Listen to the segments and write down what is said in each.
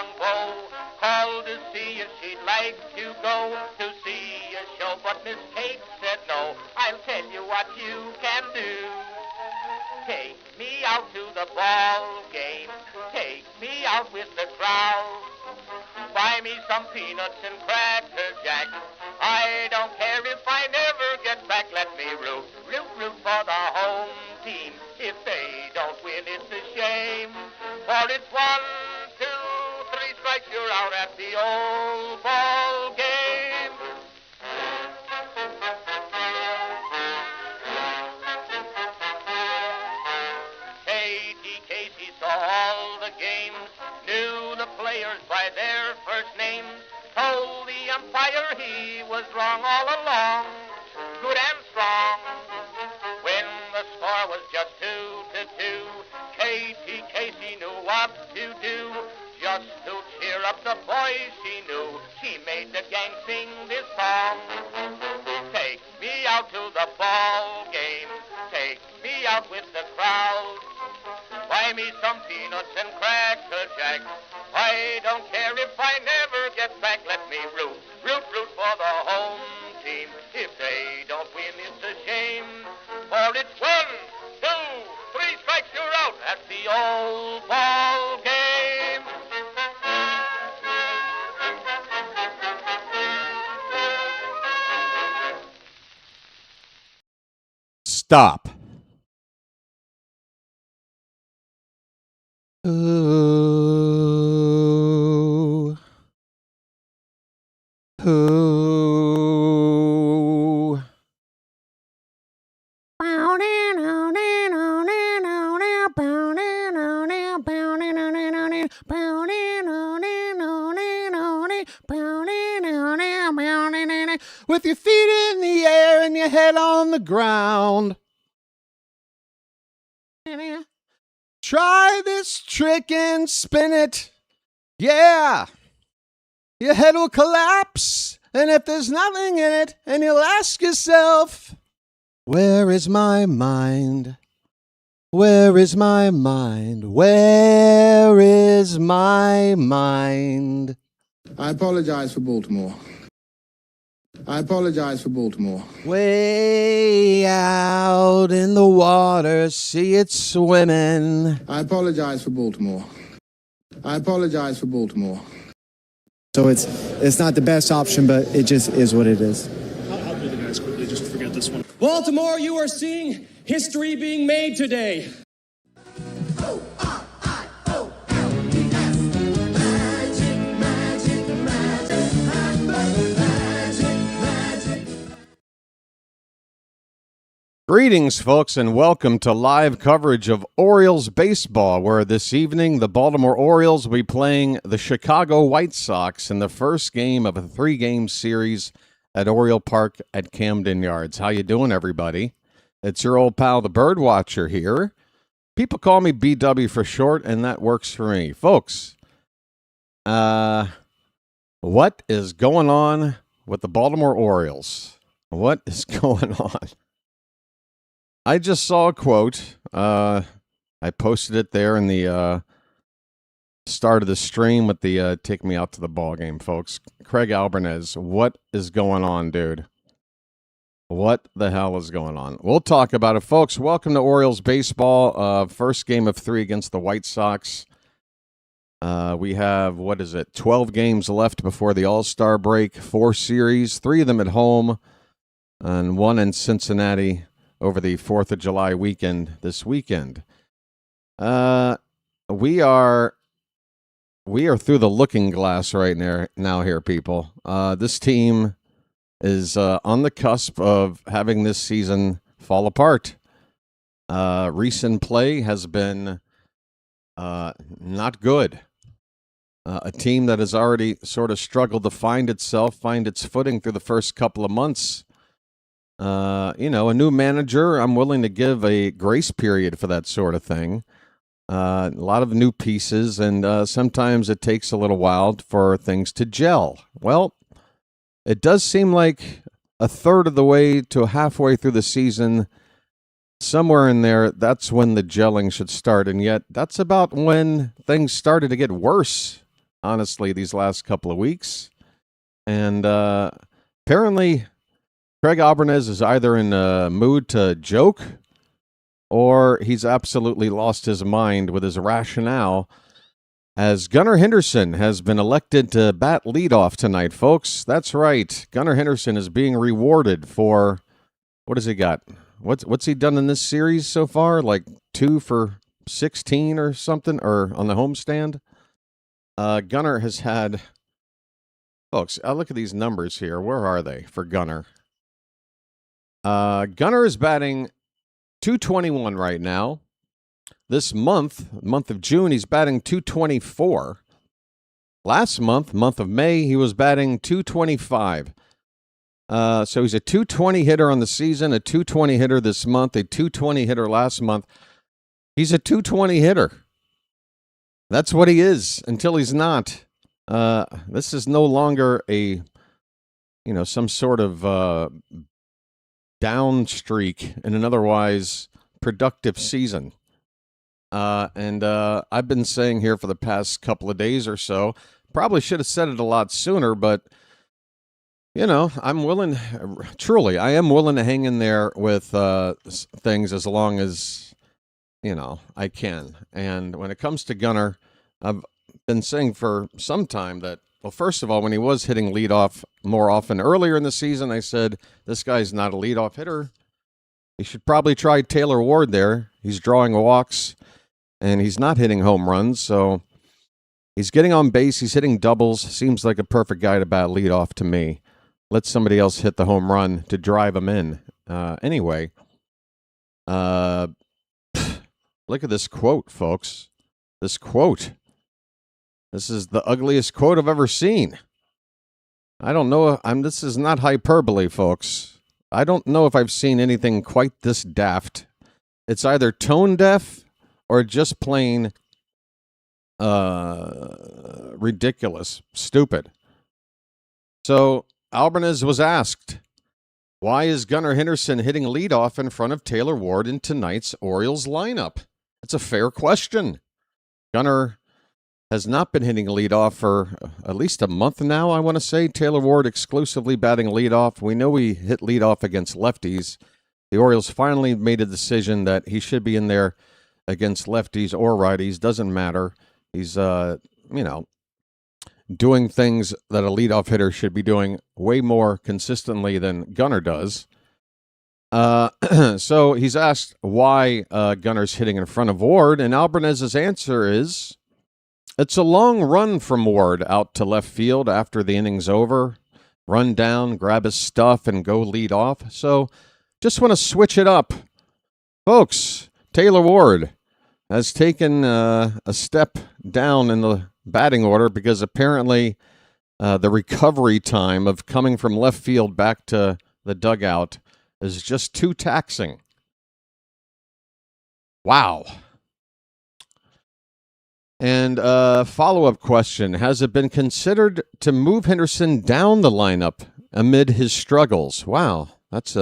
young beau called to see if she'd like to go to see a show, but Miss Kate said no. I'll tell you what you can do. Take me out to the ball game. Take me out with the crowd. Buy me some peanuts and cracker jack. I don't care if I never get back. Let me root for the home team. If they don't win, it's a shame. For it's 1, 2, 3 strikes, you're out at the old ball game. Katie Casey saw all the games, knew the players by their first names, told the umpire he was wrong all along, good and strong. When the score was just 2-2, Katie Casey knew what to do. Just to cheer up the boys she knew, she made the gang sing this song. Take me out to the ball game, take me out with the crowd. Buy me some peanuts and cracker jack. I don't care if I never get back. Let me root for the home team. If they don't win, it's a shame. For it's 1, 2, 3 strikes, you're out at the old ball game. Stop. Ooh. Ooh. With your feet in the air and your head on the ground. Try this trick and spin it. Yeah. Your head will collapse. And if there's nothing in it, and you'll ask yourself, where is my mind? Where is my mind? Where is my mind? I apologize for Baltimore. Way out in the water, see it swimming. I apologize for Baltimore. So it's not the best option, but it just is what it is. I'll do the guys quickly just to forget this one. Baltimore, you are seeing history being made today. Greetings, folks, and welcome to live coverage of Orioles baseball, where this evening the Baltimore Orioles will be playing the Chicago White Sox in the first game of a 3-game series at Oriole Park at Camden Yards. How you doing, everybody? It's your old pal, the Birdwatcher here. People call me BW for short, and that works for me. Folks, what is going on with the Baltimore Orioles? What is going on? I just saw a quote. I posted it there in the start of the stream with the take me out to the ball game, folks. Craig Albanez, what is going on, dude? What the hell is going on? We'll talk about it, folks. Welcome to Orioles baseball. First game of 3 against the White Sox. We have, 12 games left before the All-Star break. 4 series, 3 of them at home, and 1 in Cincinnati over the 4th of July weekend this weekend. We are through the looking glass right now here, people. This team is on the cusp of having this season fall apart. Recent play has been not good. A team that has already sort of struggled to find its footing through the first couple of months. A new manager, I'm willing to give a grace period for that sort of thing. A lot of new pieces, and sometimes it takes a little while for things to gel. Well, it does seem like a third of the way to halfway through the season, somewhere in there, that's when the gelling should start. And yet, that's about when things started to get worse honestly, these last couple of weeks. And apparently, Craig Albernes is either in a mood to joke or he's absolutely lost his mind with his rationale, as Gunnar Henderson has been elected to bat leadoff tonight, folks. That's right. Gunnar Henderson is being rewarded for, what has he got? What's he done in this series so far? Like 2 for 16 or something, or on the homestand? Gunnar has had, folks, I look at these numbers here. Where are they for Gunnar? Gunnar is batting .221 right now. This month of June, he's batting .224. Last month of May, he was batting .225. So he's a .220 hitter on the season, a .220 hitter this month, a .220 hitter last month. He's a .220 hitter. That's what he is until he's not. This is no longer a, some sort of down streak in an otherwise productive season. And I've been saying here for the past couple of days or so, probably should have said it a lot sooner, but, I'm willing, truly, I am willing to hang in there with things as long as, I can. And when it comes to Gunnar, I've been saying for some time that, well, first of all, when he was hitting leadoff more often earlier in the season, I said, this guy's not a leadoff hitter. He should probably try Taylor Ward there. He's drawing walks, and he's not hitting home runs, so he's getting on base. He's hitting doubles. Seems like a perfect guy to bat leadoff to me. Let somebody else hit the home run to drive him in. Anyway, look at this quote, folks. This quote. This is the ugliest quote I've ever seen. I don't know. This is not hyperbole, folks. I don't know if I've seen anything quite this daft. It's either tone deaf or just plain ridiculous, stupid. So Albanese was asked, why is Gunnar Henderson hitting leadoff in front of Taylor Ward in tonight's Orioles lineup? It's a fair question. Gunnar has not been hitting leadoff for at least a month now, I want to say. Taylor Ward exclusively batting leadoff. We know he hit leadoff against lefties. The Orioles finally made a decision that he should be in there against lefties or righties. Doesn't matter. He's, doing things that a leadoff hitter should be doing way more consistently than Gunnar does. So he's asked why Gunnar's hitting in front of Ward, and Albanez's answer is, it's a long run from Ward out to left field after the inning's over. Run down, grab his stuff, and go lead off. So just want to switch it up. Folks, Taylor Ward has taken a step down in the batting order because apparently the recovery time of coming from left field back to the dugout is just too taxing. Wow. And follow-up question, has it been considered to move Henderson down the lineup amid his struggles? Wow, that's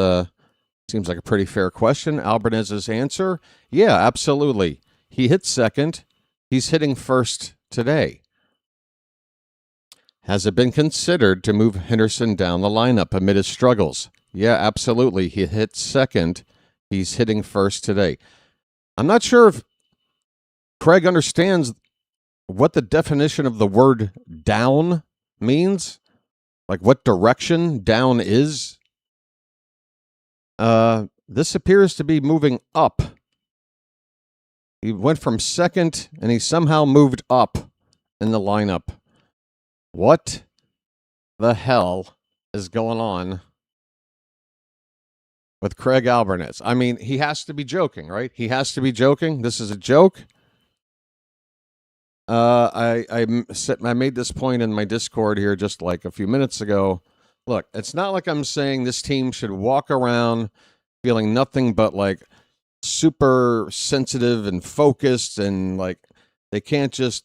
seems like a pretty fair question. Albanez's answer, yeah, absolutely. He hit second. He's hitting first today. Has it been considered to move Henderson down the lineup amid his struggles? Yeah, absolutely. He hit second. He's hitting first today. I'm not sure if Craig understands what the definition of the word down means, like what direction down is. This appears to be moving up. He went from second and he somehow moved up in the lineup. What the hell is going on with Craig Albanese? I mean, he has to be joking, right? He has to be joking. This is a joke. I made this point in my Discord here just like a few minutes ago. Look, it's not like I'm saying this team should walk around feeling nothing but like super sensitive and focused and like they can't just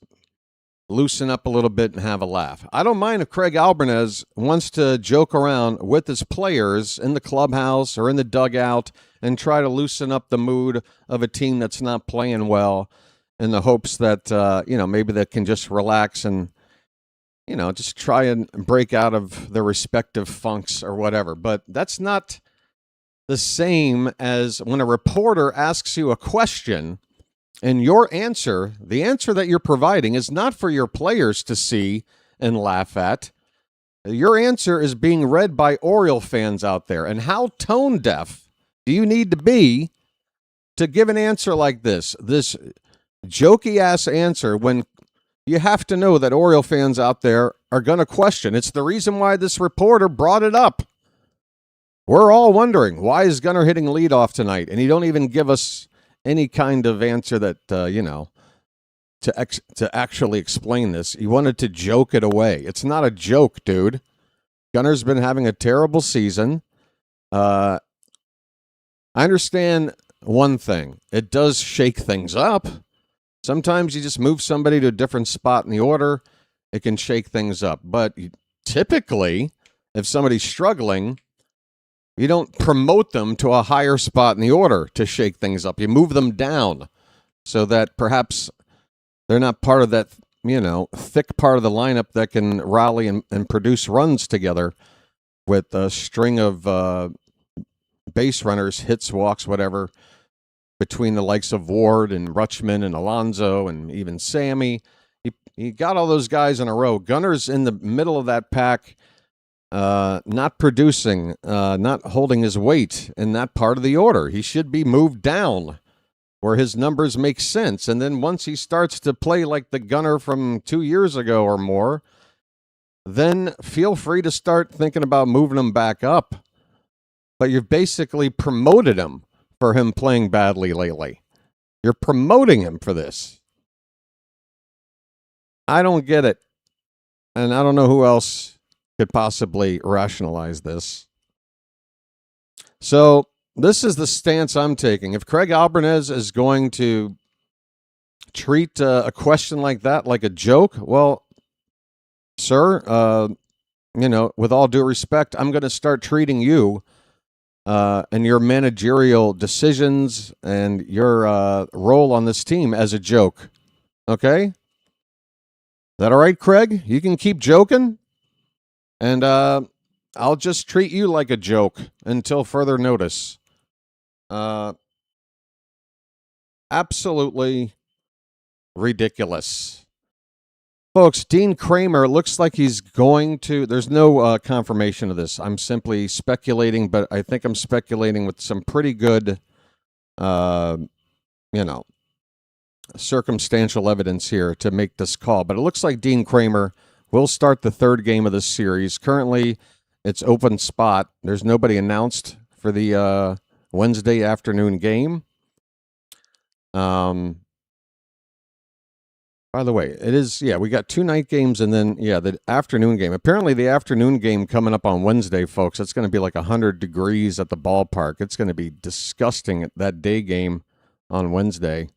loosen up a little bit and have a laugh. I don't mind if Craig Albanese wants to joke around with his players in the clubhouse or in the dugout and try to loosen up the mood of a team that's not playing well, in the hopes that, maybe they can just relax and just try and break out of their respective funks or whatever. But that's not the same as when a reporter asks you a question and your answer, the answer that you're providing, is not for your players to see and laugh at. Your answer is being read by Oriole fans out there. And how tone deaf do you need to be to give an answer like this jokey-ass answer, when you have to know that Oriole fans out there are going to question? It's the reason why this reporter brought it up. We're all wondering, why is Gunnar hitting leadoff tonight? And you don't even give us any kind of answer that, to actually explain this. You wanted to joke it away. It's not a joke, dude. Gunnar's been having a terrible season. I understand one thing. It does shake things up. Sometimes you just move somebody to a different spot in the order. It can shake things up. But typically, if somebody's struggling, you don't promote them to a higher spot in the order to shake things up. You move them down so that perhaps they're not part of that, thick part of the lineup that can rally and produce runs together with a string of base runners, hits, walks, whatever, between the likes of Ward and Rutschman and Alonso and even Sammy. You got all those guys in a row. Gunner's in the middle of that pack, not producing, not holding his weight in that part of the order. He should be moved down where his numbers make sense. And then once he starts to play like the Gunner from 2 years ago or more, then feel free to start thinking about moving him back up. But you've basically promoted him for him playing badly lately. You're promoting him for this. I don't get it. And I don't know who else could possibly rationalize this. So this is the stance I'm taking. If Craig Albanese is going to treat a question like that like a joke, well, sir, with all due respect, I'm going to start treating you and your managerial decisions and your role on this team as a joke. Okay? Is that all right, Craig? You can keep joking, and I'll just treat you like a joke until further notice. Absolutely ridiculous. Folks, Dean Kramer looks like he's going to... There's no confirmation of this. I'm simply speculating, but I think I'm speculating with some pretty good, circumstantial evidence here to make this call. But it looks like Dean Kramer will start the third game of this series. Currently, it's open spot. There's nobody announced for the Wednesday afternoon game. By the way, it is, we got 2 night games and then, the afternoon game. Apparently, the afternoon game coming up on Wednesday, folks, it's going to be like 100 degrees at the ballpark. It's going to be disgusting, that day game on Wednesday.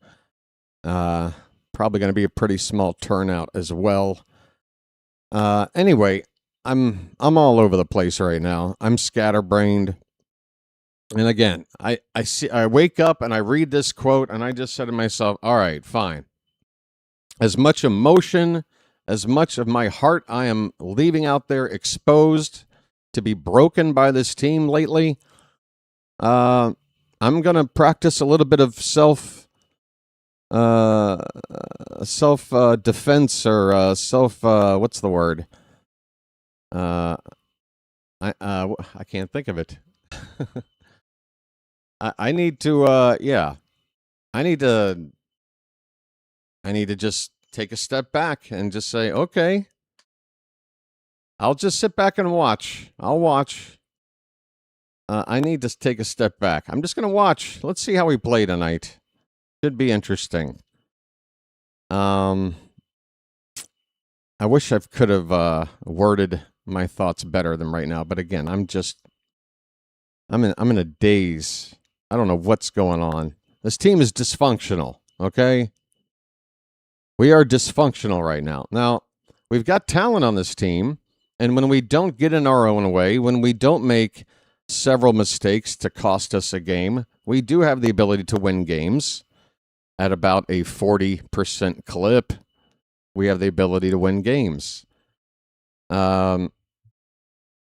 Probably going to be a pretty small turnout as well. Anyway, I'm all over the place right now. I'm scatterbrained. And again, I wake up and I read this quote and I just said to myself, all right, fine. As much emotion, as much of my heart I am leaving out there exposed to be broken by this team lately, I'm going to practice a little bit of self defense or what's the word? I can't think of it. I need to I need to just take a step back and just say, okay, I'll just sit back and watch. I'll watch. I need to take a step back. I'm just going to watch. Let's see how we play tonight. Should be interesting. I wish I could have worded my thoughts better than right now, but again, I'm in a daze. I don't know what's going on. This team is dysfunctional, okay? We are dysfunctional right now. Now, we've got talent on this team, and when we don't get in our own way, when we don't make several mistakes to cost us a game, we do have the ability to win games at about a 40% clip. We have the ability to win games. In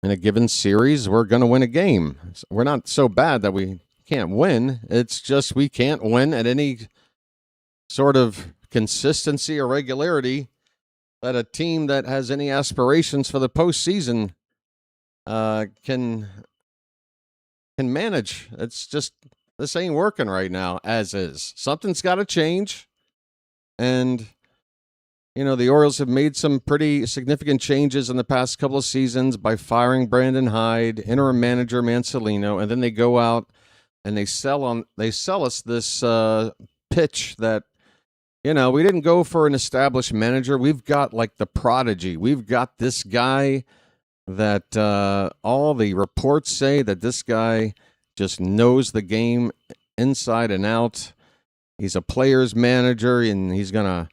a given series, we're going to win a game. We're not so bad that we can't win. It's just we can't win at any sort of consistency or regularity that a team that has any aspirations for the postseason can manage. It's just this ain't working right now as is. Something's got to change. And the Orioles have made some pretty significant changes in the past couple of seasons by firing Brandon Hyde, interim manager Mancelino, and then they go out and they sell us this pitch that we didn't go for an established manager. We've got like the prodigy. We've got this guy that all the reports say that this guy just knows the game inside and out. He's a player's manager, and he's gonna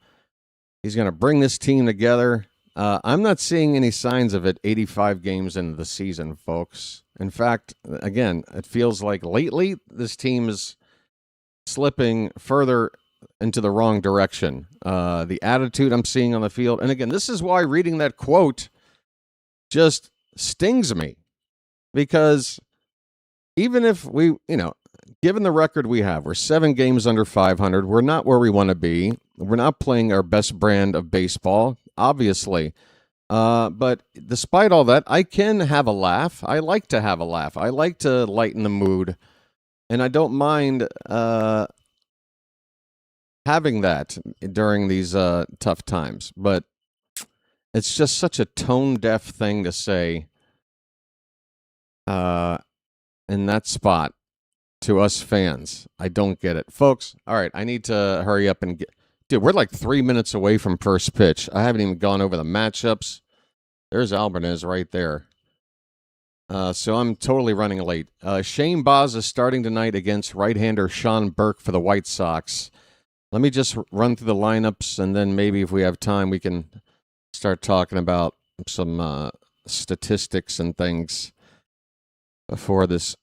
bring this team together. I'm not seeing any signs of it 85 games into the season, folks. In fact, again, it feels like lately this team is slipping further into the wrong direction. The attitude I'm seeing on the field, and again, this is why reading that quote just stings me, because even if we, given the record we have, we're 7 games under 500. We're not where we want to be. We're not playing our best brand of baseball, obviously. But despite all that, I can have a laugh. I like to have a laugh. I like to lighten the mood. And I don't mind having that during these tough times. But it's just such a tone-deaf thing to say in that spot to us fans. I don't get it. Folks, all right, I need to hurry up and get... Dude, we're like 3 minutes away from first pitch. I haven't even gone over the matchups. There's Albanez right there. So I'm totally running late. Shane Baz is starting tonight against right-hander Sean Burke for the White Sox. Let me just run through the lineups, and then maybe if we have time, we can start talking about some statistics and things before this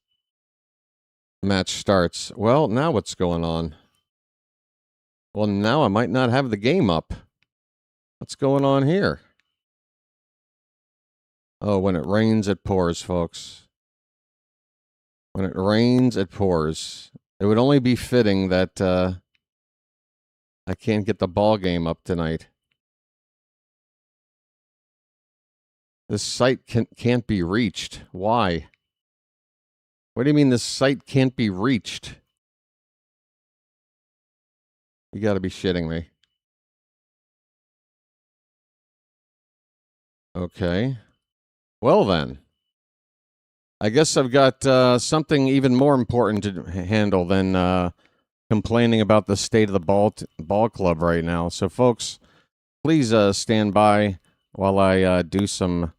match starts. Well, now what's going on? Well, now I might not have the game up. What's going on here? Oh, when it rains, it pours, folks. When it rains, it pours. It would only be fitting that I can't get the ball game up tonight. This site can't be reached. Why? What do you mean this site can't be reached? You got to be shitting me. Okay. Well, then. I guess I've got something even more important to handle than complaining about the state of the ball club right now. So, folks, please stand by while I do some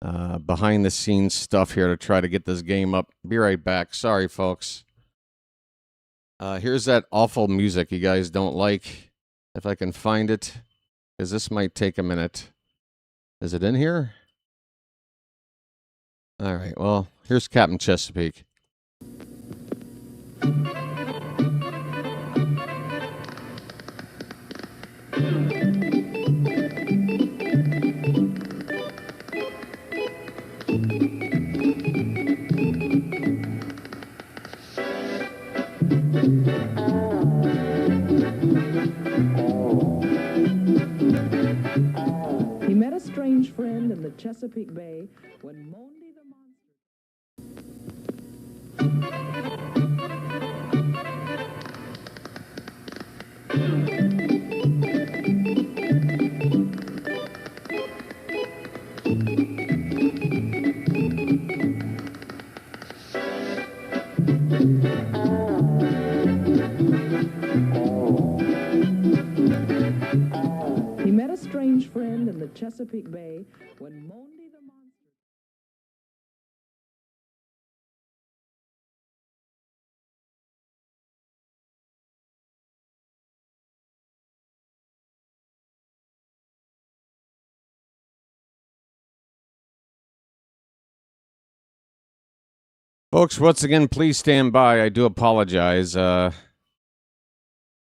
behind-the-scenes stuff here to try to get this game up. Be right back. Sorry, folks. Here's that awful music you guys don't like, if I can find it, because this might take a minute. Is it in here? All right, well, here's Captain Chesapeake. He met a strange friend in the Chesapeake Bay when Monday the monster... He met a strange friend in the Chesapeake Bay when Monday the monster... Folks, once again, please stand by. I do apologize. I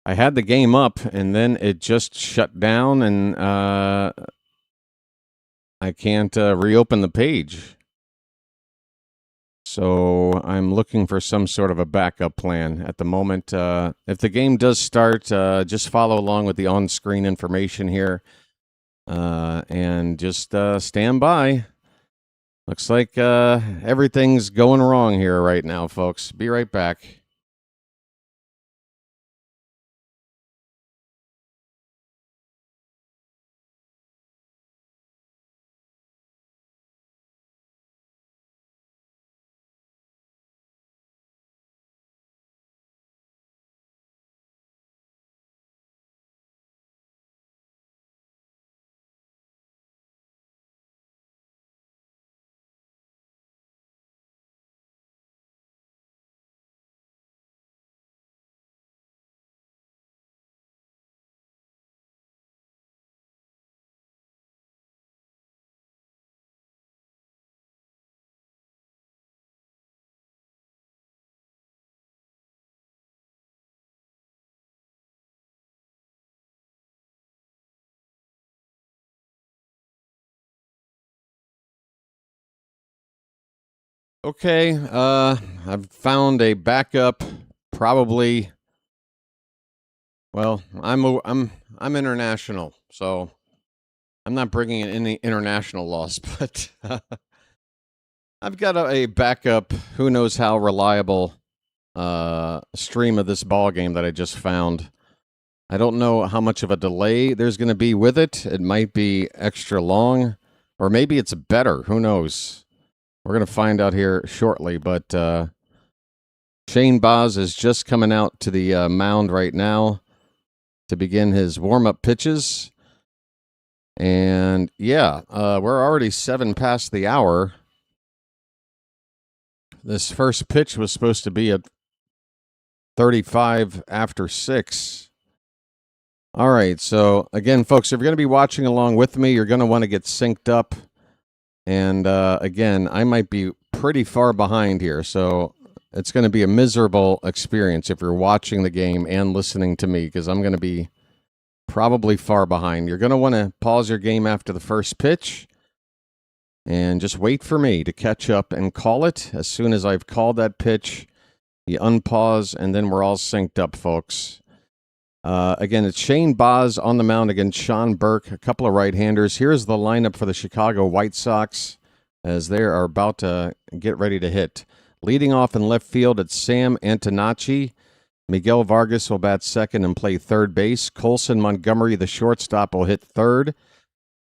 had the game up, and then it just shut down, and I can't reopen the page. So I'm looking for some sort of a backup plan at the moment. If the game does start, just follow along with the on-screen information here. And just stand by. Looks like everything's going wrong here right now, folks. Be right back. Okay, I've found a backup. Probably. Well, I'm international, so I'm not bringing in any international laws, but I've got a backup. Who knows how reliable stream of this ball game that I just found. I don't know how much of a delay there's going to be with it. It might be extra long, or maybe it's better. Who knows? We're going to find out here shortly, but Shane Baz is just coming out to the mound right now to begin his warm-up pitches. And, yeah, we're already 7 past the hour. This first pitch was supposed to be at 35 after 6. All right, so, again, folks, if you're going to be watching along with me, you're going to want to get synced up. And, again, I might be pretty far behind here, so it's going to be a miserable experience if you're watching the game and listening to me, because I'm going to be probably far behind. You're going to want to pause your game after the first pitch and just wait for me to catch up and call it. As soon as I've called that pitch, you unpause, and then we're all synced up, folks. Again, it's Shane Baz on the mound against Sean Burke, a couple of right-handers. Here's the lineup for the Chicago White Sox as they are about to get ready to hit. Leading off in left field, it's Sam Antonacci. Miguel Vargas will bat second and play third base. Colson Montgomery, the shortstop, will hit third.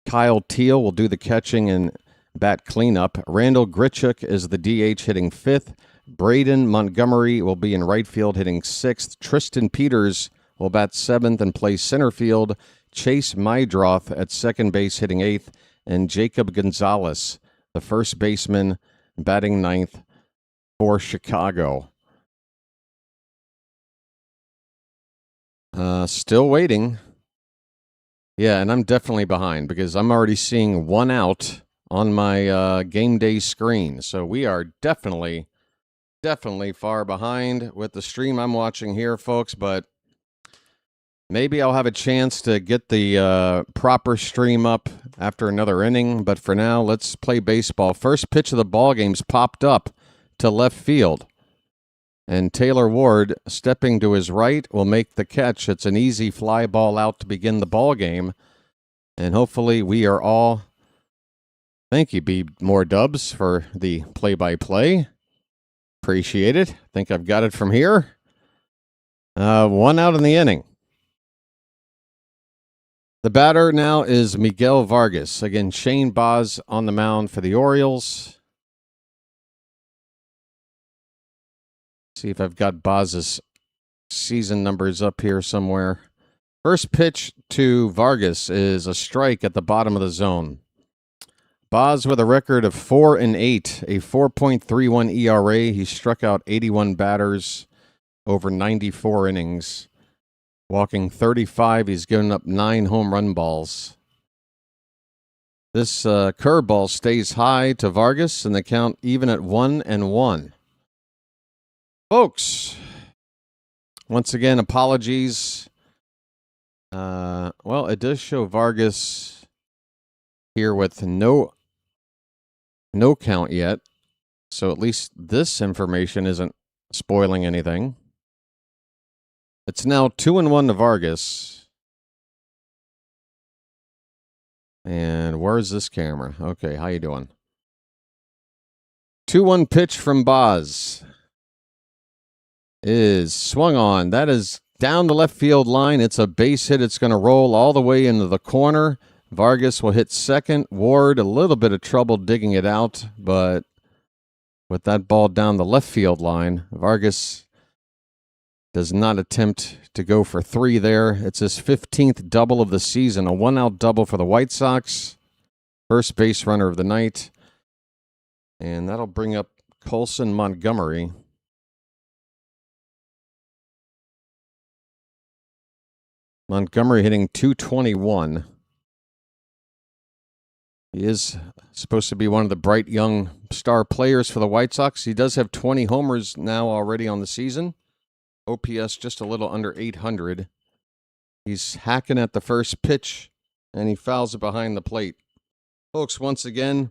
Kyle Teal will do the catching and bat cleanup. Randall Grichuk is the DH hitting fifth. Braden Montgomery will be in right field hitting sixth. Tristan Peters will bat seventh and play center field. Chase Mydroth at second base hitting eighth. And Jacob Gonzalez, the first baseman, batting ninth for Chicago. Still waiting. Yeah, and I'm definitely behind because I'm already seeing one out on my game day screen. So we are definitely far behind with the stream I'm watching here, folks. But maybe I'll have a chance to get the proper stream up after another inning. But for now, let's play baseball. First pitch of the ball game's popped up to left field. And Taylor Ward, stepping to his right, will make the catch. It's an easy fly ball out to begin the ball game. And hopefully we are all... Thank you, B. More Dubs, for the play-by-play. Appreciate it. Think I've got it from here. One out in the inning. The batter now is Miguel Vargas. Again, Shane Baz on the mound for the Orioles. See if I've got Baz's season numbers up here somewhere. First pitch to Vargas is a strike at the bottom of the zone. Baz with a record of 4-8, a 4.31 ERA. He struck out 81 batters over 94 innings. Walking 35, he's given up 9 home run balls. This curveball stays high to Vargas, and the count even at 1-1. Folks, once again, apologies. Well, it does show Vargas. here with no count yet. So at least this information isn't spoiling anything. It's now 2-1 to Vargas. And where's this camera? Okay, how you doing? 2-1 pitch from Boz is swung on. That is down the left field line. It's a base hit. It's going to roll all the way into the corner. Vargas will hit second. Ward, a little bit of trouble digging it out, but with that ball down the left field line, Vargas does not attempt to go for 3 there. It's his 15th double of the season, a 1-out double for the White Sox. First base runner of the night. And that'll bring up Colson Montgomery. Montgomery hitting .221. He is supposed to be one of the bright young star players for the White Sox. He does have 20 homers now already on the season. OPS just a little under 800. He's hacking at the first pitch, and he fouls it behind the plate. Folks, once again,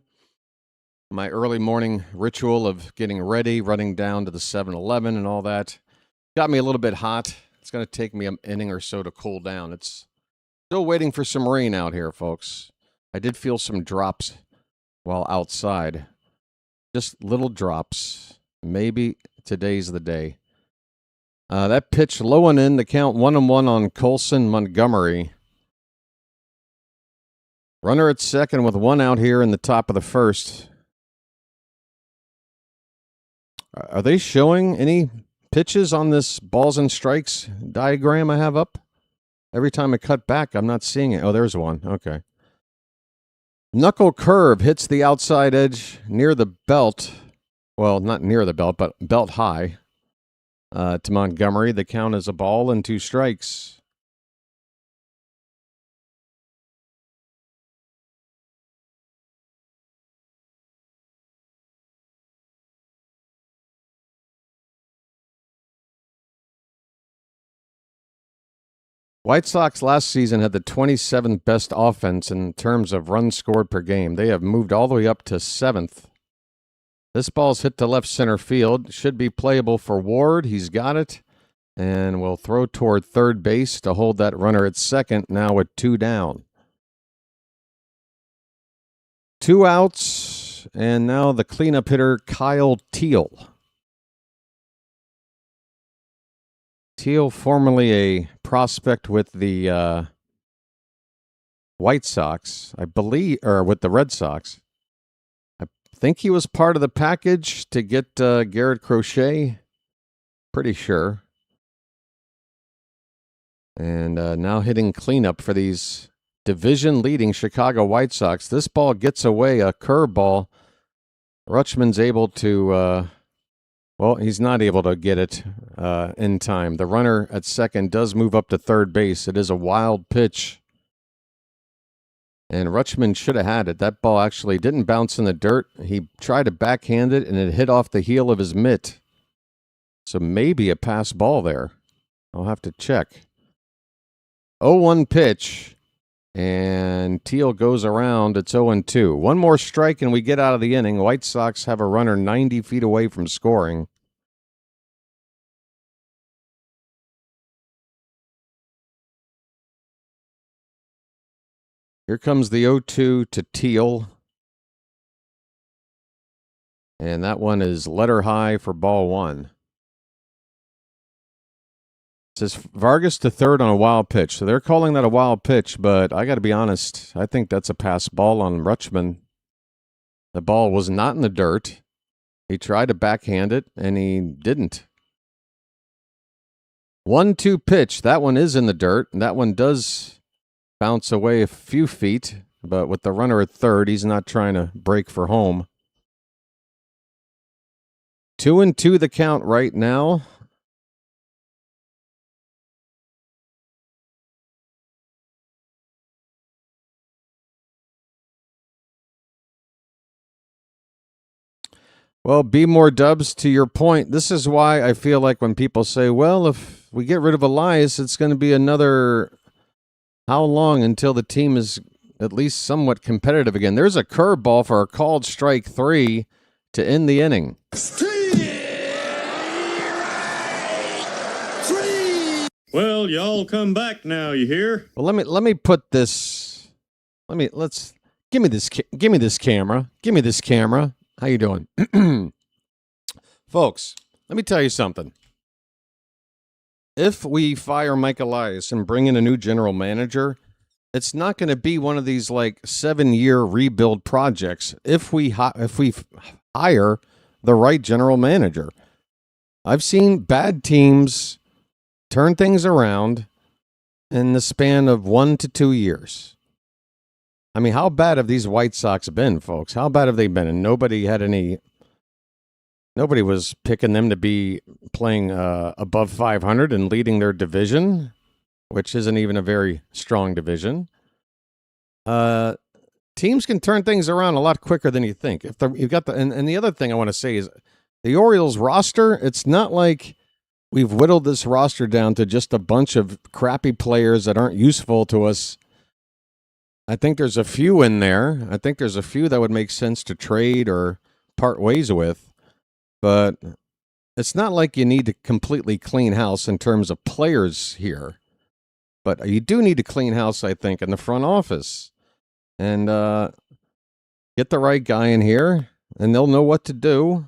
my early morning ritual of getting ready, running down to the 7-Eleven and all that, got me a little bit hot. It's going to take me an inning or so to cool down. It's still waiting for some rain out here, folks. I did feel some drops while outside. Just little drops. Maybe today's the day. That pitch low and in, the count 1-1 on Colson Montgomery. Runner at second with 1 out here in the top of the first. Are they showing any pitches on this balls and strikes diagram I have up? Every time I cut back, I'm not seeing it. Oh, there's one. Okay. Knuckle curve hits the outside edge near the belt. Well, not near the belt, but belt high to Montgomery. The count is a ball and 2 strikes. White Sox last season had the 27th best offense in terms of runs scored per game. They have moved all the way up to 7th. This ball's hit to left center field. Should be playable for Ward. He's got it. And will throw toward third base to hold that runner at second, now with 2 down. 2 outs, and now the cleanup hitter, Kyle Teal. Teal, formerly a prospect with the White Sox, I believe, or with the Red Sox. I think he was part of the package to get Garrett Crochet. Pretty sure. And now hitting cleanup for these division-leading Chicago White Sox. This ball gets away, a curveball. Rutschman's able to... well, he's not able to get it in time. The runner at second does move up to third base. It is a wild pitch. And Rutschman should have had it. That ball actually didn't bounce in the dirt. He tried to backhand it, and it hit off the heel of his mitt. So maybe a pass ball there. I'll have to check. 0-1 pitch. And Teal goes around. It's 0-2. One more strike and we get out of the inning. White Sox have a runner 90 feet away from scoring. Here comes the 0-2 to Teal. And that one is letter high for ball 1. It says Vargas to third on a wild pitch. So they're calling that a wild pitch, but I got to be honest, I think that's a pass ball on Rutschman. The ball was not in the dirt. He tried to backhand it, and he didn't. 1-2 pitch. That one is in the dirt, and that one does bounce away a few feet, but with the runner at third, he's not trying to break for home. 2-2 the count right now. Well, be more dubs to your point. This is why I feel like when people say, well, if we get rid of Elias, it's going to be another how long until the team is at least somewhat competitive again. There's a curveball for a called strike 3 to end the inning. Well, y'all come back now, you hear? Well, let me put this. Give me this camera. Give me this camera. How you doing? Folks, let me tell you something. If we fire Mike Elias and bring in a new general manager, it's not going to be one of these like 7-year rebuild projects if we hire the right general manager. I've seen bad teams turn things around in the span of 1 to 2 years. I mean, how bad have these White Sox been, folks? How bad have they been? And nobody was picking them to be playing above 500 and leading their division, which isn't even a very strong division. Teams can turn things around a lot quicker than you think. And the other thing I want to say is the Orioles roster, it's not like we've whittled this roster down to just a bunch of crappy players that aren't useful to us. I think there's a few in there. I think there's a few that would make sense to trade or part ways with. But it's not like you need to completely clean house in terms of players here. But you do need to clean house, I think, in the front office. And get the right guy in here, and they'll know what to do.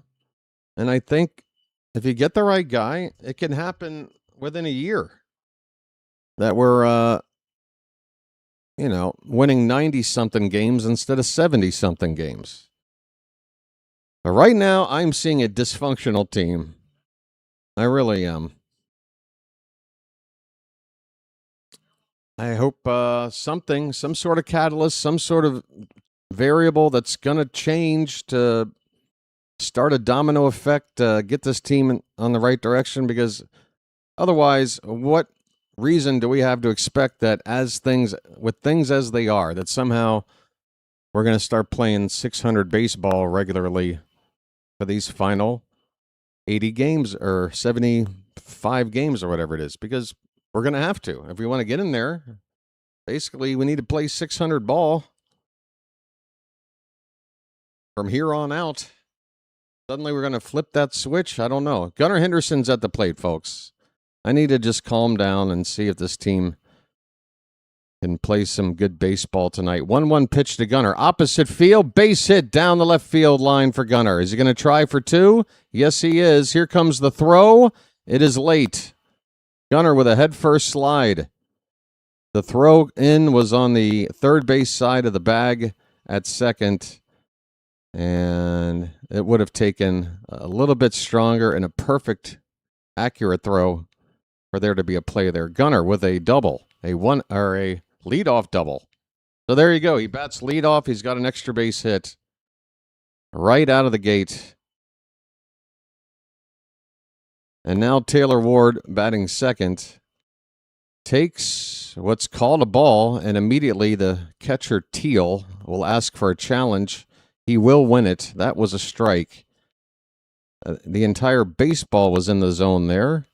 And I think if you get the right guy, it can happen within a year. That we're, winning 90-something games instead of 70-something games. But right now, I'm seeing a dysfunctional team. I really am. I hope some sort of catalyst, some sort of variable that's going to change to start a domino effect, get this team on the right direction, because otherwise, what reason do we have to expect that with things as they are, that somehow we're going to start playing 600 baseball regularly for these final 80 games or 75 games or whatever it is, because we're going to have to. If we want to get in there, basically we need to play 600 ball from here on out. Suddenly we're going to flip that switch. I don't know. Gunnar Henderson's at the plate, folks. I need to just calm down and see if this team can play some good baseball tonight. 1-1 pitch to Gunnar. Opposite field, base hit down the left field line for Gunnar. Is he going to try for 2? Yes, he is. Here comes the throw. It is late. Gunnar with a head-first slide. The throw in was on the third base side of the bag at second, and it would have taken a little bit stronger and a perfect, accurate throw for there to be a play there. Gunnar with a double, a leadoff double. So there you go. He bats leadoff. He's got an extra base hit right out of the gate. And now Taylor Ward, batting second, takes what's called a ball, and immediately the catcher Teal will ask for a challenge. He will win it. That was a strike. The entire baseball was in the zone there.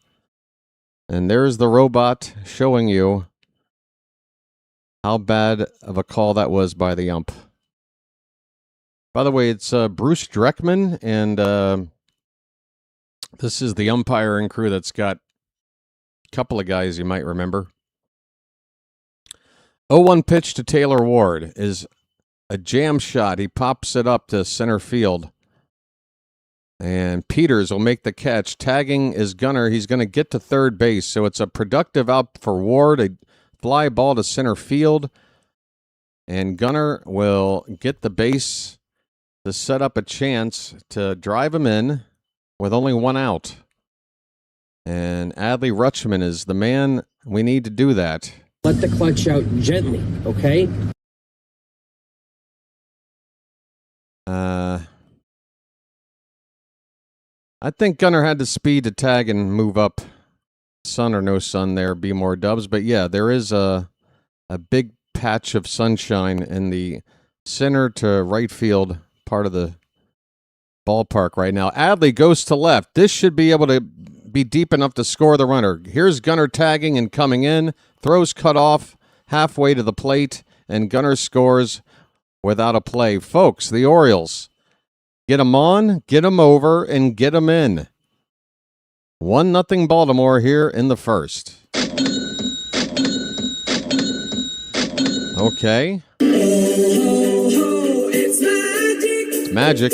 And there's the robot showing you how bad of a call that was by the ump. By the way, it's Bruce Dreckman, and this is the umpiring crew that's got a couple of guys you might remember. 0-1 pitch to Taylor Ward is a jam shot. He pops it up to center field. And Peters will make the catch. Tagging is Gunnar. He's going to get to third base. So it's a productive out for Ward. A fly ball to center field. And Gunnar will get the base to set up a chance to drive him in with only one out. And Adley Rutschman is the man we need to do that. Let the clutch out gently, okay? I think Gunnar had the speed to tag and move up. Sun or no sun there, be more dubs. But yeah, there is a big patch of sunshine in the center to right field part of the ballpark right now. Adley goes to left. This should be able to be deep enough to score the runner. Here's Gunnar tagging and coming in. Throws cut off halfway to the plate. and Gunner scores without a play. Folks, the Orioles, get them on, get them over, and get them in. 1-0 Baltimore here in the first. Okay. It's magic.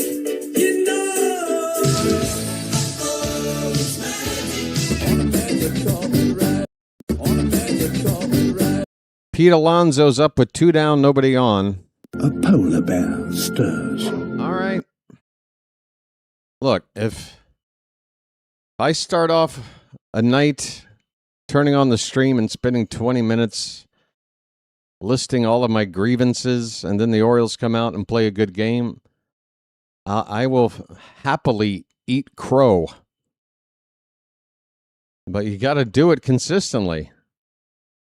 Pete Alonso's up with 2 down, nobody on. A polar bear stirs. All right. Look, if I start off a night turning on the stream and spending 20 minutes listing all of my grievances, and then the Orioles come out and play a good game, I will happily eat crow. But you got to do it consistently.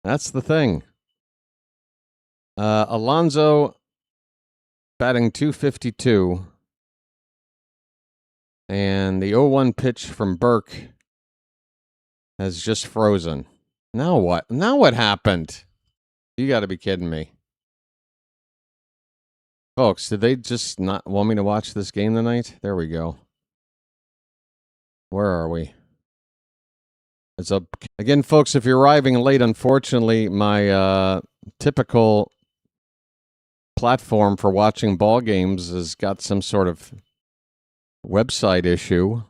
That's the thing. Alonso batting .252. And the 0-1 pitch from Burke has just frozen. Now what? Now what happened? You got to be kidding me. Folks, did they just not want me to watch this game tonight? There we go. Where are we? It's up again, folks. If you're arriving late, unfortunately, my typical platform for watching ball games has got some sort of website issue,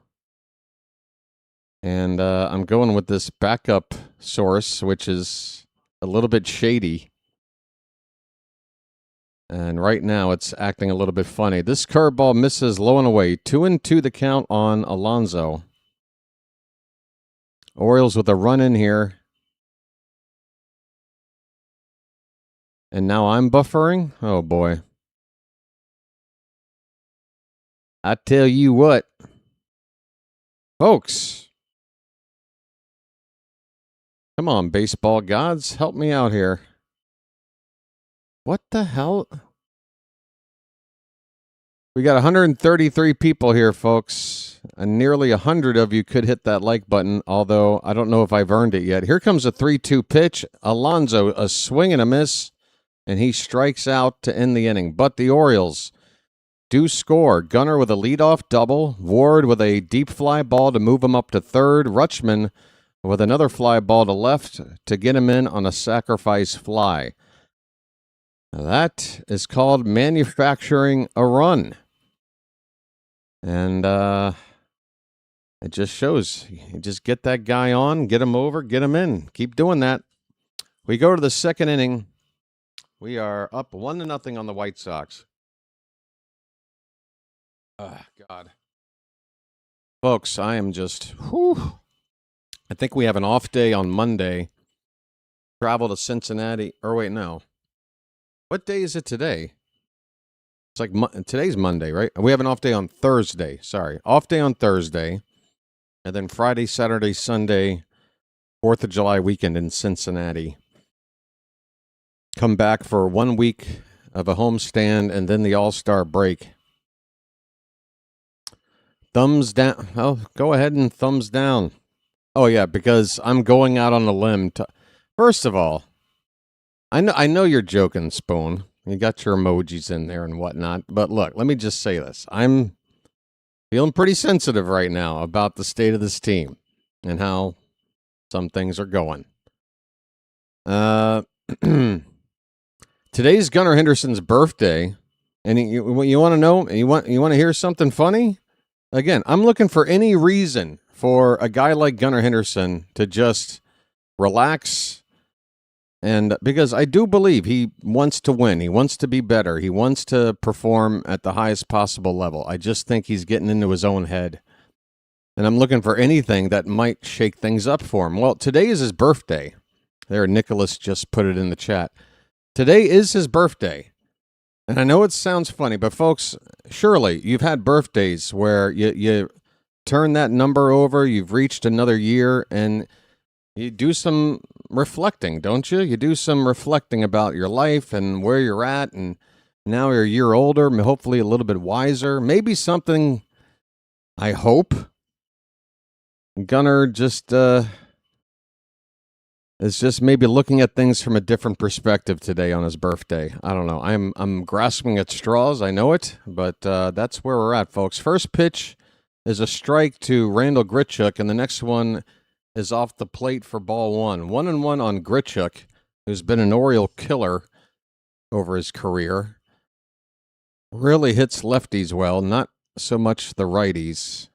and I'm going with this backup source, which is a little bit shady, and right now it's acting a little bit funny. This curveball misses low and away. 2-2 the count on Alonso. Orioles with a run in here, and now I'm buffering. Oh boy. I tell you what, folks, come on, baseball gods, help me out here. What the hell? We got 133 people here, folks, and nearly 100 of you could hit that like button, although I don't know if I've earned it yet. Here comes a 3-2 pitch. Alonso, a swing and a miss, and he strikes out to end the inning. But the Orioles do score. Gunner with a leadoff double. Ward with a deep fly ball to move him up to third. Rutschman with another fly ball to left to get him in on a sacrifice fly. Now that is called manufacturing a run. And it just shows. You just get that guy on, get him over, get him in. Keep doing that. We go to the second inning. We are up 1-0 on the White Sox. Oh, God. Folks, I am just, I think we have an off day on Monday. Travel to Cincinnati. Or wait, no. What day is it today? It's like today's Monday, right? We have an off day on Thursday. Sorry. Off day on Thursday. And then Friday, Saturday, Sunday, 4th of July weekend in Cincinnati. Come back for 1 week of a homestand and then the All-Star break. Thumbs down. Oh, go ahead and thumbs down. Oh, yeah, because I'm going out on a limb. First of all, I know you're joking, Spoon. You got your emojis in there and whatnot. But look, let me just say this. I'm feeling pretty sensitive right now about the state of this team and how some things are going. Today's Gunnar Henderson's birthday. And you want to know? You want to hear something funny? Again, I'm looking for any reason for a guy like Gunnar Henderson to just relax, and because I do believe he wants to win, he wants to be better, he wants to perform at the highest possible level. I just think he's getting into his own head, and I'm looking for anything that might shake things up for him. Well, today is his birthday. There, Nicholas just put it in the chat. Today is his birthday. And I know it sounds funny, but folks, surely you've had birthdays where you turn that number over, you've reached another year, and you do some reflecting, don't you? You do some reflecting about your life and where you're at, and now you're a year older, hopefully a little bit wiser. Maybe something, I hope, Gunnar just is just maybe looking at things from a different perspective today on his birthday. I don't know. I'm grasping at straws. I know it, but that's where we're at, folks. First pitch is a strike to Randall Grichuk, and the next one is off the plate for ball one. 1-1 on Grichuk, who's been an Oriole killer over his career. Really hits lefties well, not so much the righties.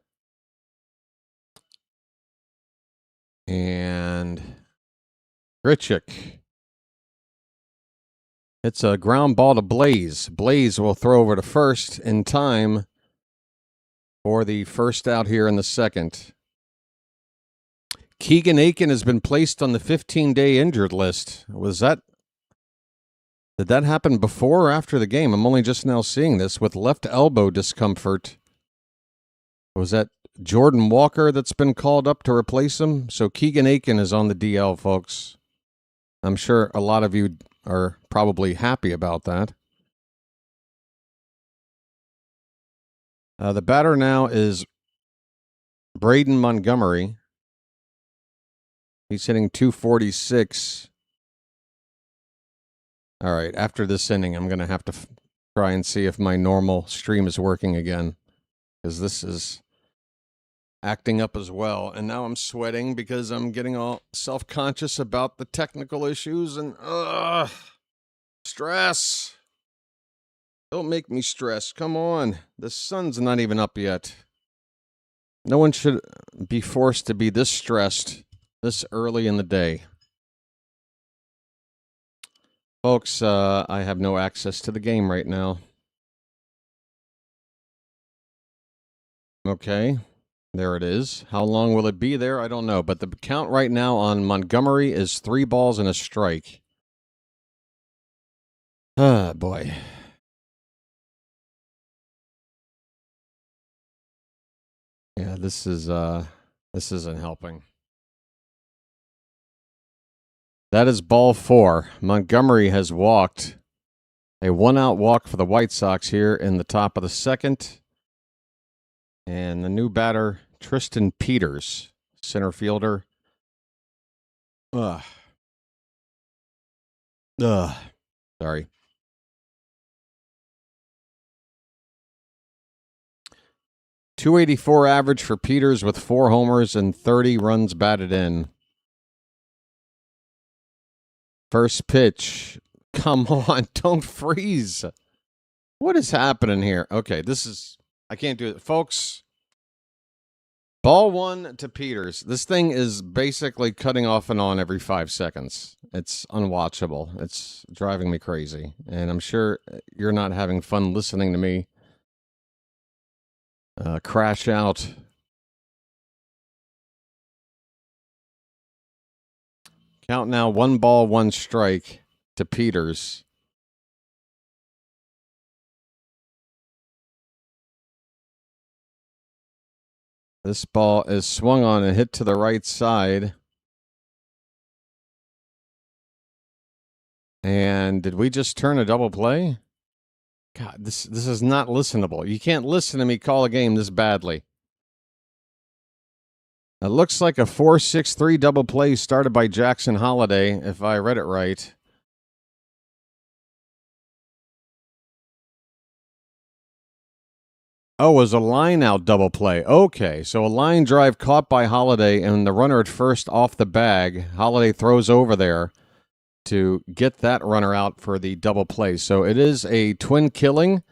And Grichuk. It's a ground ball to Blaze. Blaze will throw over to first in time for the first out here in the second. Keegan Aiken has been placed on the 15-day injured list. Did that happen before or after the game? I'm only just now seeing this with left elbow discomfort. Was that Jordan Walker that's been called up to replace him? So Keegan Aiken is on the DL, folks. I'm sure a lot of you are probably happy about that. The batter now is Braden Montgomery. He's hitting 246. All right, after this inning, I'm going to have to try and see if my normal stream is working again, because this is acting up as well. And now I'm sweating because I'm getting all self-conscious about the technical issues and stress. Don't make me stress. Come on. The sun's not even up yet. No one should be forced to be this stressed this early in the day. Folks, I have no access to the game right now. Okay, there it is. How long will it be there? I don't know. But the count right now on Montgomery is 3 balls and a strike. Ah, boy. Yeah, this isn't helping. That is ball 4. Montgomery has walked. A 1-out walk for the White Sox here in the top of the second. And the new batter, Tristan Peters, center fielder. Sorry. .284 average for Peters with 4 homers and 30 runs batted in. First pitch. Come on, don't freeze. What is happening here? Okay, I can't do it. Folks, ball 1 to Peters. This thing is basically cutting off and on every 5 seconds. It's unwatchable. It's driving me crazy. And I'm sure you're not having fun listening to me crash out. Count now, 1 ball, 1 strike to Peters. This ball is swung on and hit to the right side. And did we just turn a double play? God, this is not listenable. You can't listen to me call a game this badly. It looks like a 4-6-3 double play started by Jackson Holliday, if I read it right. Oh, it was a line-out double play. Okay, so a line drive caught by Holliday, and the runner at first off the bag. Holliday throws over there to get that runner out for the double play. So it is a twin killing,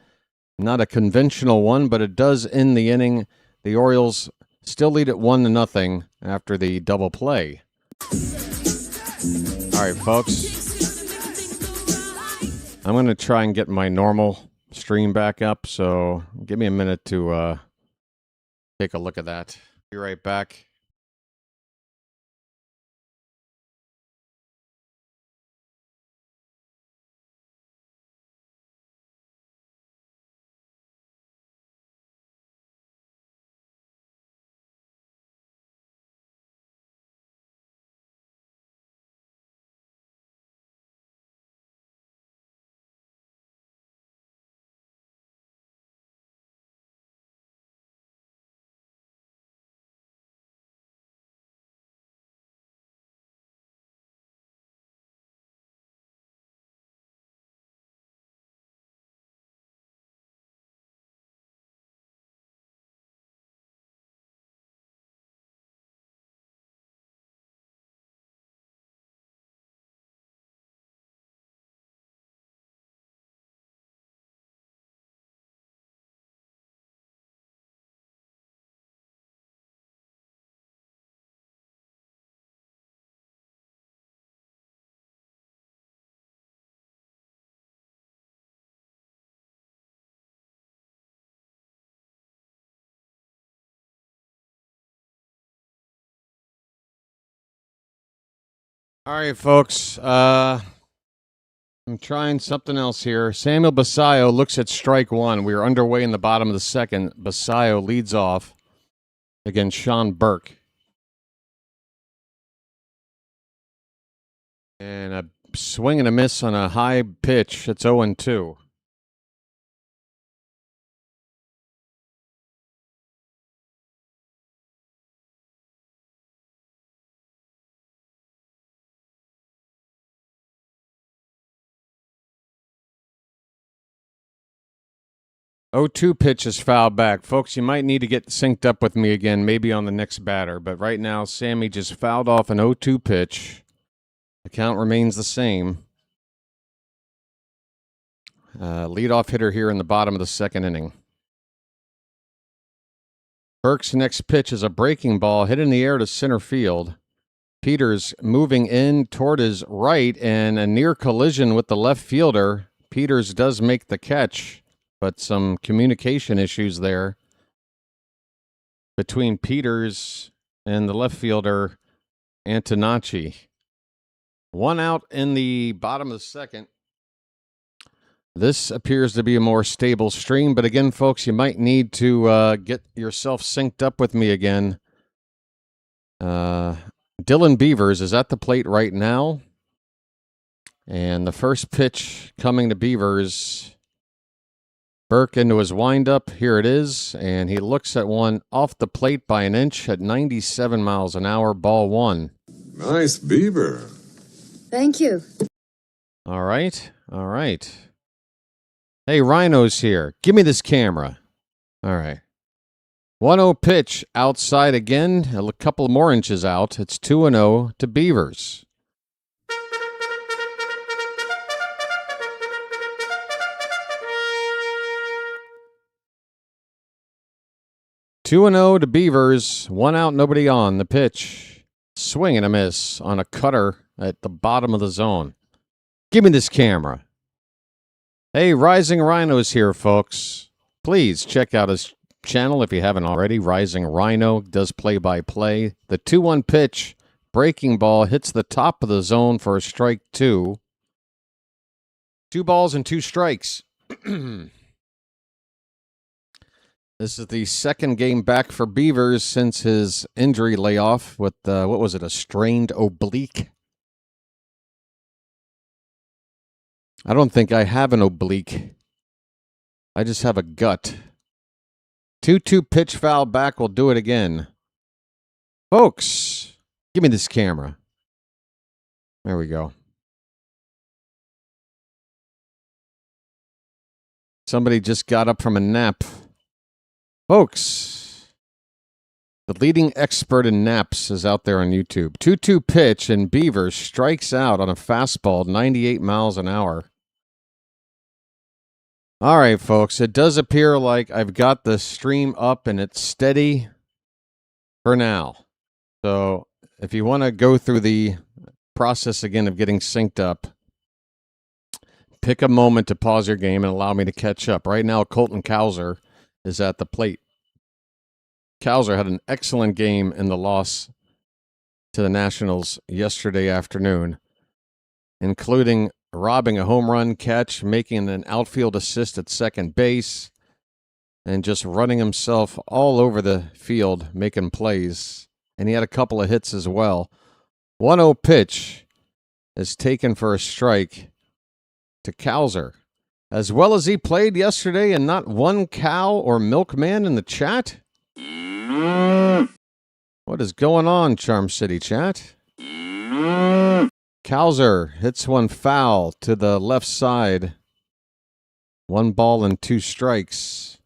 not a conventional one, but it does end the inning. The Orioles still lead it 1-0 after the double play. All right, folks. I'm going to try and get my normal stream back up, so give me a minute to take a look at that. Be right back. All right, folks. I'm trying something else here. Samuel Basayo looks at strike one. We are underway in the bottom of the second. Basayo leads off against Sean Burke. And a swing and a miss on a high pitch. It's 0-2. Oh, 2 pitch is fouled back. Folks, you might need to get synced up with me again, maybe on the next batter. But right now, Sammy just fouled off an 0-2 pitch. The count remains the same. Leadoff hitter here in the bottom of the second inning. Burke's next pitch is a breaking ball hit in the air to center field. Peters moving in toward his right and a near collision with the left fielder. Peters does make the catch, but some communication issues there between Peters and the left fielder, Antonacci. 1 out in the bottom of the second. This appears to be a more stable stream, but again, folks, you might need to get yourself synced up with me again. Dylan Beavers is at the plate right now. And the first pitch coming to Beavers. Burke into his windup. Here it is. And he looks at one off the plate by an inch at 97 miles an hour. Ball 1. Nice beaver. Thank you. All right. All right. Hey, Rhino's here. Give me this camera. All right. 1-0 pitch outside again. A couple more inches out. It's 2-0 to Beavers. Two and 0 to Beavers. 1 out, nobody on. The pitch. Swing and a miss on a cutter at the bottom of the zone. Give me this camera. Hey, Rising Rhino's here, folks. Please check out his channel if you haven't already. Rising Rhino does play-by-play. The 2-1 pitch, breaking ball, hits the top of the zone for a strike 2. 2 balls and 2 strikes. This is the second game back for Beavers since his injury layoff with, what was it, a strained oblique? I don't think I have an oblique. I just have a gut. 2-2 pitch foul back. We'll do it again. Folks, give me this camera. There we go. Somebody just got up from a nap. Folks, the leading expert in naps is out there on YouTube. 2-2 pitch and Beavers strikes out on a fastball, 98 miles an hour. All right, folks, it does appear like I've got the stream up and it's steady for now. So if you want to go through the process again of getting synced up, pick a moment to pause your game and allow me to catch up. Right now, Colton Cowser is at the plate. Cowser had an excellent game in the loss to the Nationals yesterday afternoon, including robbing a home run catch, making an outfield assist at second base, and just running himself all over the field, making plays. And he had a couple of hits as well. 1-0 pitch is taken for a strike to Cowser. As well as he played yesterday and not one cow or milkman in the chat? What is going on, Charm City chat? Cowser hits one foul to the left side. 1 ball and 2 strikes.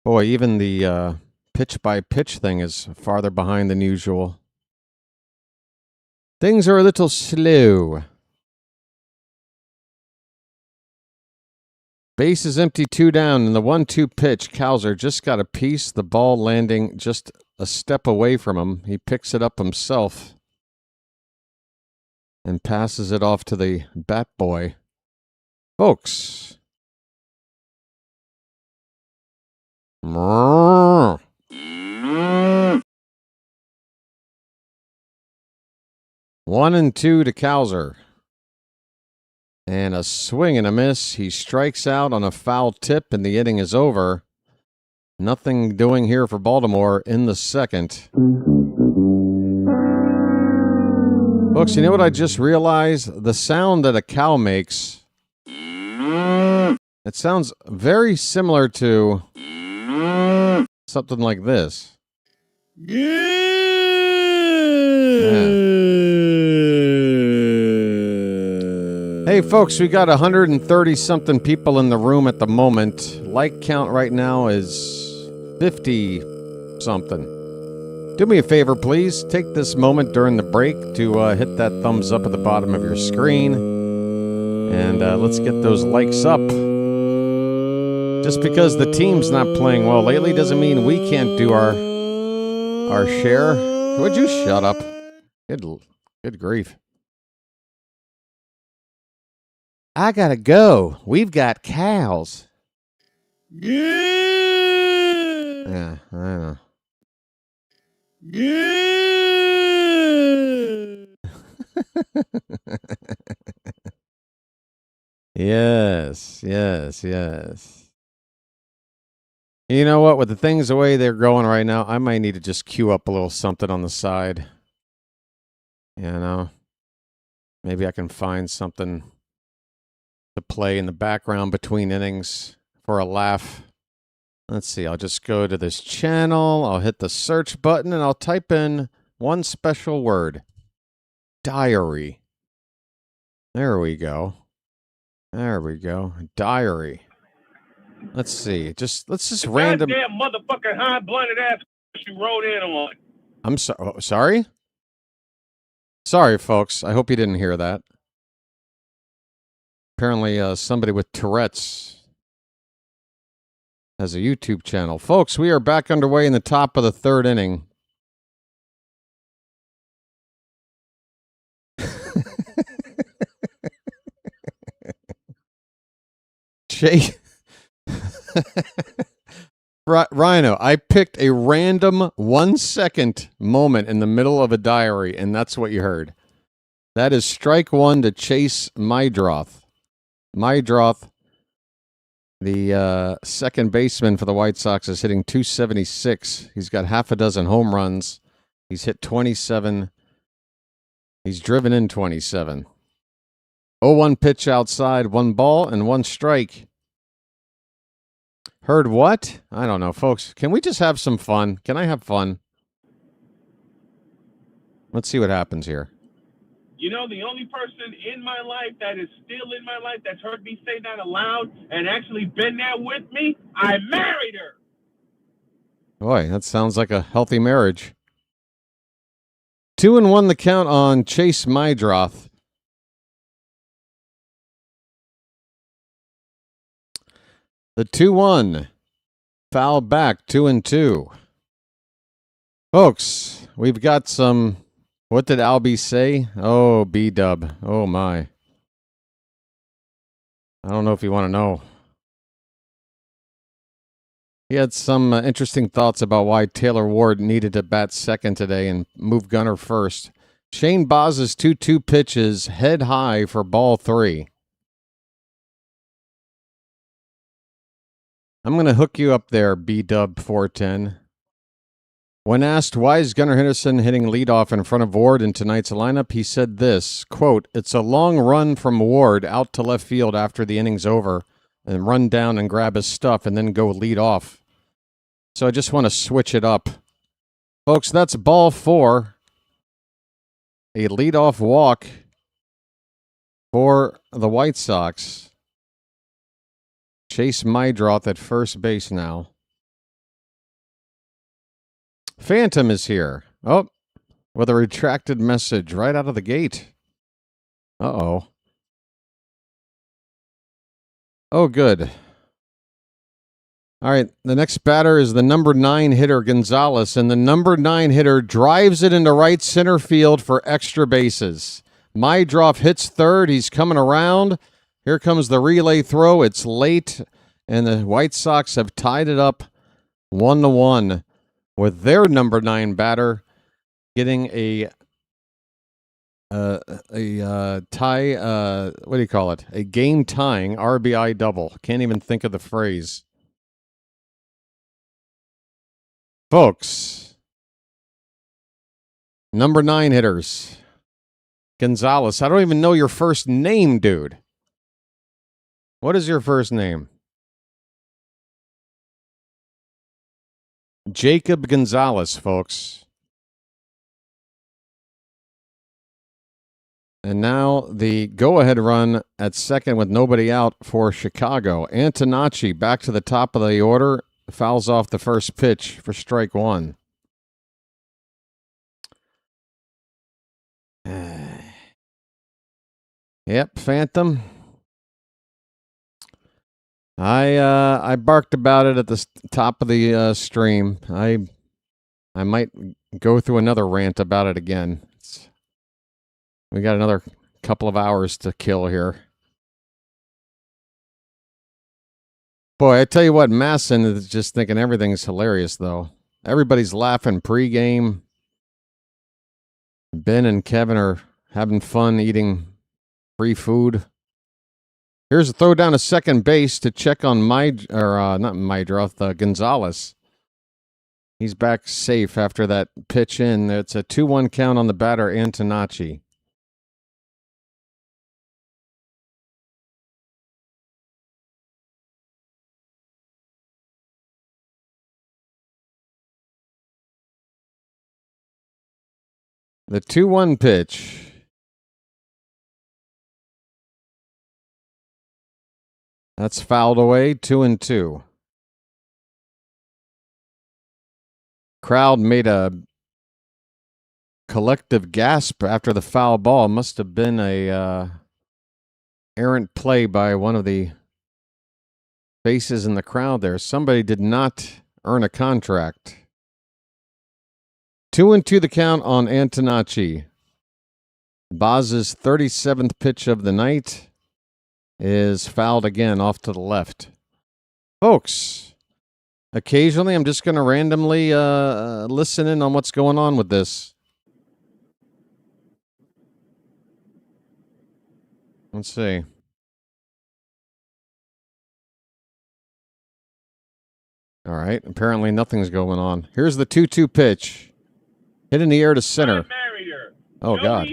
Boy, even the pitch-by-pitch thing is farther behind than usual. Things are a little slow. Base is empty, 2 down, and the 1-2 pitch. Cowser just got a piece. The ball landing just a step away from him. He picks it up himself and passes it off to the bat boy. Folks. 1-2 to Cowser. And a swing and a miss. He strikes out on a foul tip, and the inning is over. Nothing doing here for Baltimore in the second. Folks, you know what I just realized? The sound that a cow makes, it sounds very similar to something like this. Yeah. Hey, folks, we got 130-something people in the room at the moment. Like count right now is 50-something. Do me a favor, please. Take this moment during the break to hit that thumbs up at the bottom of your screen. And let's get those likes up. Just because the team's not playing well lately doesn't mean we can't do our share. Would you shut up? Good grief. I gotta go. We've got cows. Yeah, I know. Yes. You know what? With the things the way they're going right now, I might need to just queue up a little something on the side. You know, maybe I can find something to play in the background between innings for a laugh. Let's see. I'll just go to this channel. I'll hit the search button and I'll type in one special word. Diary. There we go. Diary. Let's see. Let's just random. Goddamn motherfucking high-blunted ass you rode in on. I'm sorry? Sorry, folks. I hope you didn't hear that. Apparently, somebody with Tourette's has a YouTube channel. Folks, we are back underway in the top of the third inning. Jay. Rhino, I picked a random 1-second moment in the middle of a diary, and that's what you heard. That is strike one to Chase Mydroth. Mydroth, the second baseman for the White Sox, is hitting .276. He's got half a dozen home runs. He's hit 27. He's driven in 27. 0-1 pitch outside, 1 ball and 1 strike. Heard what? I don't know, folks. Can we just have some fun? Can I have fun? Let's see what happens here. You know, the only person in my life that is still in my life that's heard me say that aloud and actually been there with me, I married her. Boy, that sounds like a healthy marriage. 2-1 the count on Chase Mydroth. The 2-1. Foul back, 2-2. Folks, we've got some... What did Albie say? Oh, B-dub. Oh, my. I don't know if you want to know. He had some interesting thoughts about why Taylor Ward needed to bat second today and move Gunner first. Shane Baz's 2-2 pitches head high for ball 3. I'm going to hook you up there, B-dub 410. When asked why is Gunnar Henderson hitting leadoff in front of Ward in tonight's lineup, he said this, quote, "It's a long run from Ward out to left field after the inning's over and run down and grab his stuff and then go lead off. So I just want to switch it up." Folks, that's ball 4. A leadoff walk for the White Sox. Chase Mydroth at first base now. Phantom is here. Oh, with a retracted message right out of the gate. Uh-oh. Oh, good. All right, the next batter is the number 9 hitter, Gonzalez, and the number 9 hitter drives it into right center field for extra bases. Mydroth hits third. He's coming around. Here comes the relay throw. It's late, and the White Sox have tied it up 1-1 with their number 9 batter getting a tie, what do you call it? A game tying RBI double. Can't even think of the phrase. Folks, number 9 hitters. Gonzalez. I don't even know your first name, dude. What is your first name? Jacob Gonzalez, folks. And now the go-ahead run at second with nobody out for Chicago. Antonacci back to the top of the order. Fouls off the first pitch for strike one. Yep, Phantom. I barked about it at the top of the stream. I might go through another rant about it again. We got another couple of hours to kill here. Boy, I tell you what, Masson is just thinking everything's hilarious, though. Everybody's laughing pregame. Ben and Kevin are having fun eating free food. Here's a throw down to second base to check on Gonzalez. He's back safe after that pitch in. It's a 2-1 count on the batter, Antonacci. The 2-1 pitch. That's fouled away, 2-2. Crowd made a collective gasp after the foul ball. Must have been a errant play by one of the faces in the crowd there. Somebody did not earn a contract. 2-2 the count on Antonacci. Boz's 37th pitch of the night is fouled again off to the left. Folks, occasionally I'm just going to randomly listen in on what's going on with this. Let's see. All right, apparently nothing's going on. Here's the 2-2 pitch. Hit in the air to center. Oh, God.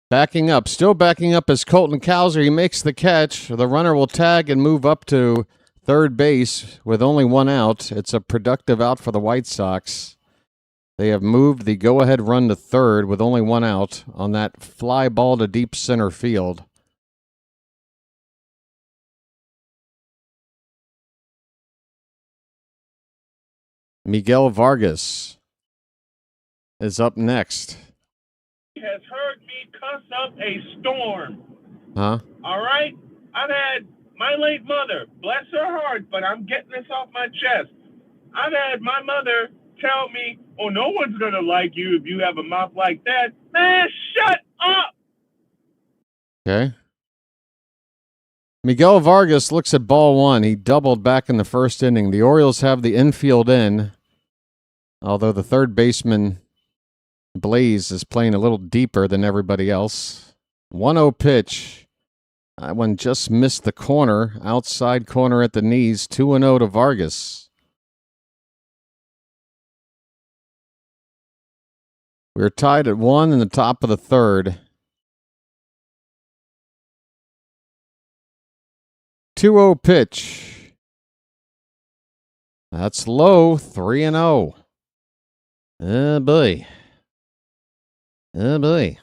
Backing up, still backing up is Colton Cowser. He makes the catch. The runner will tag and move up to third base with only one out. It's a productive out for the White Sox. They have moved the go-ahead run to third with only one out on that fly ball to deep center field. Miguel Vargas is up next. Has heard me cuss up a storm. Huh? All right? I've had my late mother, bless her heart, but I'm getting this off my chest. I've had my mother tell me, oh, no one's going to like you if you have a mouth like that. Man, shut up! Okay. Miguel Vargas looks at ball one. He doubled back in the first inning. The Orioles have the infield in, although the third baseman, Blaze, is playing a little deeper than everybody else. 1-0 pitch. That one just missed the corner, outside corner at the knees. 2-0 to Vargas. We're tied at 1 in the top of the third. 2-0 pitch. That's low. 3-0. Oh, boy. Oh, boy.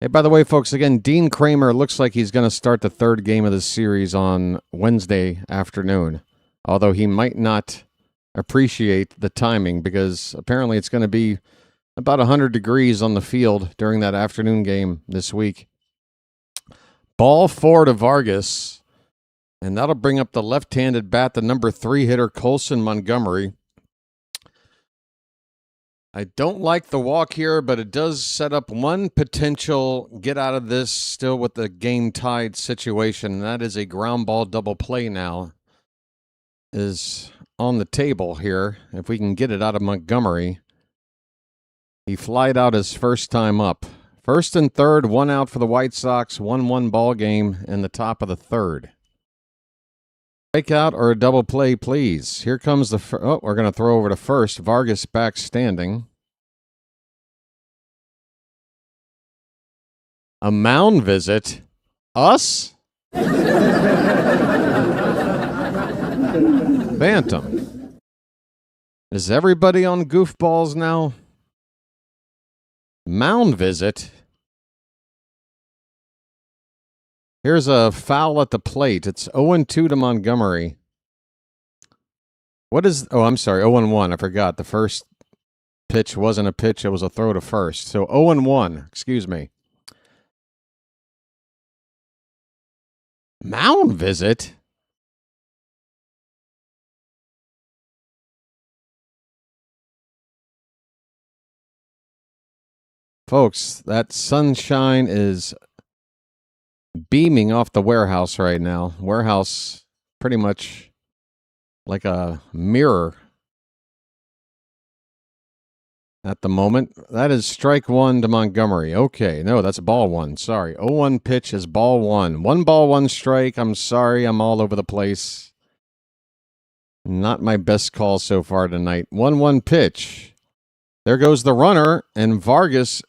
Hey, by the way, folks, again, Dean Kramer looks like he's going to start the third game of the series on Wednesday afternoon, although he might not appreciate the timing because apparently it's going to be about 100 degrees on the field during that afternoon game this week. Ball 4 to Vargas, and that'll bring up the left-handed bat, the number 3 hitter, Colson Montgomery. I don't like the walk here, but it does set up one potential get out of this still with the game tied situation. That is a ground ball double play now is on the table here. If we can get it out of Montgomery. He flied out his first time up First and third, one out for the White Sox, 1-1 ball game in the top of the third. Strikeout or a double play, please. Here comes the we're going to throw over to first. Vargas back standing. A mound visit. Us? Bantam. Is everybody on goofballs now? Mound visit. Here's a foul at the plate. It's 0-2 to Montgomery. What is... Oh, I'm sorry. 0-1. I forgot. The first pitch wasn't a pitch. It was a throw to first. So 0-1. Excuse me. Mound visit? Folks, that sunshine is beaming off the warehouse right now. Warehouse pretty much like a mirror at the moment. That is strike one to Montgomery. Okay, no, that's ball one. Sorry. 0-1 pitch is ball one. 1 ball, 1 strike. I'm sorry. I'm all over the place. Not my best call so far tonight. 1-1 pitch. There goes the runner, and Vargas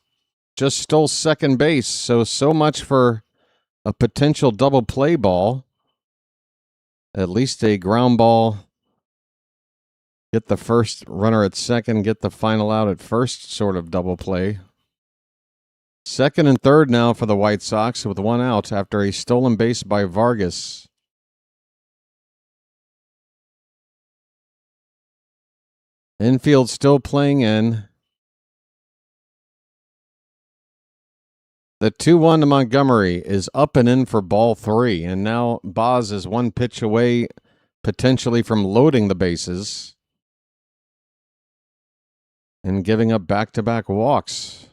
just stole second base. So much for a potential double play ball. At least a ground ball. Get the first runner at second, get the final out at first sort of double play. Second and third now for the White Sox with 1 out after a stolen base by Vargas. Infield still playing in. The 2-1 to Montgomery is up and in for ball 3. And now Boz is 1 pitch away potentially from loading the bases and giving up back-to-back walks.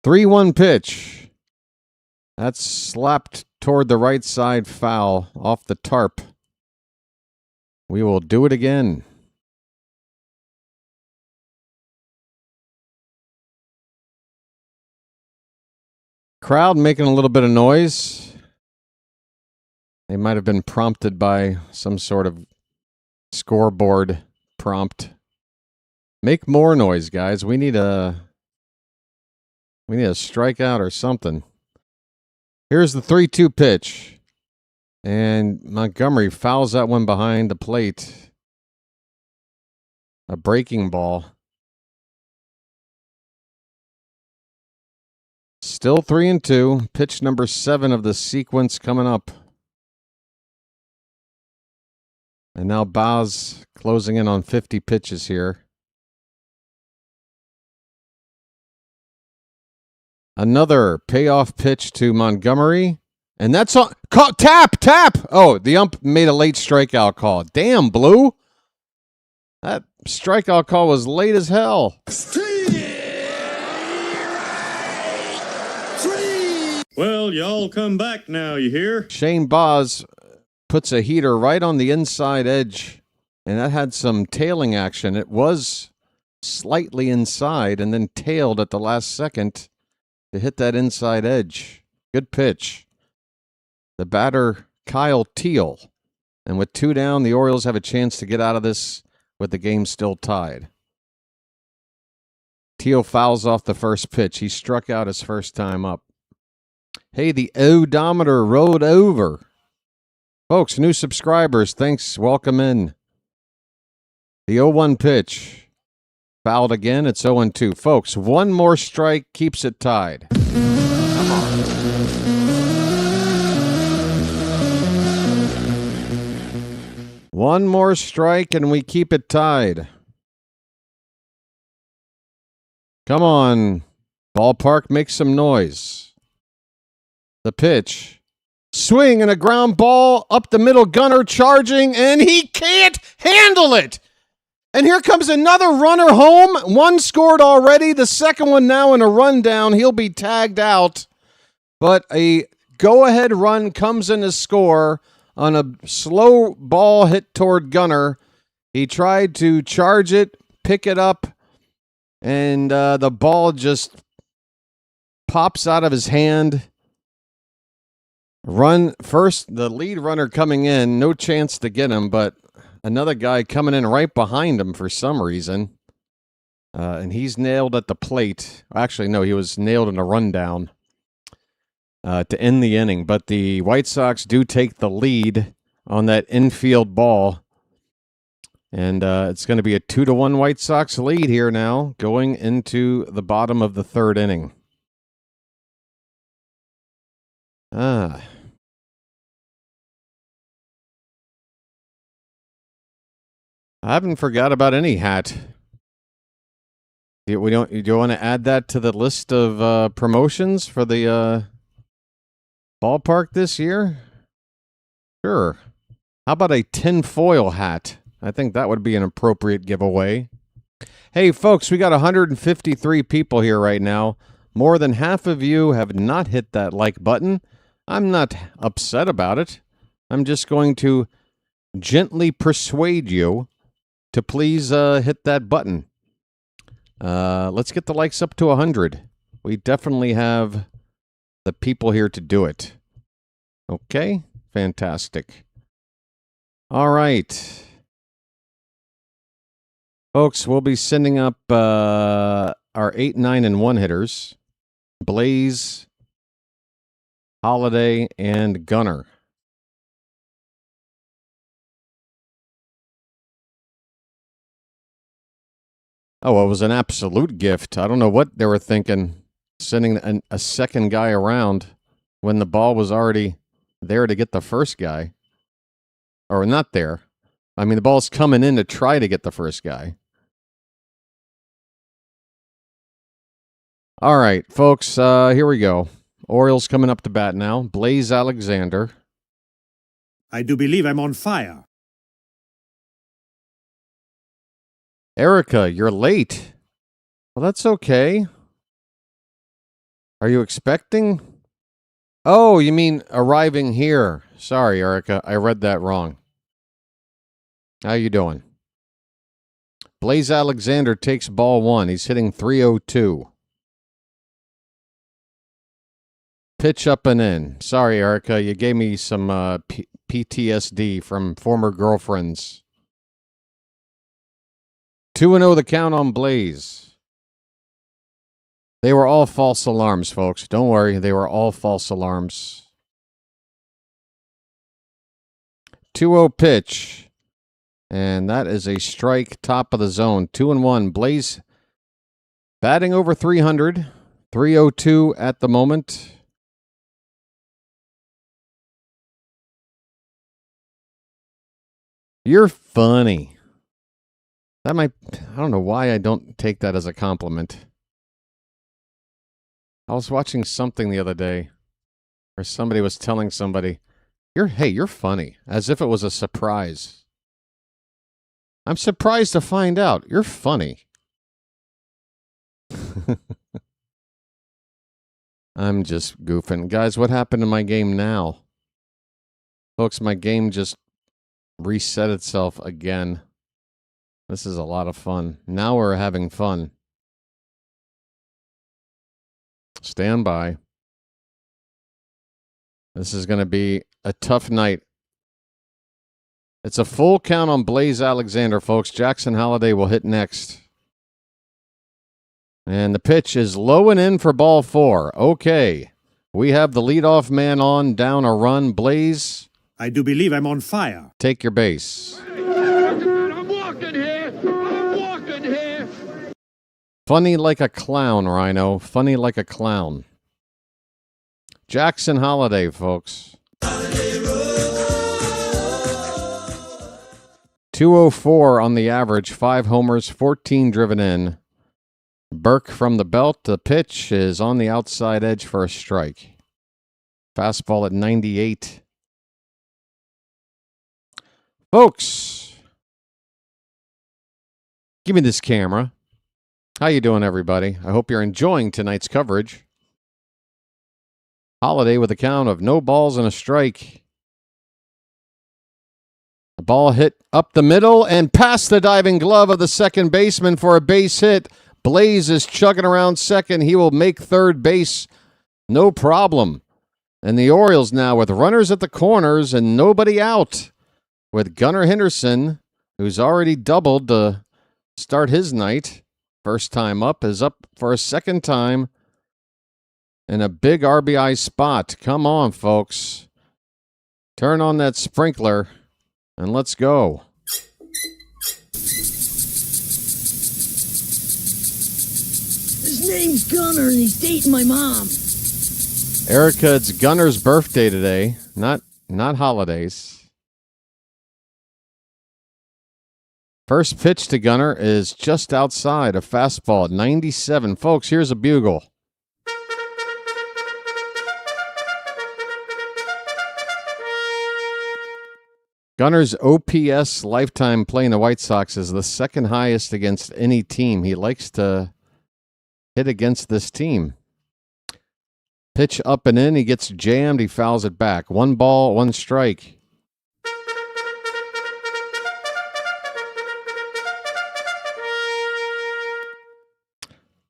Three-1 pitch. That's slapped toward the right side, foul off the tarp. We will do it again. Crowd making a little bit of noise. They might have been prompted by some sort of scoreboard prompt. Make more noise, guys. We need a strikeout or something. Here's the 3-2 pitch. And Montgomery fouls that one behind the plate. A breaking ball. Still 3-2. Pitch number 7 of the sequence coming up. And now Boz closing in on 50 pitches here. Another payoff pitch to Montgomery. And that's on. Tap! Oh, the ump made a late strikeout call. Damn, Blue. That strikeout call was late as hell. Well, y'all come back now, you hear? Shane Boz puts a heater right on the inside edge, and that had some tailing action. It was slightly inside and then tailed at the last second to hit that inside edge. Good pitch. The batter, Kyle Teal. And with 2 down, the Orioles have a chance to get out of this with the game still tied. Teal fouls off the first pitch. He struck out his first time up. Hey, the odometer rolled over. Folks, new subscribers, thanks. Welcome in. The 0-1 pitch. Fouled again. It's 0-2. Folks, 1 more strike keeps it tied. Come on. One more strike and we keep it tied. Come on. Ballpark, make some noise. The pitch. Swing and a ground ball up the middle, Gunner charging, and he can't handle it. And here comes another runner home. 1 scored already. The second one now in a rundown. He'll be tagged out. But a go-ahead run comes in to score on a slow ball hit toward Gunnar. He tried to charge it, pick it up, and the ball just pops out of his hand. Run first, the lead runner coming in, no chance to get him, but another guy coming in right behind him for some reason. And he's nailed at the plate. Actually, no, he was nailed in a rundown to end the inning. But the White Sox do take the lead on that infield ball. And it's going to be a 2-1 White Sox lead here now, going into the bottom of the third inning. I haven't forgot about any hat. Do you want to add that to the list of promotions for the ballpark this year? Sure. How about a tinfoil hat? I think that would be an appropriate giveaway. Hey, folks, we got 153 people here right now. More than half of you have not hit that like button. I'm not upset about it. I'm just going to gently persuade you to please hit that button. Let's get the likes up to 100. We definitely have the people here to do it. Okay, fantastic. All right. Folks, we'll be sending up our 8, 9, and 1 hitters. Blaze, Holiday, and Gunnar. Oh, it was an absolute gift. I don't know what they were thinking, sending a second guy around when the ball was already there to get the first guy. Or not there. I mean, the ball's coming in to try to get the first guy. All right, folks, here we go. Orioles coming up to bat now. Blaze Alexander. I do believe I'm on fire. Erica, you're late. Well, that's okay. Are you expecting? Oh, you mean arriving here. Sorry, Erica. I read that wrong. How you doing? Blaze Alexander takes ball 1. He's hitting .302. Pitch up and in. Sorry, Erica. You gave me some PTSD from former girlfriends. 2-0 the count on Blaze. They were all false alarms, folks. Don't worry. They were all false alarms. 2-0 pitch. And that is a strike, top of the zone. 2-1. Blaze batting over 300. 302 at the moment. You're funny. I don't know why I don't take that as a compliment. I was watching something the other day where somebody was telling somebody, you're funny, as if it was a surprise. I'm surprised to find out you're funny. I'm just goofing. Guys, what happened to my game now? Folks, my game just reset itself again. This is a lot of fun. Now we're having fun. Stand by. This is going to be a tough night. It's a full count on Blaze Alexander, folks. Jackson Holliday will hit next. And the pitch is low and in for ball 4. Okay. We have the leadoff man on, down a run. Blaze. I do believe I'm on fire. Take your base. I'm walking here. I'm walking here. Funny like a clown, Rhino. Funny like a clown. Jackson Holliday, folks. 204 on the average. 5 homers, 14 driven in. Burke from the belt. The pitch is on the outside edge for a strike. Fastball at 98. Folks, give me this camera. How you doing, everybody? I hope you're enjoying tonight's coverage. Holiday with a count of no balls and a strike. The ball hit up the middle and past the diving glove of the second baseman for a base hit. Blaze is chugging around second. He will make third base. No problem. And the Orioles now with runners at the corners and nobody out. With Gunnar Henderson, who's already doubled to start his night. First time up, is up for a second time. In a big RBI spot. Come on, folks. Turn on that sprinkler and let's go. His name's Gunnar and he's dating my mom. Erica, it's Gunner's birthday today, not holidays. First pitch to Gunner is just outside, a fastball at 97. Folks, here's a bugle. Gunner's OPS lifetime playing the White Sox is the second highest against any team. He likes to hit against this team. Pitch up and in. He gets jammed. He fouls it back. 1 ball, 1 strike.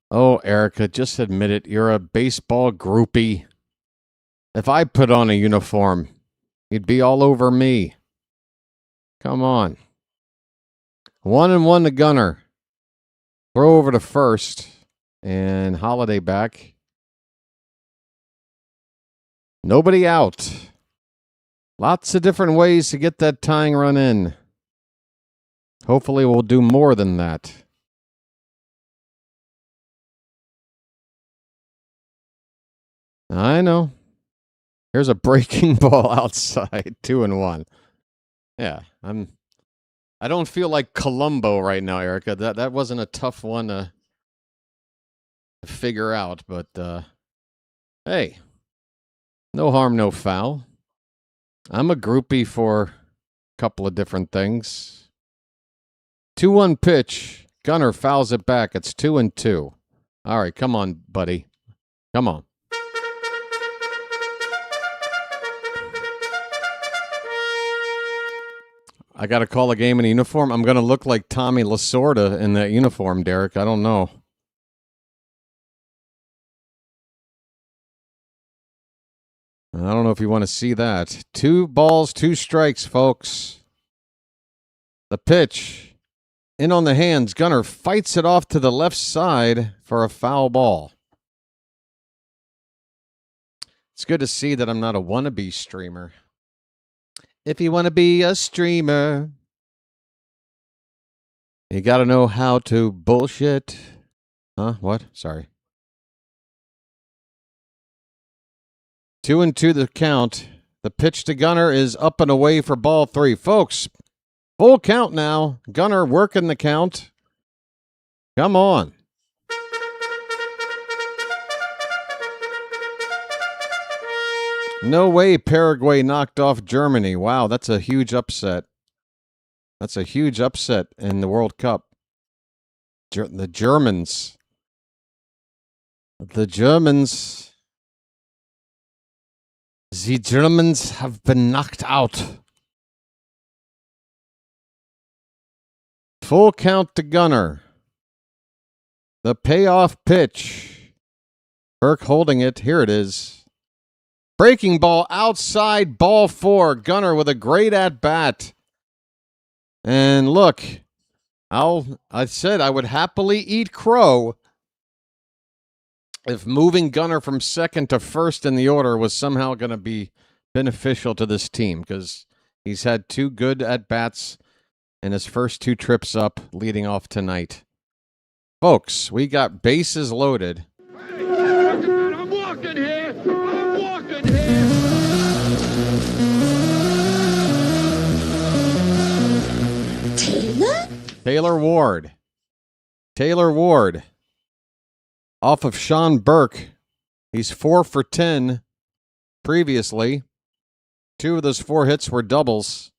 Oh, Erica, just admit it. You're a baseball groupie. If I put on a uniform, you'd be all over me. Come on. 1-1 to Gunner. Throw over to first. And Holiday back. Nobody out. Lots of different ways to get that tying run in. Hopefully we'll do more than that. I know. Here's a breaking ball outside. 2-1. Yeah, I don't feel like Columbo right now, Erica. That wasn't a tough one to figure out, but hey. No harm, no foul. I'm a groupie for a couple of different things. 2-1 pitch. Gunner fouls it back. It's 2-2. All right, come on, buddy. Come on. I got to call a game in a uniform. I'm going to look like Tommy Lasorda in that uniform, Derek. I don't know. I don't know if you want to see that. 2 balls, 2 strikes, folks. The pitch. In on the hands. Gunner fights it off to the left side for a foul ball. It's good to see that I'm not a wannabe streamer. If you want to be a streamer, you got to know how to bullshit. Huh? What? Sorry. 2-2 the count. The pitch to Gunner is up and away for ball 3. Folks, full count now. Gunner working the count. Come on. No way Paraguay knocked off Germany. Wow, that's a huge upset. That's a huge upset in the World Cup. The Germans. The Germans have been knocked out. Full count to Gunner. The payoff pitch. Burke holding it. Here it is. Breaking ball outside, ball 4. Gunner with a great at-bat. And look, I said I would happily eat crow if moving Gunner from second to first in the order was somehow going to be beneficial to this team, because he's had 2 good at-bats in his first 2 trips up leading off tonight. Folks, we got bases loaded. I'm walking here. I'm walking here. Taylor Ward. Taylor Ward. Off of Sean Burke. He's 4 for 10 previously. 2 of those 4 hits were doubles.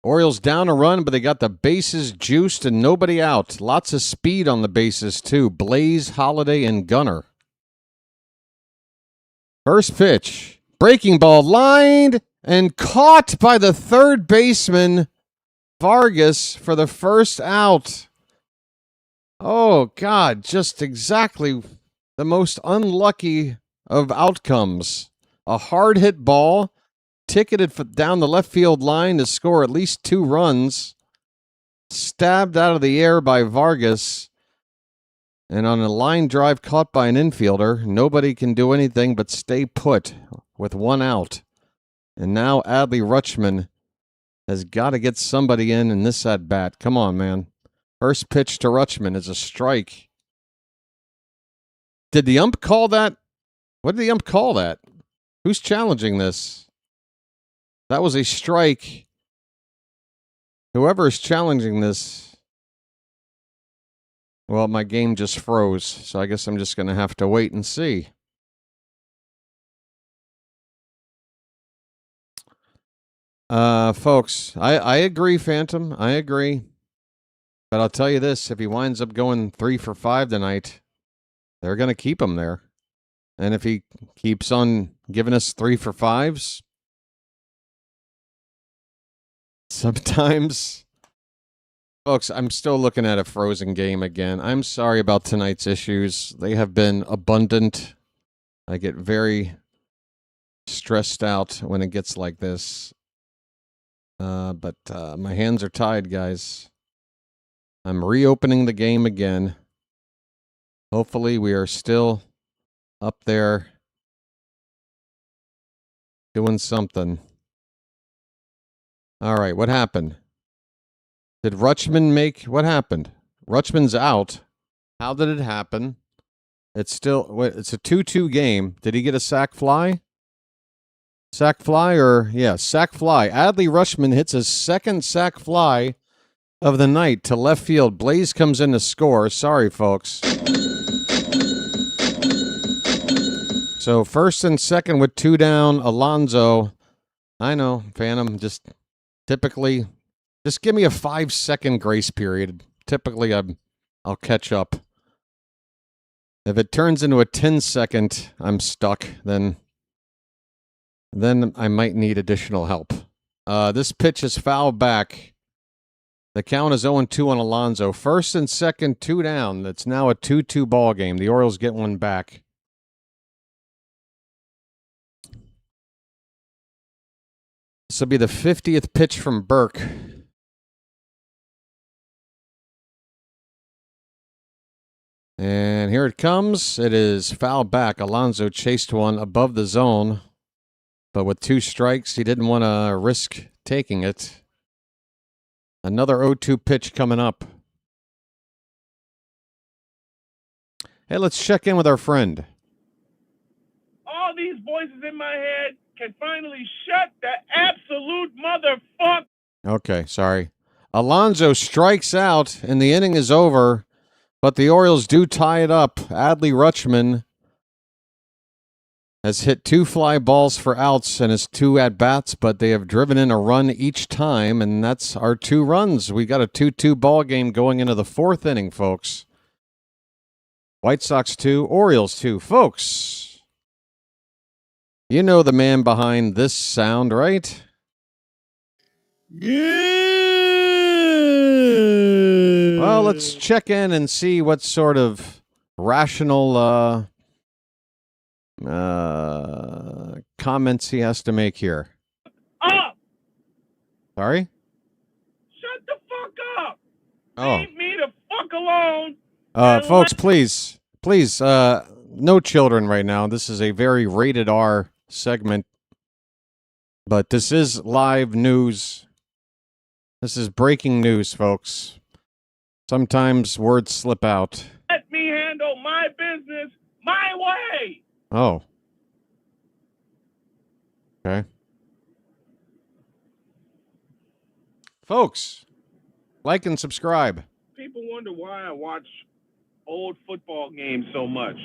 Orioles down a run, but they got the bases juiced and nobody out. Lots of speed on the bases, too. Blaze, Holiday, and Gunner. First pitch. Breaking ball lined and caught by the third baseman, Vargas, for the first out. Oh, God, just exactly the most unlucky of outcomes. A hard-hit ball, ticketed down the left field line to score at least 2 runs, stabbed out of the air by Vargas, and on a line drive caught by an infielder, nobody can do anything but stay put with 1 out. And now Adley Rutschman has got to get somebody in this at-bat. Come on, man. First pitch to Rutschman is a strike. Did the ump call that? What did the ump call that? Who's challenging this? That was a strike. Whoever is challenging this... Well, my game just froze, so I guess I'm just going to have to wait and see. Folks, I agree, Phantom. I agree. But I'll tell you this, if he winds up going 3 for 5 tonight, they're going to keep him there. And if he keeps on giving us 3 for 5s, sometimes... Folks, I'm still looking at a frozen game again. I'm sorry about tonight's issues. They have been abundant. I get very stressed out when it gets like this. But my hands are tied, guys. I'm reopening the game again. Hopefully we are still up there doing something. All right, what happened? Did Rutschman make... What happened? Rutschman's out. How did it happen? It's still... It's a 2-2 game. Did he get a sac fly? Sac fly or... Yeah, sac fly. Adley Rutschman hits his second sac fly of the night to left field. Blaze comes in to score. Sorry, folks. So first and second with 2 down. Alonso. I know, Phantom. Just typically... Just give me a 5-second grace period. Typically, I'll catch up. If it turns into a 10-second, I'm stuck, then I might need additional help. This pitch is fouled back. The count is 0-2 on Alonso. First and second, 2 down. It's now a 2-2 ball game. The Orioles get one back. This will be the 50th pitch from Burke. And here it comes. It is fouled back. Alonso chased one above the zone. But with 2 strikes, he didn't want to risk taking it. Another 0-2 pitch coming up. Hey, let's check in with our friend. All these voices in my head can finally shut the absolute motherfucker. Okay, sorry. Alonso strikes out, and the inning is over. But the Orioles do tie it up. Adley Rutschman has hit 2 fly balls for outs in his 2 at-bats, but they have driven in a run each time, and that's our 2 runs. We got a 2-2 ball game going into the 4th inning, folks. White Sox 2, Orioles 2. Folks, you know the man behind this sound, right? Well, let's check in and see what sort of rational comments he has to make here. Up! Sorry? Shut the fuck up! Oh. Leave me the fuck alone! Folks, please, no children right now. This is a very rated R segment. But this is live news. This is breaking news, folks. Sometimes words slip out. Let me handle my business my way! Oh. Okay. Folks, like and subscribe. People wonder why I watch old football games so much.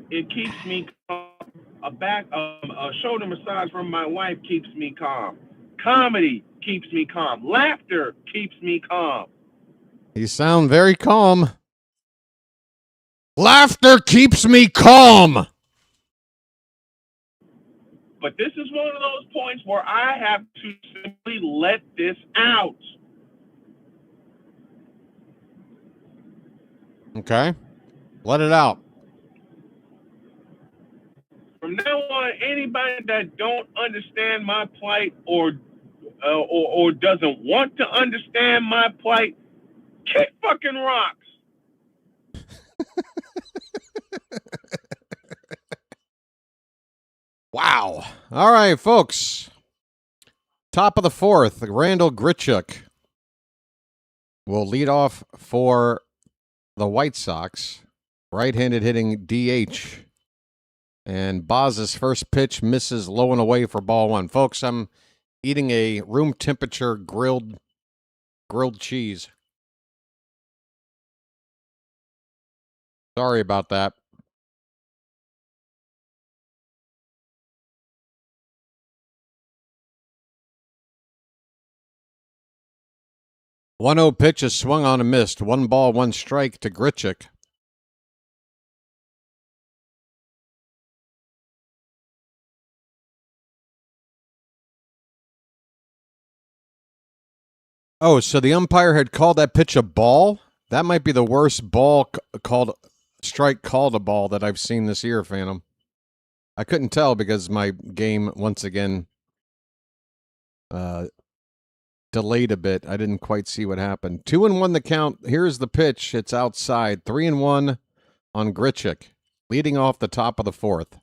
It keeps me calm. A shoulder massage from my wife keeps me calm. Comedy keeps me calm. Laughter keeps me calm. You sound very calm. Laughter keeps me calm. But this is one of those points where I have to simply let this out. Okay. Let it out. From now on, anybody that don't understand my plight or doesn't want to understand my plight, kick fucking rocks. Wow. All right, folks. Top of the fourth, Randall Grichuk will lead off for the White Sox. Right-handed hitting DH. And Boz's first pitch misses low and away for ball one. Folks, I'm eating a room temperature grilled cheese. Sorry about that. One 0 pitch is swung on and missed. 1 ball, 1 strike to Grichuk. Oh, so the umpire had called that pitch a ball? That might be the worst strike called a ball that I've seen this year, Phantom. I couldn't tell because my game, once again, delayed a bit. I didn't quite see what happened. 2-1 the count. Here's the pitch. It's outside. 3-1 on Grichuk, leading off the top of the fourth.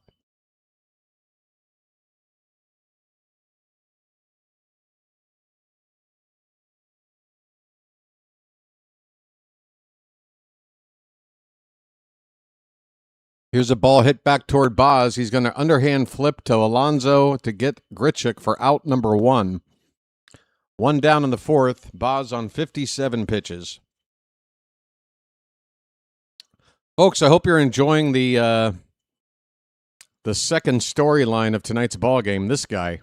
Here's a ball hit back toward Boz. He's going to underhand flip to Alonso to get Grichuk for out number 1. 1 down in the fourth. Boz on 57 pitches. Folks, I hope you're enjoying the second storyline of tonight's ball game. This guy.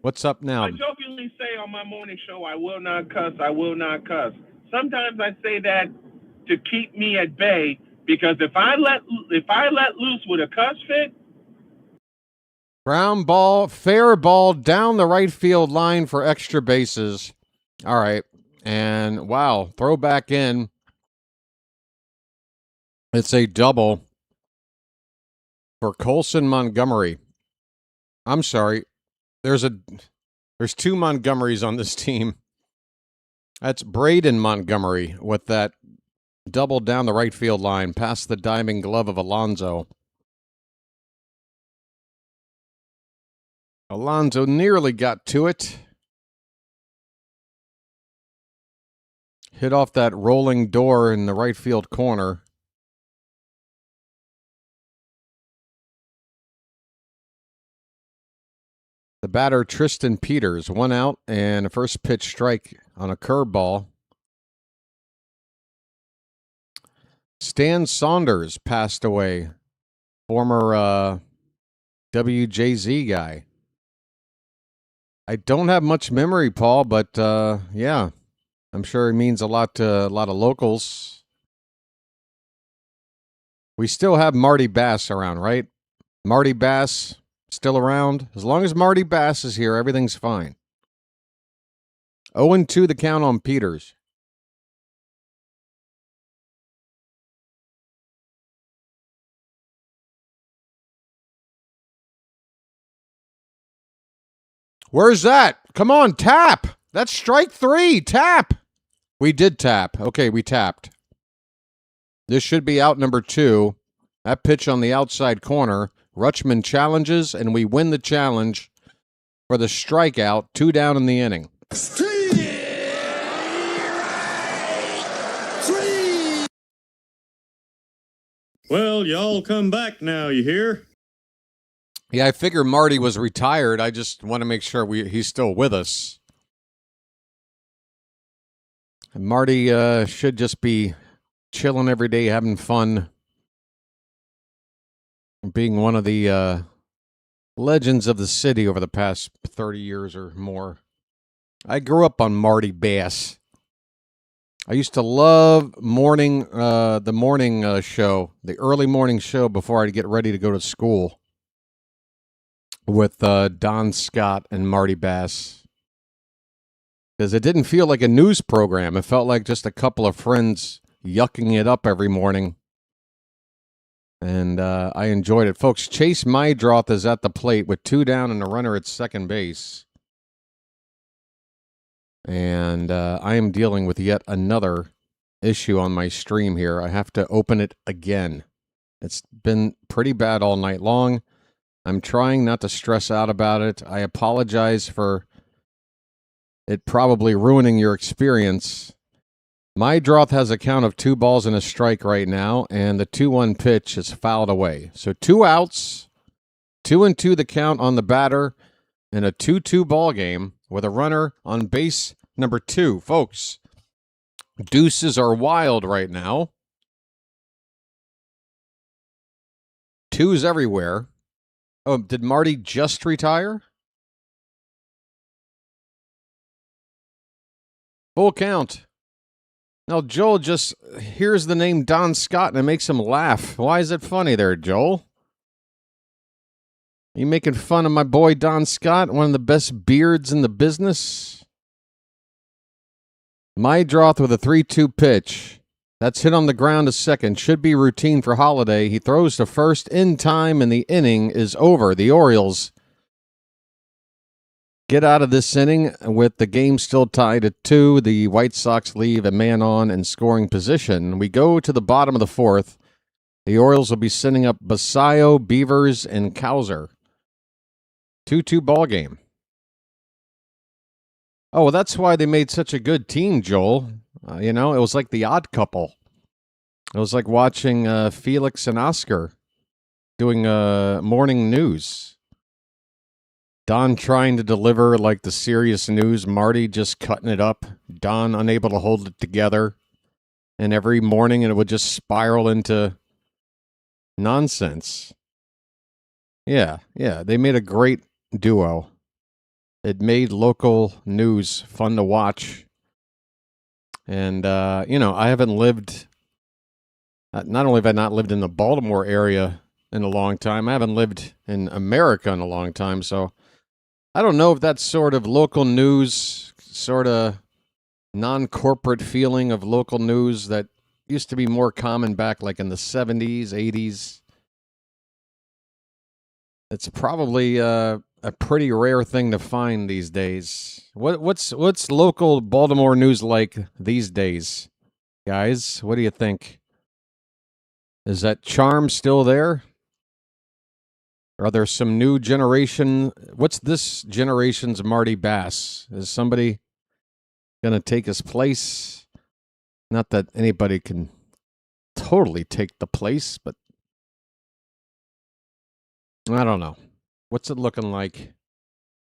What's up now? I jokingly say on my morning show, I will not cuss, I will not cuss. Sometimes I say that to keep me at bay, because if I let loose with a cuss fit. Ground ball, fair ball down the right field line for extra bases. All right. And wow, throw back in. It's a double for Colson Montgomery. I'm sorry. There's 2 Montgomerys on this team. That's Braden Montgomery with that double down the right field line past the diving glove of Alonso. Alonso nearly got to it. Hit off that rolling door in the right field corner. The batter, Tristan Peters, 1 out and a first pitch strike on a curveball. Stan Saunders passed away, former WJZ guy. I don't have much memory, Paul, but yeah, I'm sure it means a lot to a lot of locals. We still have Marty Bass around, right? Marty Bass still around? As long as Marty Bass is here, everything's fine. 0-2 the count on Peters. Where's that? Come on, tap. That's strike 3. Tap. We did tap. Okay, we tapped. This should be out number 2. That pitch on the outside corner. Rutschman challenges, and we win the challenge for the strikeout. 2 down in the inning. Well, y'all come back now, you hear? Yeah, I figure Marty was retired. I just want to make sure he's still with us. And Marty should just be chilling every day, having fun, being one of the legends of the city over the past 30 years or more. I grew up on Marty Bass. I used to love the morning show, the early morning show before I'd get ready to go to school with Don Scott and Marty Bass. Because it didn't feel like a news program. It felt like just a couple of friends yucking it up every morning. And I enjoyed it. Folks, Chase Mydroth is at the plate with 2 down and a runner at second base. And I am dealing with yet another issue on my stream here. I have to open it again. It's been pretty bad all night long. I'm trying not to stress out about it. I apologize for it probably ruining your experience. Mydroth has a count of 2 balls and a strike right now, and the 2-1 pitch is fouled away. So 2 outs, 2-2 the count on the batter, and a 2-2 ball game with a runner on base number 2. Folks, deuces are wild right now. 2s everywhere. Oh, did Marty just retire? Full count. Now, Joel just hears the name Don Scott and it makes him laugh. Why is it funny there, Joel? Are you making fun of my boy Don Scott, one of the best beards in the business? Mydroth with a 3-2 pitch. That's hit on the ground to second. Should be routine for Holiday. He throws to first in time and the inning is over. The Orioles get out of this inning with the game still tied at 2. The White Sox leave a man on in scoring position. We go to the bottom of the 4th. The Orioles will be sending up Basayo, Beavers, and Cowser. 2-2 ball game. Oh, well, that's why they made such a good team, Joel. It was like the Odd Couple. It was like watching Felix and Oscar doing morning news. Don trying to deliver like the serious news, Marty just cutting it up, Don unable to hold it together, and every morning it would just spiral into nonsense. Yeah, they made a great duo. It made local news fun to watch. And, I haven't lived, not only have I not lived in the Baltimore area in a long time, I haven't lived in America in a long time, so I don't know if that sort of local news, sort of non-corporate feeling of local news that used to be more common back like in the 70s, 80s. It's probably a pretty rare thing to find these days. What's local Baltimore news like these days, guys? What do you think? Is that charm still there? Are there some new generation? What's this generation's Marty Bass? Is somebody going to take his place? Not that anybody can totally take the place, but I don't know. What's it looking like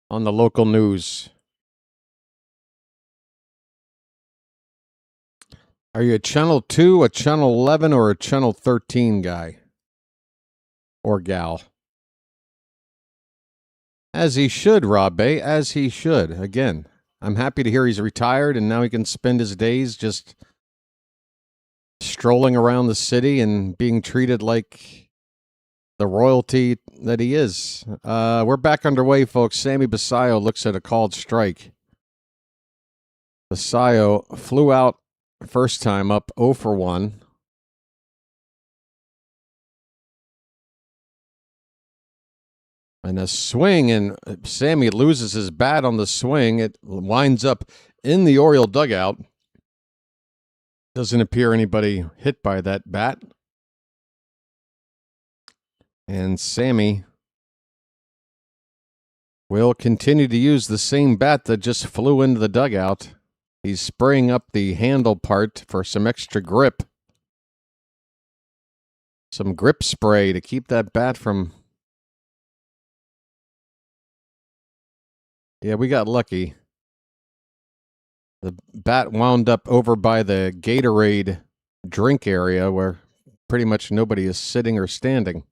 on the local news? Are you a Channel 2, a Channel 11, or a Channel 13 guy? Or gal? As he should, Rob Bay, as he should. Again, I'm happy to hear he's retired and now he can spend his days just strolling around the city and being treated like the royalty that he is. We're back underway, folks. Sammy Basayo looks at a called strike. Basayo flew out first time up 0 for 1. And a swing, and Sammy loses his bat on the swing. It winds up in the Oriole dugout. Doesn't appear anybody hit by that bat. And Sammy will continue to use the same bat that just flew into the dugout. He's spraying up the handle part for some extra grip. Some grip spray to keep that bat from... Yeah, we got lucky. The bat wound up over by the Gatorade drink area where pretty much nobody is sitting or standing.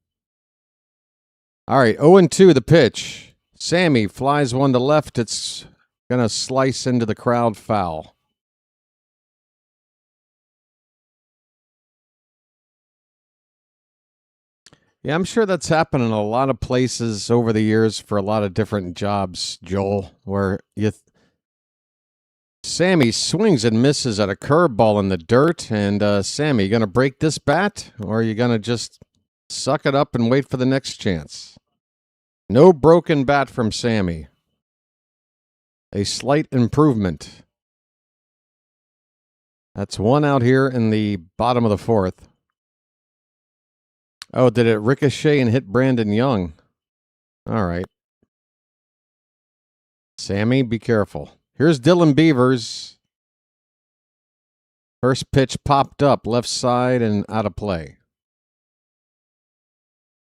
All right, 0-2 the pitch. Sammy flies one to left. It's going to slice into the crowd foul. Yeah, I'm sure that's happened in a lot of places over the years for a lot of different jobs, Joel, where Sammy swings and misses at a curveball in the dirt, and Sammy, you going to break this bat, or are you going to just suck it up and wait for the next chance? No broken bat from Sammy. A slight improvement. That's one out here in the bottom of the fourth. Oh, did it ricochet and hit Brandon Young? All right. Sammy, be careful. Here's Dylan Beavers. First pitch popped up, left side and out of play.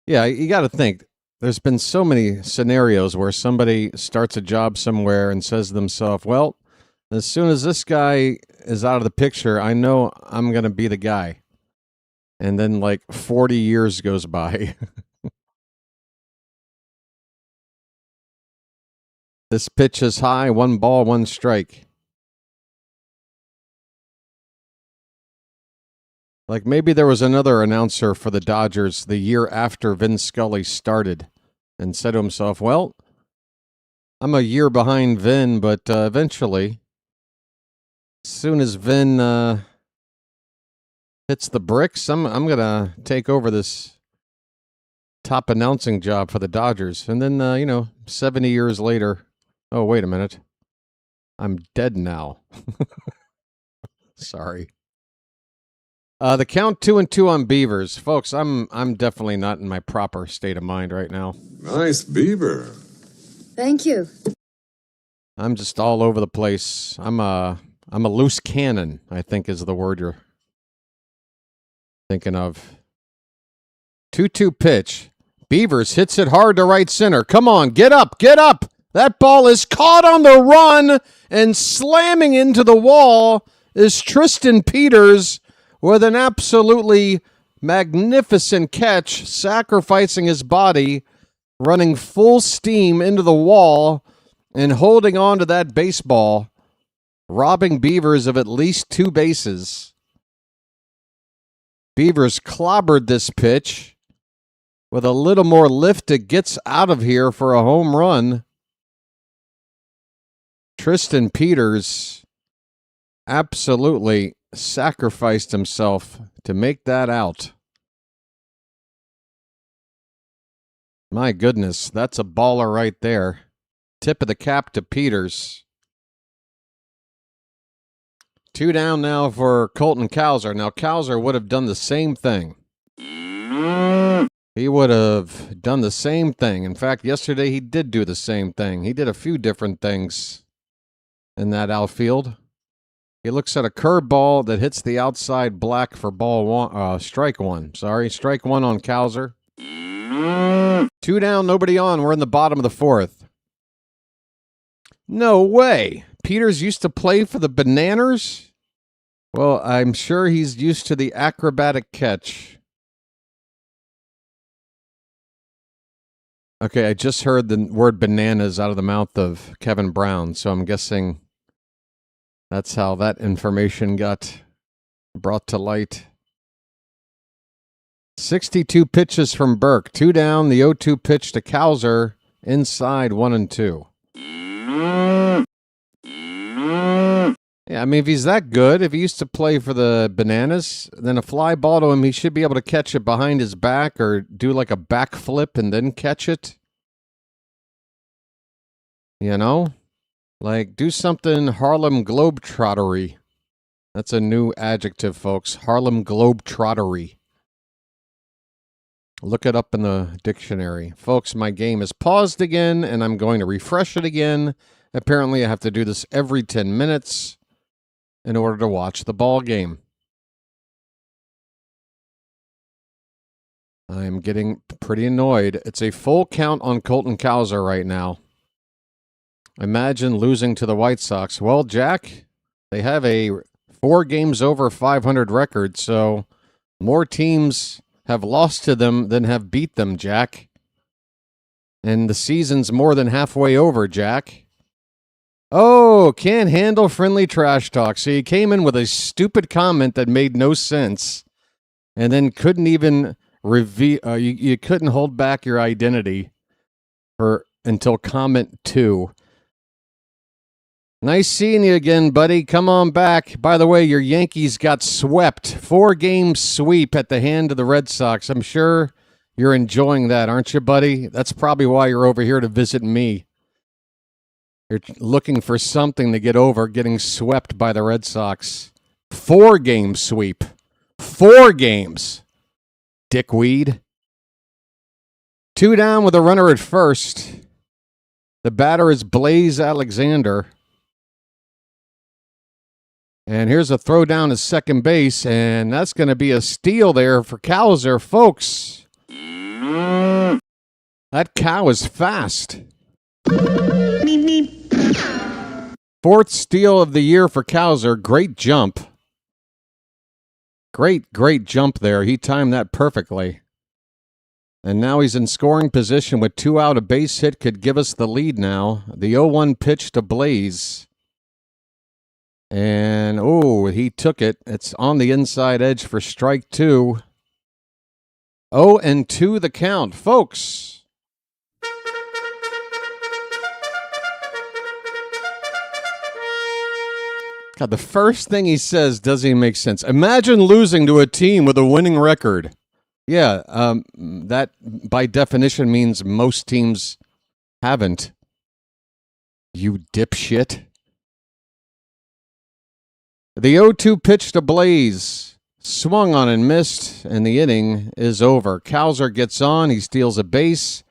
Yeah, you got to think. There's been so many scenarios where somebody starts a job somewhere and says to themselves, well, as soon as this guy is out of the picture, I know I'm going to be the guy. And then like 40 years goes by. This pitch is high, 1 ball, 1 strike. Like maybe there was another announcer for the Dodgers the year after Vin Scully started and said to himself, well, I'm a year behind Vin, but eventually, as soon as Vin hits the bricks, I'm going to take over this top announcing job for the Dodgers. And then, 70 years later, oh, wait a minute. I'm dead now. Sorry. The count 2-2 on Beavers. Folks, I'm definitely not in my proper state of mind right now. Nice beaver. Thank you. I'm just all over the place. I'm a loose cannon, I think is the word you're thinking of. 2-2 pitch. Beavers hits it hard to right center. Come on, get up, get up. That ball is caught on the run, and slamming into the wall is Tristan Peters with an absolutely magnificent catch, sacrificing his body, running full steam into the wall, and holding on to that baseball, robbing Beavers of at least 2 bases. Beavers clobbered this pitch. With a little more lift, it gets out of here for a home run. Tristan Peters absolutely sacrificed himself to make that out. My goodness, that's a baller right there. Tip of the cap to Peters. 2 down now for Colton Cowser. Now, Cowser would have done the same thing. He would have done the same thing. In fact, yesterday he did do the same thing. He did a few different things in that outfield. He looks at a curveball that hits the outside black for strike one. Strike one on Cowser. 2 down, nobody on. We're in the bottom of the fourth. No way. Peters used to play for the Bananas? Well, I'm sure he's used to the acrobatic catch. Okay, I just heard the word bananas out of the mouth of Kevin Brown, so I'm guessing that's how that information got brought to light. 62 pitches from Burke. 2 down, the 0-2 pitch to Cowser. Inside, 1-2. Yeah, I mean, if he's that good, if he used to play for the Bananas, then a fly ball to him, he should be able to catch it behind his back or do like a backflip and then catch it. You know? Like, do something Harlem Globetrottery. That's a new adjective, folks. Harlem Globetrottery. Look it up in the dictionary. Folks, my game is paused again, and I'm going to refresh it again. Apparently, I have to do this every 10 minutes in order to watch the ball game. I'm getting pretty annoyed. It's a full count on Colton Cowser right now. Imagine losing to the White Sox. Well, Jack, they have a 4 games over 500 record, so more teams have lost to them than have beat them, Jack. And the season's more than halfway over, Jack. Oh, can't handle friendly trash talk. So he came in with a stupid comment that made no sense and then couldn't even you couldn't hold back your identity until comment 2. Nice seeing you again, buddy. Come on back. By the way, your Yankees got swept. 4-game sweep at the hand of the Red Sox. I'm sure you're enjoying that, aren't you, buddy? That's probably why you're over here to visit me. You're looking for something to get over getting swept by the Red Sox. 4-game sweep. 4 games. Dickweed. 2 down with a runner at first. The batter is Blaze Alexander. And here's a throw down to second base, and that's going to be a steal there for Cowser, folks. That cow is fast. 4th steal of the year for Cowser. Great jump. Great jump there. He timed that perfectly. And now he's in scoring position with 2 out. A base hit could give us the lead now. The 0-1 pitch to Blaze. And, he took it. It's on the inside edge for strike 2. 0-2 the count, folks. God, the first thing he says doesn't even make sense. Imagine losing to a team with a winning record. Yeah, that by definition means most teams haven't. You dipshit. The 0-2 pitch to Blaze. Swung on and missed, and the inning is over. Cowser gets on. He steals a base,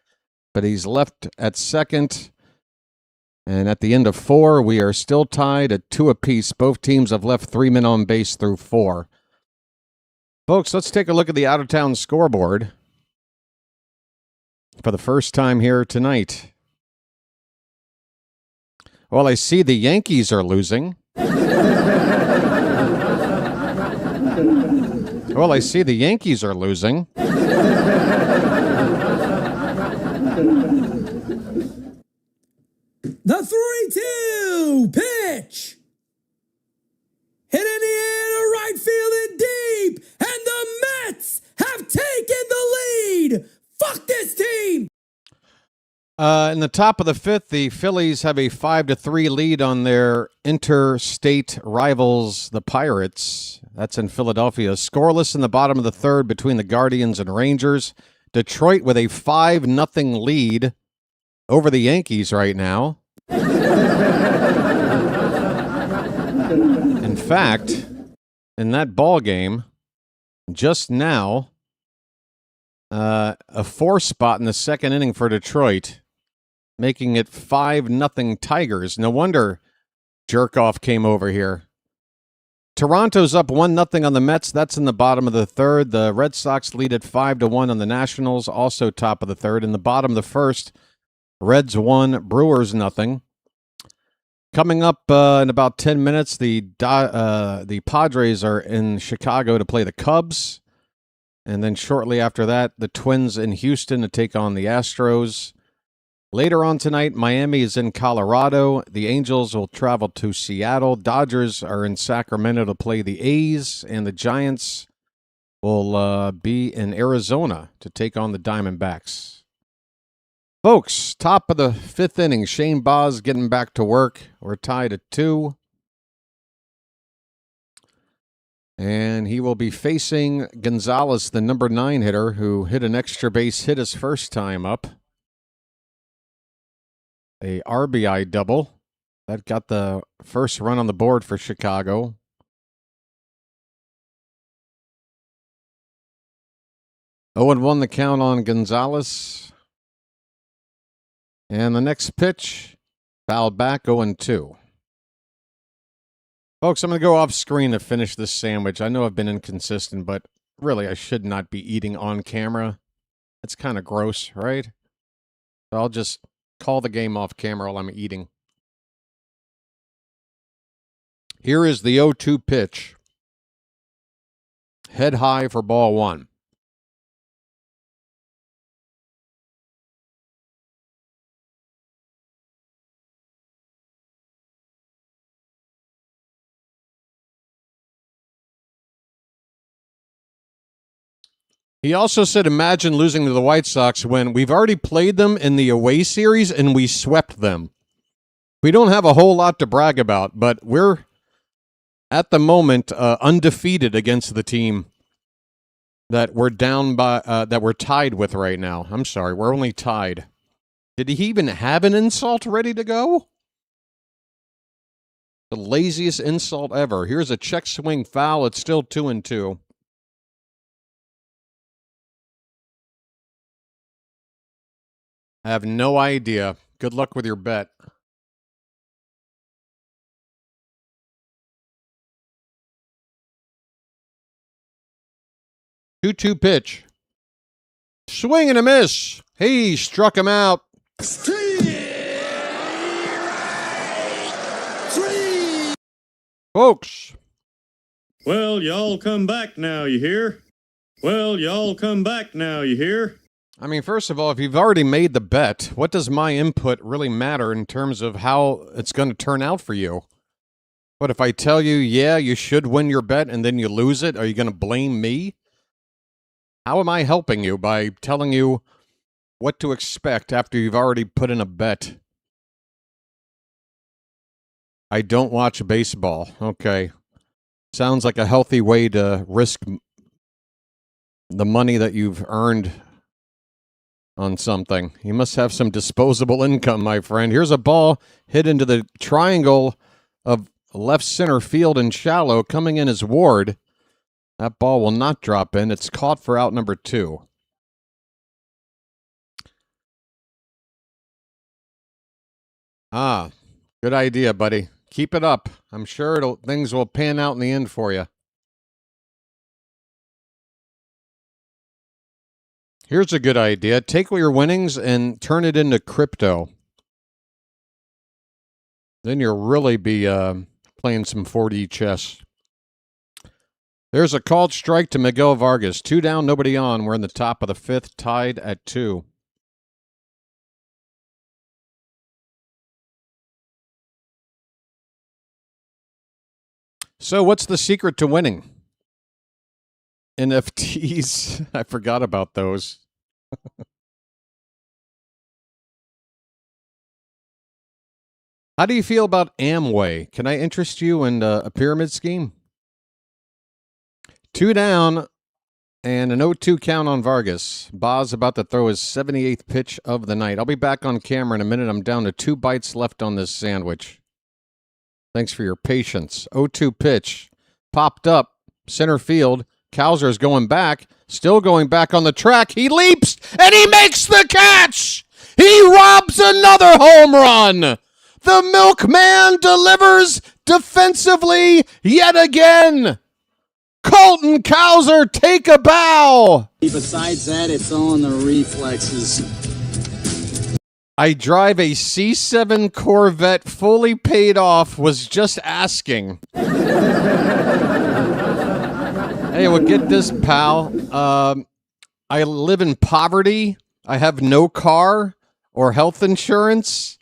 but he's left at second. And at the end of 4, we are still tied at 2 apiece. Both teams have left 3 men on base through 4. Folks, let's take a look at the out-of-town scoreboard for the first time here tonight. Well, I see the Yankees are losing. Well, I see the Yankees are losing. The 3-2 pitch. Hit in the air to right field and deep. And the Mets have taken the lead. Fuck this team. In the top of the 5th, the Phillies have a 5-3 lead on their interstate rivals, the Pirates. That's in Philadelphia. Scoreless in the bottom of the 3rd between the Guardians and Rangers. Detroit with a 5-0 lead over the Yankees right now. In fact, in that ball game, just now, a 4 spot in the 2nd inning for Detroit, making it 5-0 Tigers. No wonder Jerkoff came over here. Toronto's up 1-0 on the Mets. That's in the bottom of the 3rd. The Red Sox lead at 5-1 on the Nationals, also top of the 3rd. In the bottom of the 1st, Reds 1, Brewers 0. Coming up in about 10 minutes, the Padres are in Chicago to play the Cubs. And then shortly after that, the Twins in Houston to take on the Astros. Later on tonight, Miami is in Colorado. The Angels will travel to Seattle. Dodgers are in Sacramento to play the A's. And the Giants will be in Arizona to take on the Diamondbacks. Folks, top of the 5th inning. Shane Baz getting back to work. We're tied at 2. And he will be facing Gonzalez, the number 9 hitter, who hit an extra base hit his first time up. A RBI double. That got the first run on the board for Chicago. Oh, and 1 the count on Gonzalez. And the next pitch, fouled back, 0-2. Folks, I'm going to go off screen to finish this sandwich. I know I've been inconsistent, but really I should not be eating on camera. It's kind of gross, right? So I'll just call the game off camera while I'm eating. Here is the 0-2 pitch. Head high for ball 1. He also said, imagine losing to the White Sox when we've already played them in the away series and we swept them. We don't have a whole lot to brag about, but we're, at the moment, undefeated against the team that we're down by, that we're tied with right now. I'm sorry, we're only tied. Did he even have an insult ready to go? The laziest insult ever. Here's a check swing foul. It's still 2-2. I have no idea. Good luck with your bet. Two-two pitch. Swing and a miss. He struck him out. Folks. Well, y'all come back now, you hear? Well, y'all come back now, you hear? I mean, first of all, if you've already made the bet, what does my input really matter in terms of how it's going to turn out for you? What if I tell you, yeah, you should win your bet and then you lose it? Are you going to blame me? How am I helping you by telling you what to expect after you've already put in a bet? I don't watch baseball. Okay. Sounds like a healthy way to risk the money that you've earned on something. You must have some disposable income, my friend. Here's a ball hit into the triangle of left center field and shallow, coming in as Ward. That ball will not drop in. It's caught for out number 2. Ah, good idea, buddy. Keep it up. I'm sure things will pan out in the end for you. Here's a good idea. Take your winnings and turn it into crypto. Then you'll really be playing some 4D chess. There's a called strike to Miguel Vargas. 2 down, nobody on. We're in the top of the 5th, tied at 2. So what's the secret to winning? NFTs. I forgot about those. How do you feel about Amway? Can I interest you in a pyramid scheme? 2 down and an 0-2 count on Vargas. Boz about to throw his 78th pitch of the night. I'll be back on camera in a minute. I'm down to 2 bites left on this sandwich. Thanks for your patience. 0-2 pitch. Popped up. Center field. Cowser is going back. Still going back on the track. He leaps and he makes the catch. He robs another home run. The milkman delivers defensively yet again. Colton Cowser, take a bow. Besides that, it's all in the reflexes. I drive a C7 Corvette fully paid off, was just asking. Hey, well, get this, pal. I live in poverty. I have no car or health insurance.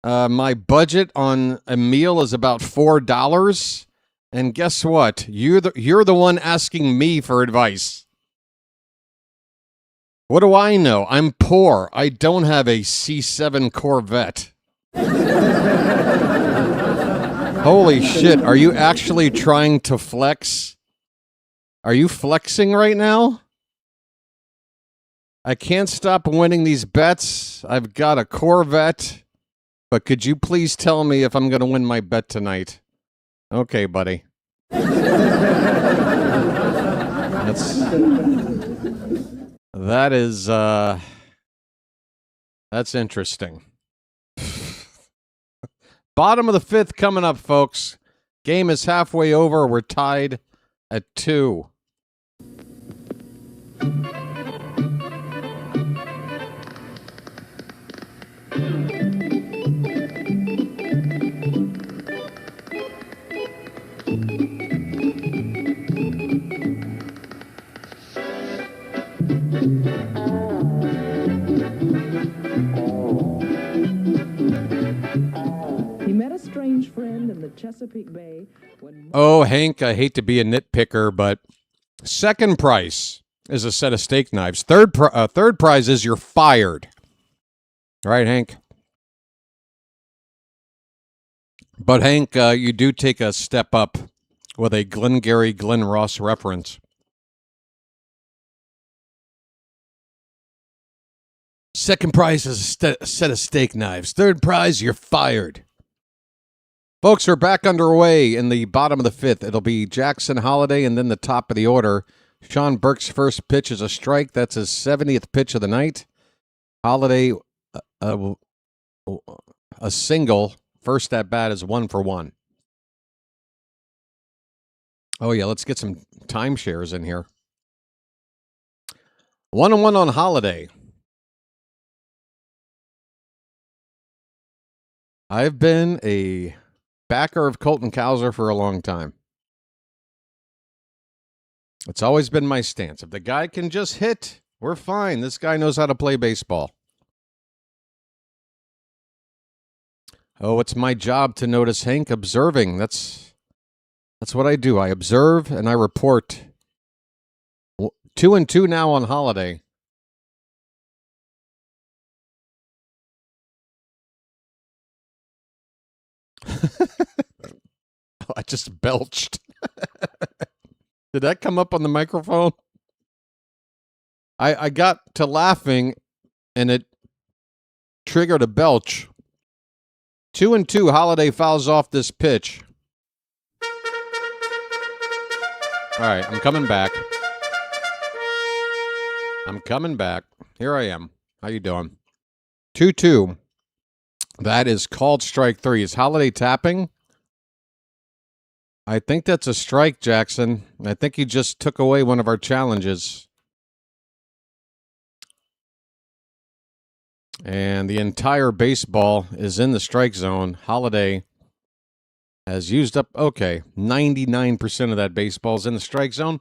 My budget on a meal is about $4. And guess what? You're the one asking me for advice. What do I know? I'm poor. I don't have a C7 Corvette. Holy shit. Are you actually trying to flex? Are you flexing right now? I can't stop winning these bets. I've got a Corvette. But could you please tell me if I'm going to win my bet tonight? Okay, buddy. That's interesting. Bottom of the 5th coming up, folks. Game is halfway over. We're tied at 2. He met a strange friend in the Chesapeake Bay when... Oh, Hank, I hate to be a nitpicker, but second price, is a set of steak knives. Third prize is you're fired. All right, Hank? But, Hank, you do take a step up with a Glengarry Glen Ross reference. Second prize is a set of steak knives. Third prize, you're fired. Folks, we're back underway in the bottom of the fifth. It'll be Jackson Holliday and then the top of the order. Sean Burke's first pitch is a strike. That's his 70th pitch of the night. Holliday, a single. First at bat is 1 for 1. Oh, yeah, let's get some timeshares in here. 1-1 on Holliday. I've been a backer of Colton Cowser for a long time. It's always been my stance. If the guy can just hit, we're fine. This guy knows how to play baseball. Oh, it's my job to notice Hank observing. That's what I do. I observe and I report. 2-2 now on Holliday. I just belched. Did that come up on the microphone? I got to laughing and it triggered a belch. 2-2, Holliday fouls off this pitch. All right, I'm coming back. Here I am. How you doing? 2-2. That is called strike 3. Is Holliday tapping? I think that's a strike, Jackson. I think he just took away one of our challenges. And the entire baseball is in the strike zone. Holliday has used up, 99% of that baseball is in the strike zone.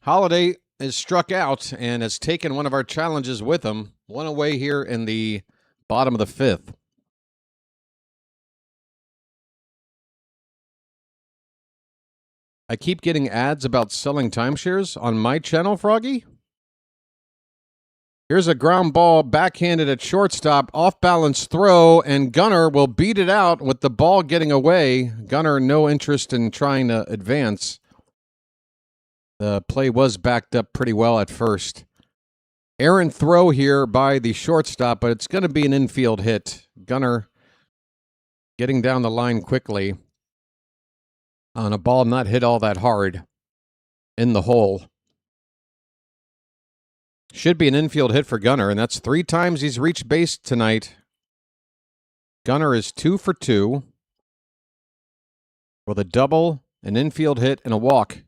Holliday is struck out and has taken one of our challenges with him. One away here in the bottom of the fifth. I keep getting ads about selling timeshares on my channel, Froggy. Here's a ground ball backhanded at shortstop, off-balance throw, and Gunnar will beat it out with the ball getting away. Gunnar, no interest in trying to advance. The play was backed up pretty well at first. Errant throw here by the shortstop, but it's going to be an infield hit. Gunnar getting down the line quickly on a ball not hit all that hard in the hole. Should be an infield hit for Gunnar, and that's 3 times he's reached base tonight. Gunnar is 2 for 2 with a double, an infield hit, and a walk.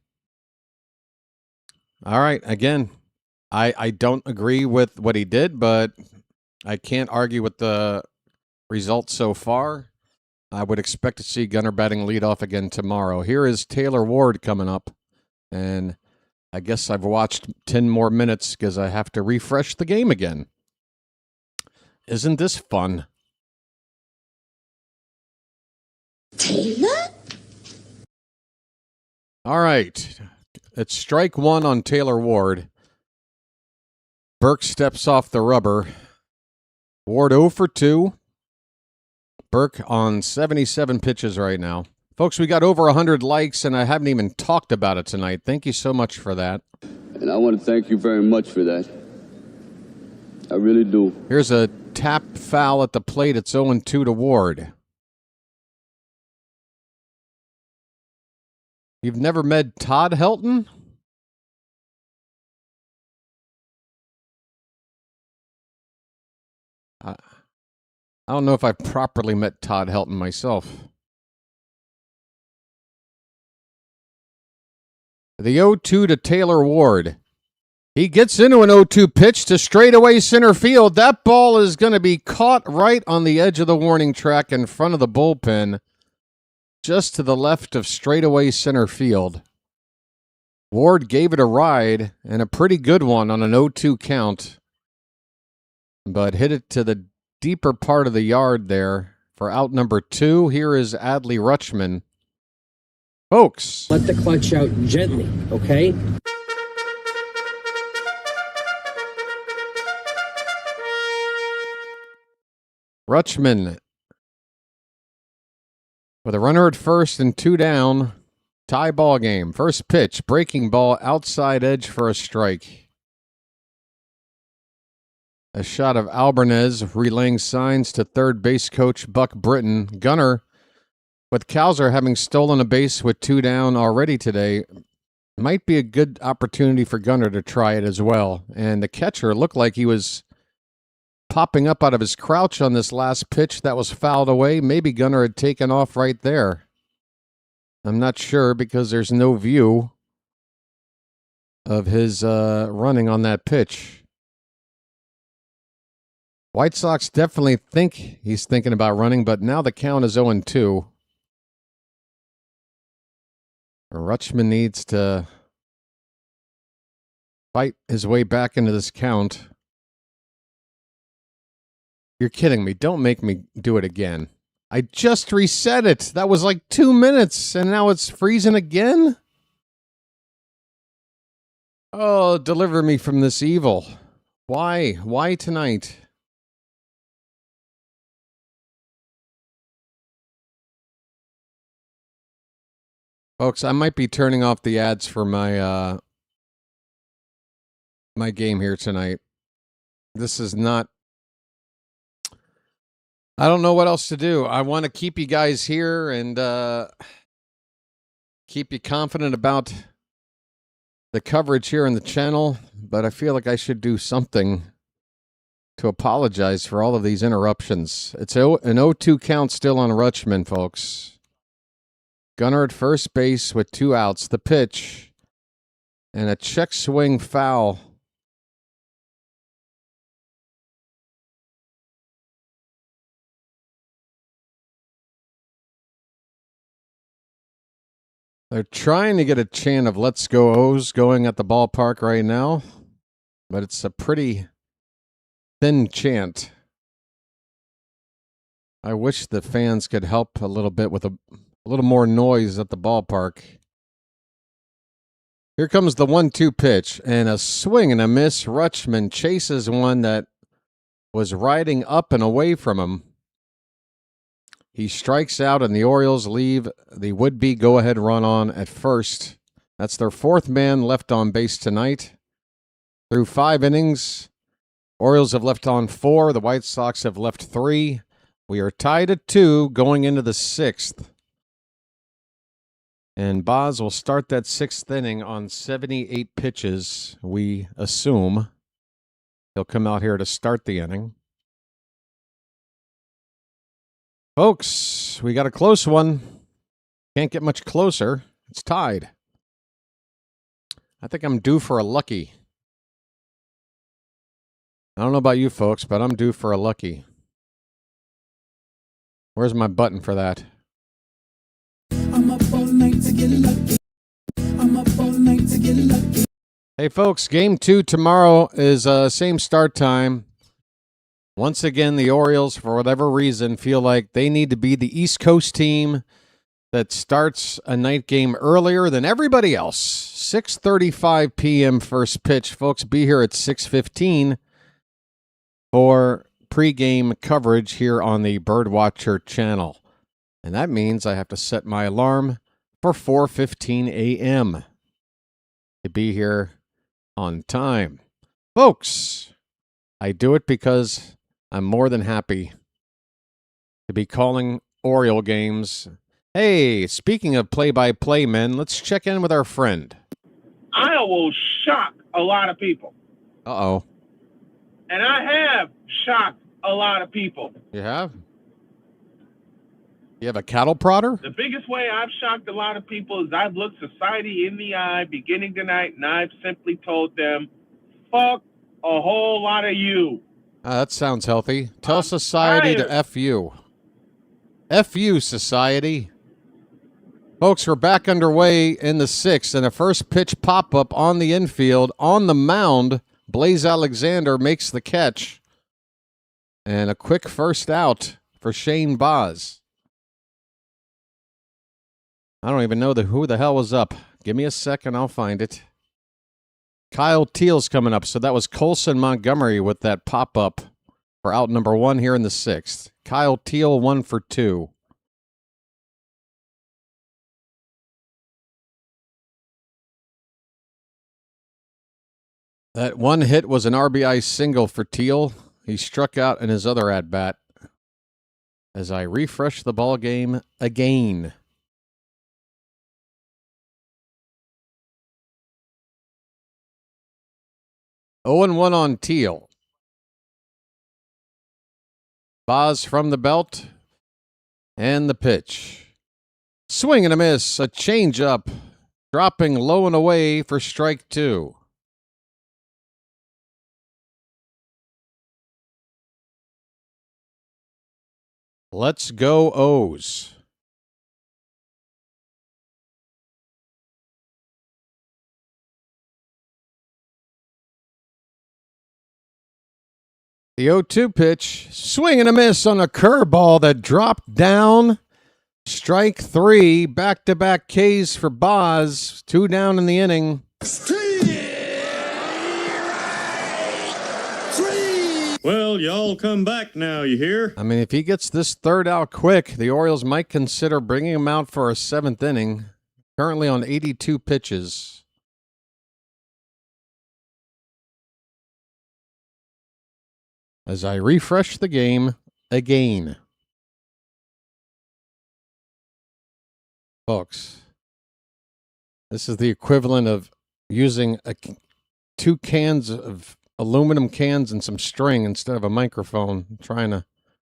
All right, again, I don't agree with what he did, but I can't argue with the results so far. I would expect to see Gunnar batting leadoff again tomorrow. Here is Taylor Ward coming up, and I guess I've watched 10 more minutes because I have to refresh the game again. Isn't this fun? Taylor? All right. It's strike 1 on Taylor Ward. Burke steps off the rubber. Ward 0 for 2. Burke on 77 pitches right now. Folks, we got over 100 likes, and I haven't even talked about it tonight. Thank you so much for that. And I want to thank you very much for that. I really do. Here's a tap foul at the plate. It's 0-2 to Ward. You've never met Todd Helton? I don't know if I've properly met Todd Helton myself. The 0-2 to Taylor Ward. He gets into an 0-2 pitch to straightaway center field. That ball is going to be caught right on the edge of the warning track in front of the bullpen, just to the left of straightaway center field. Ward gave it a ride, and a pretty good one on an 0-2 count, but hit it to the deeper part of the yard there for out number 2. Here is Adley Rutschman. Folks. Let the clutch out gently, okay? Rutschman with a runner at first and 2 down. Tie ball game. First pitch, breaking ball, outside edge for a strike. A shot of Albarnez relaying signs to third base coach Buck Britton. Gunnar, with Cowser having stolen a base with 2 down already today, might be a good opportunity for Gunnar to try it as well. And the catcher looked like he was popping up out of his crouch on this last pitch that was fouled away. Maybe Gunnar had taken off right there. I'm not sure because there's no view of his running on that pitch. White Sox definitely think he's thinking about running, but now the count is 0-2. Rutschman needs to fight his way back into this count. You're kidding me. Don't make me do it again. I just reset it. That was like 2 minutes, and now it's freezing again? Oh, deliver me from this evil. Why? Why tonight? Folks, I might be turning off the ads for my my game here tonight. This is not... I don't know what else to do. I want to keep you guys here and keep you confident about the coverage here on the channel, but I feel like I should do something to apologize for all of these interruptions. It's an 0-2 count still on Rutschman, folks. Gunnar at first base with 2 outs. The pitch and a check swing foul. They're trying to get a chant of "Let's Go O's" going at the ballpark right now, but it's a pretty thin chant. I wish the fans could help a little bit with a little more noise at the ballpark. Here comes the 1-2 pitch, and a swing and a miss. Rutschman chases one that was riding up and away from him. He strikes out, and the Orioles leave the would-be go-ahead run on at first. That's their 4th man left on base tonight. Through 5 innings, Orioles have left on 4. The White Sox have left 3. We are tied at 2 going into the 6th. And Boz will start that 6th inning on 78 pitches, we assume. He'll come out here to start the inning. Folks, we got a close one. Can't get much closer. It's tied. I think I'm due for a lucky. I don't know about you folks, but I'm due for a lucky. Where's my button for that? I'm up all night to get lucky. I'm up all night to get lucky. Hey folks, game 2 tomorrow is same start time. Once again, the Orioles, for whatever reason, feel like they need to be the East Coast team that starts a night game earlier than everybody else. 6:35 p.m. first pitch. Folks, be here at 6:15 for pregame coverage here on the BirdWatcher Channel. And that means I have to set my alarm for 4:15 a.m. to be here on time. Folks, I do it because I'm more than happy to be calling Oriole games. Hey, speaking of play-by-play men, let's check in with our friend. I will shock a lot of people. Uh-oh. And I have shocked a lot of people. You have? You have a cattle prodder? The biggest way I've shocked a lot of people is I've looked society in the eye beginning tonight, and I've simply told them, fuck a whole lot of you. That sounds healthy. Tell society to F you. F you, society. Folks, we're back underway in the 6th, and a first pitch pop-up on the infield. On the mound, Blaze Alexander makes the catch. And a quick first out for Shane Baz. I don't even know who the hell was up. Give me a second, I'll find it. Kyle Teal's coming up. So that was Colson Montgomery with that pop-up for out number 1 here in the 6th. Kyle Teal 1 for 2. That one hit was an RBI single for Teal. He struck out in his other at-bat. As I refresh the ball game again. Oh and 1 on Teal. Boz from the belt. And the pitch. Swing and a miss. A changeup. Dropping low and away for strike 2. Let's go O's. The 0-2 pitch. Swing and a miss on a curveball that dropped down. Strike 3. Back-to-back Ks for Boz. 2 down in the inning. Well, y'all come back now, you hear? I mean, if he gets this third out quick, the Orioles might consider bringing him out for a 7th inning. Currently on 82 pitches. As I refresh the game again. Folks, this is the equivalent of using 2 cans of aluminum cans and some string instead of a microphone trying to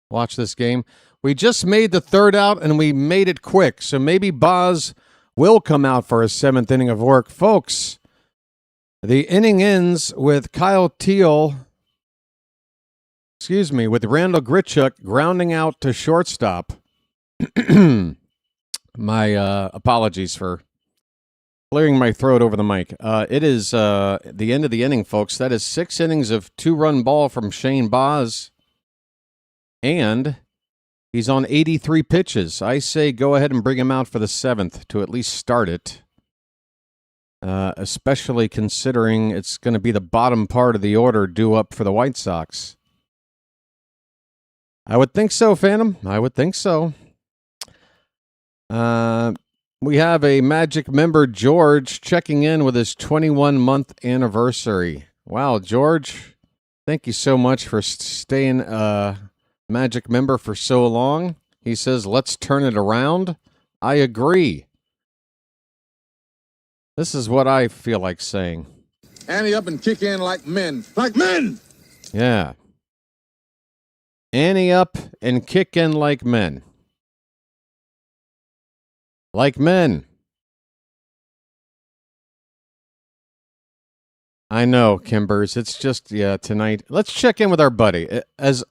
watch this game. We just made the third out and we made it quick. So maybe Boz will come out for a 7th inning of work. Folks, the inning ends with Kyle Teal, with Randall Grichuk grounding out to shortstop. My apologies for clearing my throat over the mic. It is the end of the inning, folks. That is 6 innings of 2-run ball from Shane Boz. And he's on 83 pitches. I say go ahead and bring him out for the 7th to at least start it. Especially considering it's going to be the bottom part of the order due up for the White Sox. I would think so, Phantom. I would think so. We have a Magic member, George, checking in with his 21-month anniversary. Wow, George, thank you so much for staying a Magic member for so long. He says, let's turn it around. I agree. This is what I feel like saying. Ante up and kick in like men. Like men! Yeah. Ante up and kick in like men. Like men. I know, Kimbers. It's just, tonight. Let's check in with our buddy. As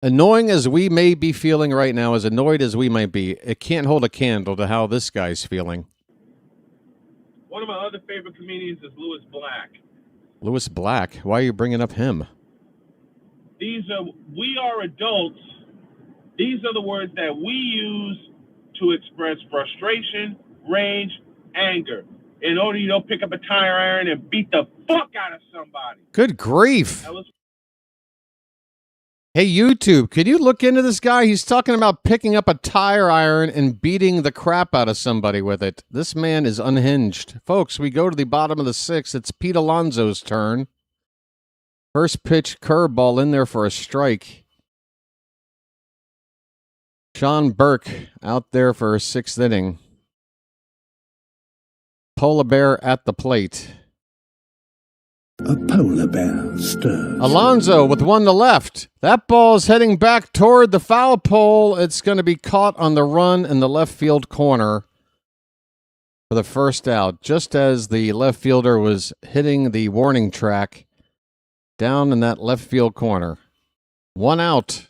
annoying as we may be feeling right now, as annoyed as we might be, it can't hold a candle to how this guy's feeling. One of my other favorite comedians is Louis Black. Louis Black? Why are you bringing up him? We are adults. These are the words that we use to express frustration, rage, anger. In order you don't pick up a tire iron and beat the fuck out of somebody. Good grief. Hey, YouTube, could you look into this guy? He's talking about picking up a tire iron and beating the crap out of somebody with it. This man is unhinged. Folks, we go to the bottom of the 6th. It's Pete Alonso's turn. First pitch curveball in there for a strike. Sean Burke out there for a 6th inning. Polar bear at the plate. A polar bear stirs. Alonso with one to left. That ball is heading back toward the foul pole. It's going to be caught on the run in the left field corner for the first out, just as the left fielder was hitting the warning track down in that left field corner. 1 out.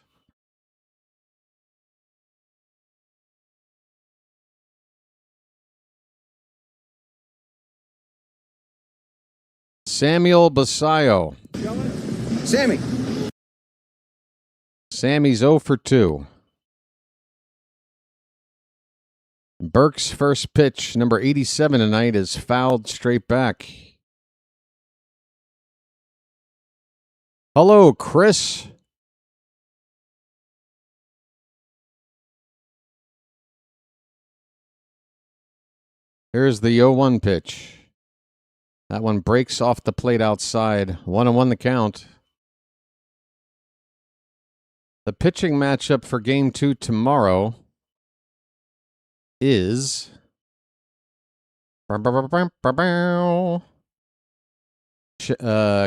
Samuel Basayo. Sammy's 0 for 2. Burke's first pitch, number 87 tonight, is fouled straight back. Hello, Chris. Here's the 0-1 pitch. That one breaks off the plate outside. 1-1 the count. The pitching matchup for Game 2 tomorrow is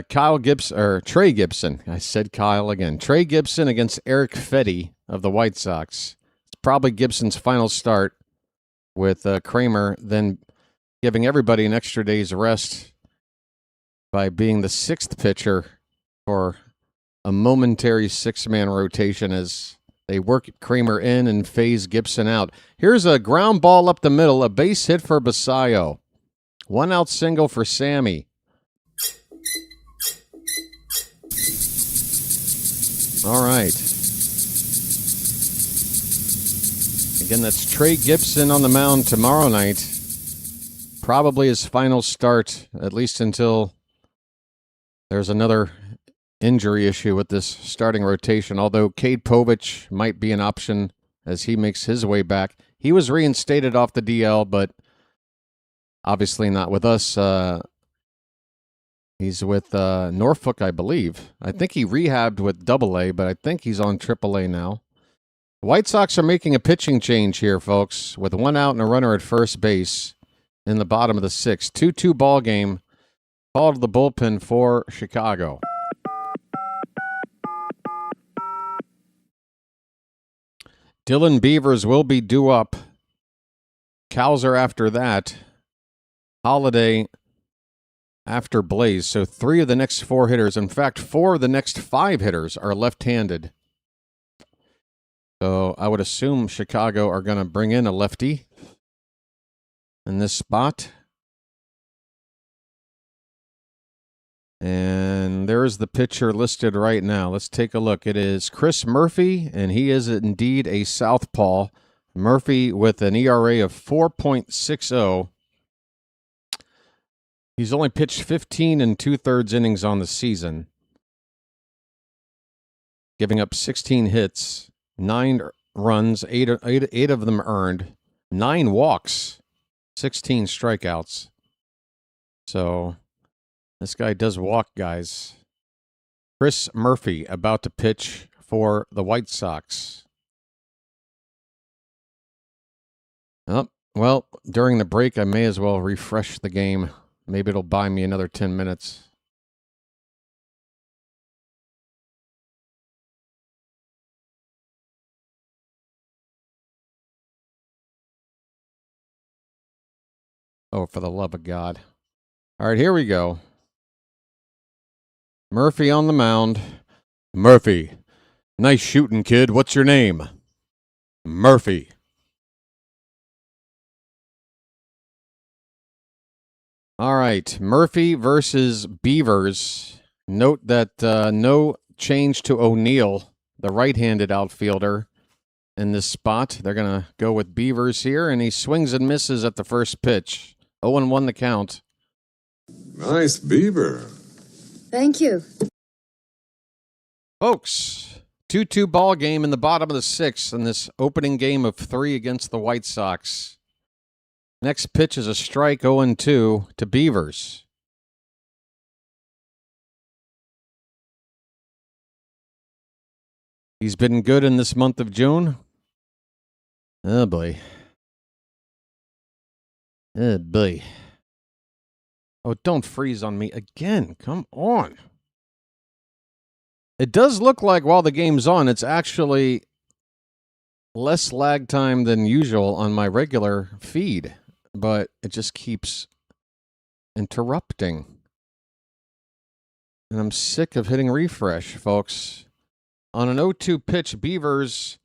Kyle Gibson, or Trey Gibson. I said Kyle again. Trey Gibson against Eric Fetty of the White Sox. It's probably Gibson's final start, with Kramer then giving everybody an extra day's rest by being the sixth pitcher for a momentary six-man rotation as they work Kramer in and phase Gibson out. Here's a ground ball up the middle, a base hit for Basayo. 1-out single for Sammy. All right. Again, that's Trey Gibson on the mound tomorrow night. Probably his final start, at least until there's another injury issue with this starting rotation, although Cade Povich might be an option as he makes his way back. He was reinstated off the DL, but obviously not with us. He's with Norfolk, I believe. I think he rehabbed with AA, but I think he's on AAA now. The White Sox are making a pitching change here, folks, with 1 out and a runner at first base in the bottom of the sixth. 2-2 ball game. Call to the bullpen for Chicago. Dylan Beavers will be due up. Cowser after that. Holiday after Blaze. So 3 of the next 4 hitters, in fact, 4 of the next 5 hitters are left-handed. So I would assume Chicago are going to bring in a lefty in this spot. And there's the pitcher listed right now. Let's take a look. It is Chris Murphy, and he is indeed a southpaw. Murphy with an ERA of 4.60. He's only pitched 15 2/3 innings on the season, giving up 16 hits, 9 runs, 8 of them earned, 9 walks, 16 strikeouts. So this guy does walk, guys. Chris Murphy about to pitch for the White Sox. Oh, well, during the break, I may as well refresh the game. Maybe it'll buy me another 10 minutes. Oh, for the love of God. All right, here we go. Murphy on the mound. Murphy. Nice shooting, kid. What's your name? Murphy. All right, Murphy versus Beavers. Note that no change to O'Neill, the right-handed outfielder, in this spot. They're going to go with Beavers here, and he swings and misses at the first pitch. 0-1 the count. Nice beaver. Thank you. Folks, 2-2 ball game in the bottom of the sixth in this opening game of 3 against the White Sox. Next pitch is a strike, 0-2 to Beavers. He's been good in this month of June. Oh, boy. Oh, boy. Oh, don't freeze on me again. Come on. It does look like while the game's on, it's actually less lag time than usual on my regular feed, but it just keeps interrupting. And I'm sick of hitting refresh, folks. On an 0-2 pitch, Beavers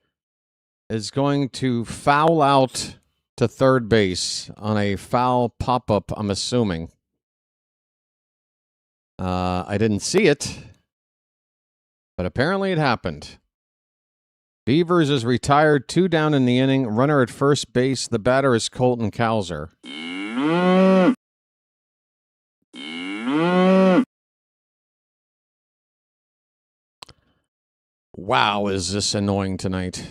is going to foul out to third base on a foul pop-up, I'm assuming. I didn't see it, but apparently it happened. Beavers is retired, 2 down in the inning. Runner at first base. The batter is Colton Cowser. Wow, is this annoying tonight.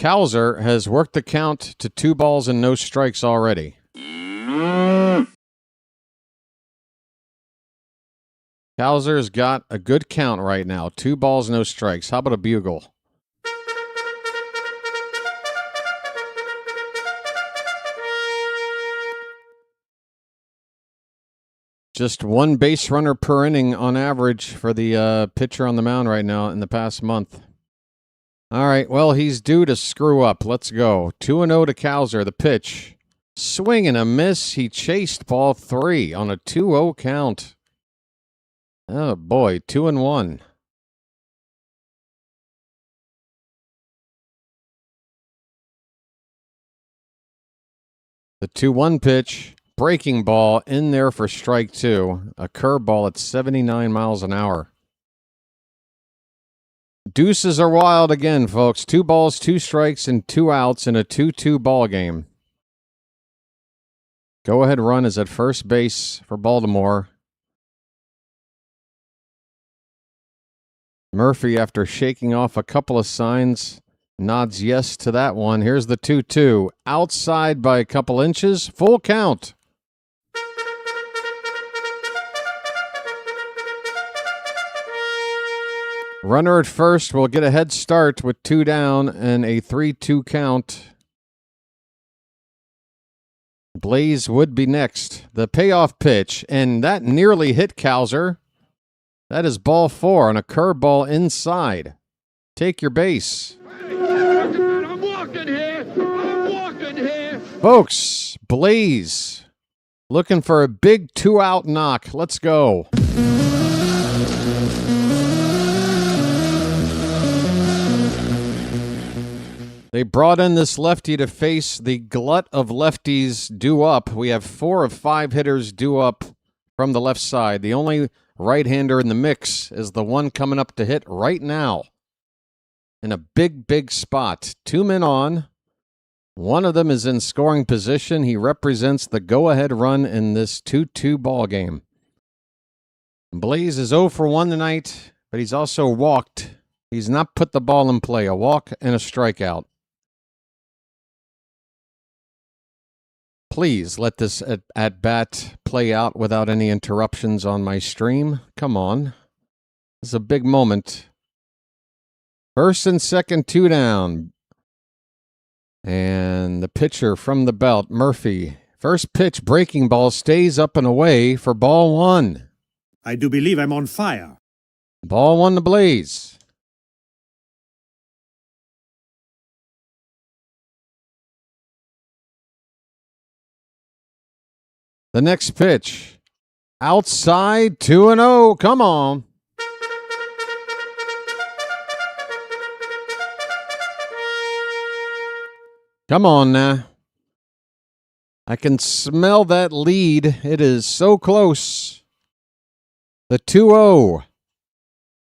Cowser has worked the count to 2 balls and no strikes already. Cowser's got a good count right now. 2 balls, no strikes. How about a bugle? Just 1 base runner per inning on average for the pitcher on the mound right now in the past month. All right, well, he's due to screw up. Let's go. 2-0 to Cowser, the pitch. Swing and a miss. He chased ball 3 on a 2-0 count. Oh, boy, 2-1. The 2-1 pitch. Breaking ball in there for strike 2. A curveball at 79 miles an hour. Deuces are wild again, folks. 2 balls, 2 strikes, and 2 outs in a 2-2 ball game. Go-ahead run is at first base for Baltimore. Murphy, after shaking off a couple of signs, nods yes to that one. Here's the 2-2. Outside by a couple inches. Full count. Runner at first will get a head start with 2 down and a 3-2 count. Blaze would be next. The payoff pitch, and that nearly hit Cowser. That is ball 4 on a curveball inside. Take your base. I'm walking here. I'm walking here. Folks, Blaze looking for a big 2-out knock. Let's go. They brought in this lefty to face the glut of lefties due up. We have 4 of 5 hitters due up from the left side. The only right-hander in the mix is the one coming up to hit right now in a big, big spot. 2 men on. One of them is in scoring position. He represents the go-ahead run in this 2-2 ball game. Blaze is 0 for 1 tonight, but he's also walked. He's not put the ball in play. A walk and a strikeout. Please let this at-bat play out without any interruptions on my stream. Come on. This is a big moment. First and second, 2 down. And the pitcher from the belt, Murphy. First pitch, breaking ball, stays up and away for ball 1. I do believe I'm on fire. Ball 1 to Blaze. The next pitch, outside, 2-0. Come on. Come on now. I can smell that lead. It is so close. The 2-0.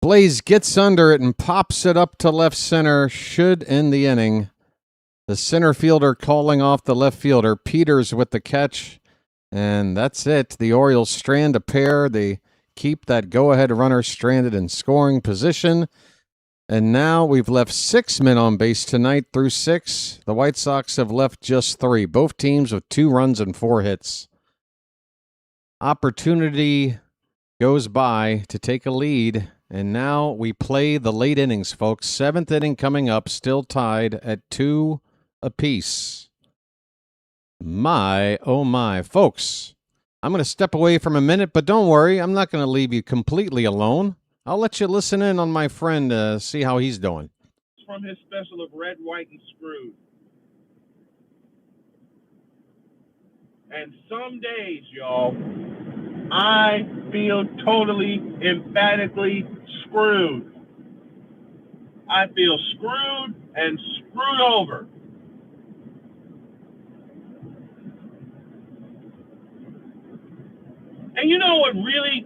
Blaze gets under it and pops it up to left center. Should end the inning. The center fielder calling off the left fielder. Peters with the catch. And that's it. The Orioles strand a pair. They keep that go-ahead runner stranded in scoring position. And now we've left 6 men on base tonight through 6. The White Sox have left just 3. Both teams with 2 runs and 4 hits. Opportunity goes by to take a lead. And now we play the late innings, folks. 7th inning coming up, still tied at 2 apiece. My, oh my. Folks, I'm going to step away from a minute, but don't worry. I'm not going to leave you completely alone. I'll let you listen in on my friend, see how he's doing. From his special of Red, White, and Screwed. And some days, y'all, I feel totally, emphatically screwed. I feel screwed and screwed over. And you know what really,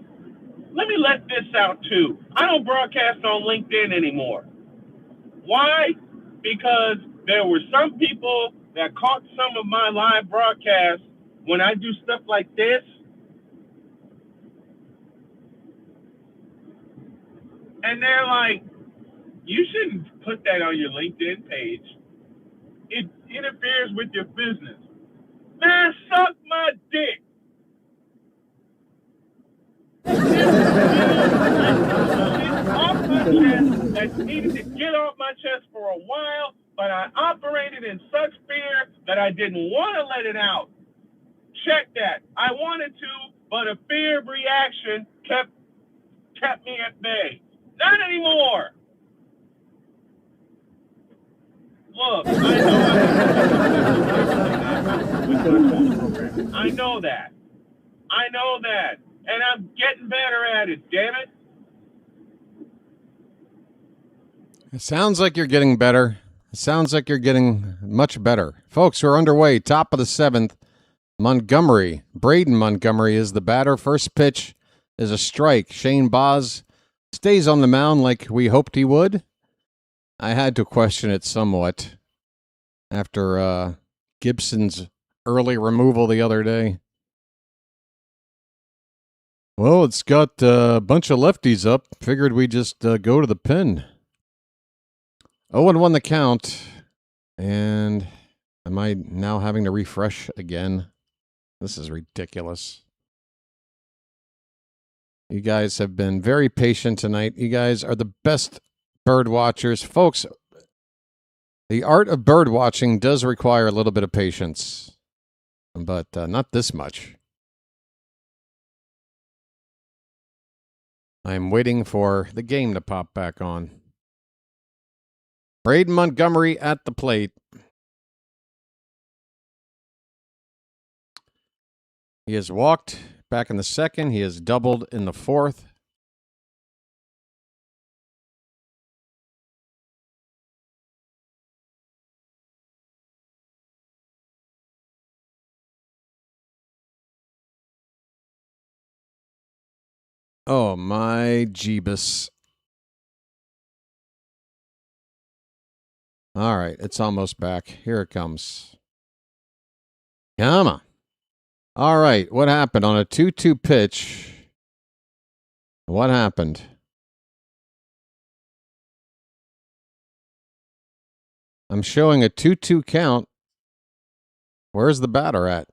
let me let this out too. I don't broadcast on LinkedIn anymore. Why? Because there were some people that caught some of my live broadcasts when I do stuff like this. And they're like, you shouldn't put that on your LinkedIn page. interferes with your business. Man, suck my dick. It's off my chest that needed to get off my chest for a while, but I operated in such fear that I didn't want to let it out. Check that. I wanted to, but a fear reaction kept me at bay. Not anymore. Look, I know that. And I'm getting better at it, damn it. It sounds like you're getting better. It sounds like you're getting much better. Folks, we're underway. Top of the 7th. Montgomery. Braden Montgomery is the batter. First pitch is a strike. Shane Baz stays on the mound like we hoped he would. I had to question it somewhat after Gibson's early removal the other day. Well, it's got a bunch of lefties up. Figured we'd just go to the pin. 0-1 the count. And am I now having to refresh again? This is ridiculous. You guys have been very patient tonight. You guys are the best bird watchers. Folks, the art of bird watching does require a little bit of patience, but not this much. I'm waiting for the game to pop back on. Braden Montgomery at the plate. He has walked back in the second. He has doubled in the fourth. Oh, my Jeebus. All right, it's almost back. Here it comes. Come on. All right, what happened on a 2-2 pitch? What happened? I'm showing a 2-2 count. Where's the batter at?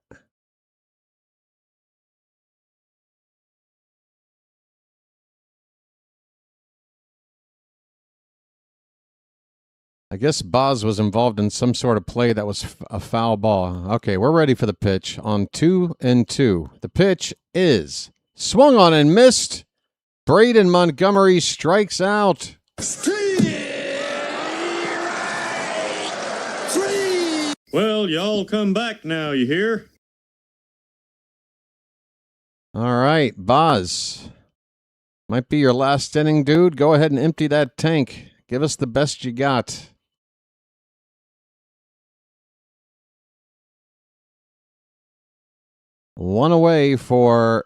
I guess Baz was involved in some sort of play that was a foul ball. Okay, we're ready for the pitch on 2-2. The pitch is swung on and missed. Braden Montgomery strikes out. Well, y'all come back now, you hear? All right, Baz. Might be your last inning, dude. Go ahead and empty that tank. Give us the best you got. One away for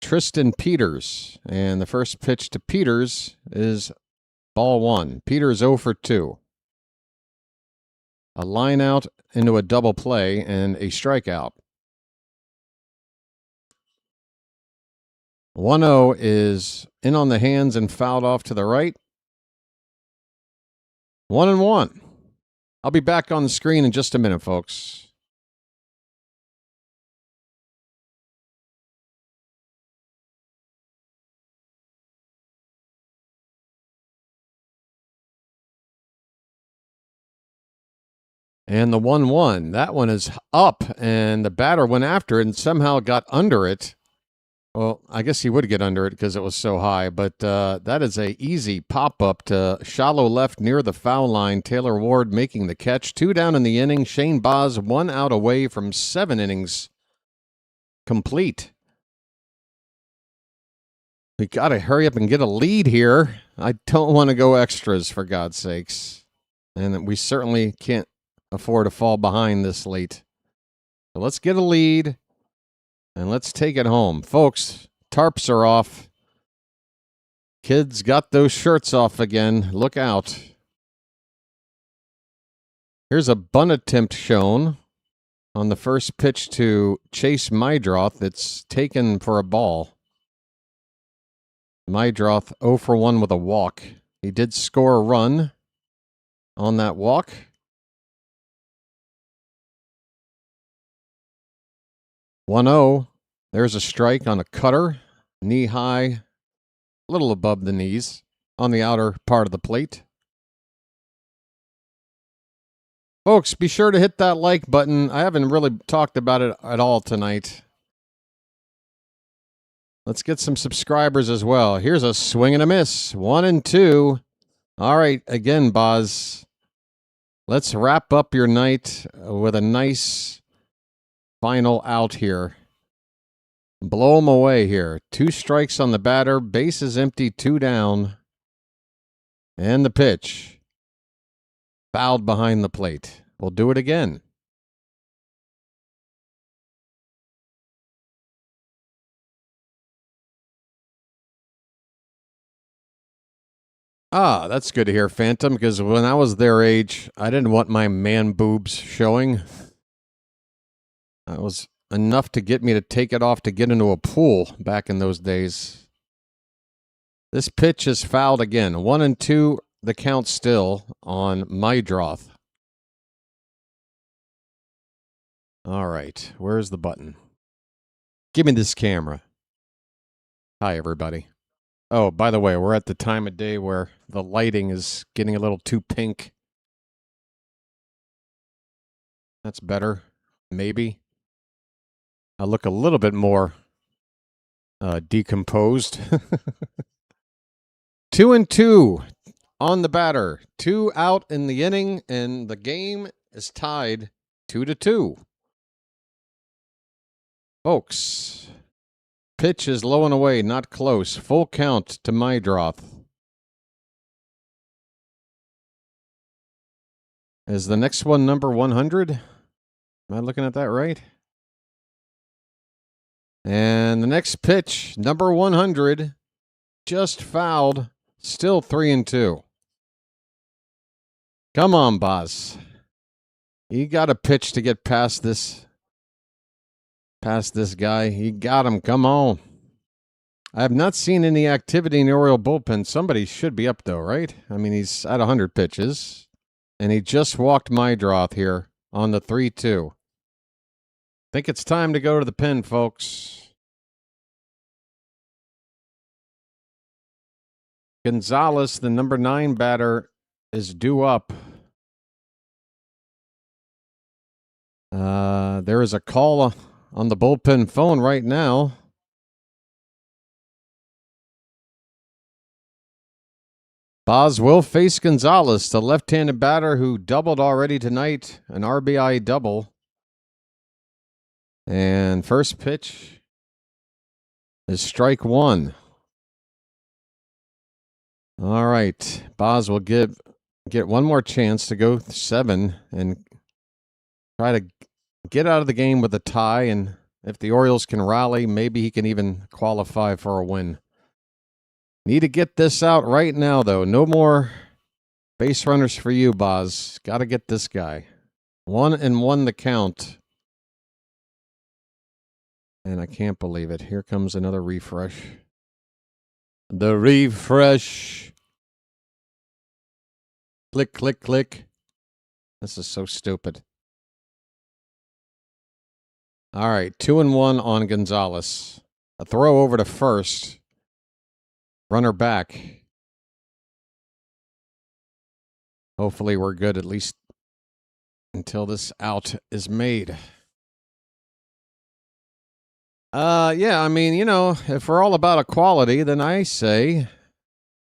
Tristan Peters. And the first pitch to Peters is ball one. Peters 0 for 2. A line out into a double play and a strikeout. 1-0 is in on the hands and fouled off to the right. 1-1. I'll be back on the screen in just a minute, folks. And the 1-1, that one is up, and the batter went after it and somehow got under it. Well, I guess he would get under it because it was so high, but that is a easy pop-up to shallow left near the foul line. Taylor Ward making the catch. 2 down in the inning. Shane Baz 1 out away from 7 innings complete. We got to hurry up and get a lead here. I don't want to go extras, for God's sakes. And we certainly can't afford to fall behind this late. So let's get a lead. And let's take it home. Folks, tarps are off. Kids got those shirts off again. Look out. Here's a bunt attempt shown on the first pitch to Chase Mydroth. It's taken for a ball. Mydroth 0 for 1 with a walk. He did score a run on that walk. 1-0. There's a strike on a cutter, knee high, a little above the knees, on the outer part of the plate. Folks, be sure to hit that like button. I haven't really talked about it at all tonight. Let's get some subscribers as well. Here's a swing and a miss. 1-2. All right, again, Boz. Let's wrap up your night with a nice final out here. Blow them away here. 2 strikes on the batter. Base is empty, 2 down. And the pitch. Fouled behind the plate. We'll do it again. Ah, that's good to hear, Phantom, because when I was their age, I didn't want my man boobs showing. That was enough to get me to take it off to get into a pool back in those days. This pitch is fouled again. 1-2, the count still on Mydroth. All right, where's the button? Give me this camera. Hi, everybody. Oh, by the way, we're at the time of day where the lighting is getting a little too pink. That's better. Maybe. I look a little bit more decomposed. 2-2 on the batter. 2 out in the inning, and the game is tied 2-2. Folks, pitch is low and away, not close. Full count to Mydroth. Is the next one number 100? Am I looking at that right? And the next pitch, number 100, just fouled, still 3-2. Come on, boss. You got a pitch to get past this guy. You got him. Come on. I have not seen any activity in the Oriole bullpen. Somebody should be up, though, right? I mean, he's at 100 pitches, and he just walked Mydroth here on the 3-2. Think it's time to go to the pen, folks. Gonzalez, the number 9 batter, is due up. There is a call on the bullpen phone right now. Boz will face Gonzalez, the left-handed batter who doubled already tonight, an RBI double. And first pitch is strike 1. All right, Boz will get one more chance to go 7 and try to get out of the game with a tie, and if the Orioles can rally, maybe he can even qualify for a win. Need to get this out right now, though. No more base runners for you, Boz. Got to get this guy. 1-1 the count. And I can't believe it. Here comes another refresh. The refresh. Click, click, click. This is so stupid. All right, 2-1 on Gonzalez. A throw over to first. Runner back. Hopefully we're good at least until this out is made. Yeah, I mean, you know, if we're all about equality, then I say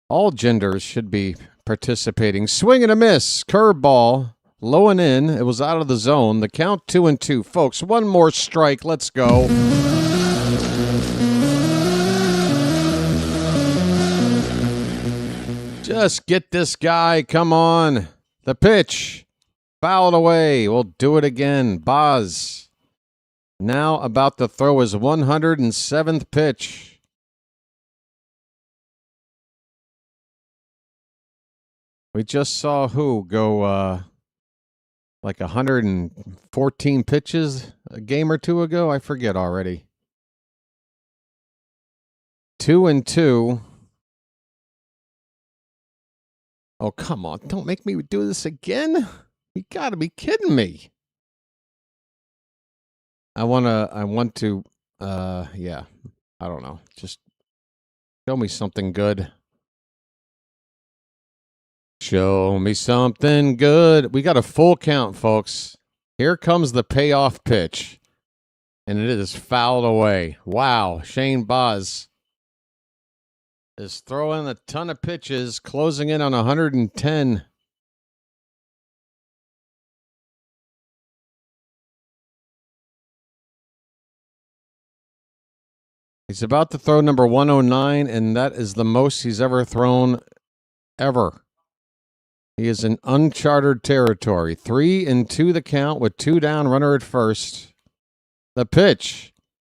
all genders should be participating. Swing and a miss. Curveball. Low and in. It was out of the zone. The count 2-2. Folks, one more strike. Let's go. Just get this guy. Come on. The pitch. Fouled away. We'll do it again. Boz. Now about to throw his 107th pitch. We just saw who go like 114 pitches a game or two ago? I forget already. 2-2. Oh, come on. Don't make me do this again. You got to be kidding me. I want to, yeah, I don't know. Just show me something good. Show me something good. We got a full count, folks. Here comes the payoff pitch. And it is fouled away. Wow. Shane Baz is throwing a ton of pitches, closing in on 110. He's about to throw number 109, and that is the most he's ever thrown ever. He is in uncharted territory. 3-2 the count with 2 down, runner at first. The pitch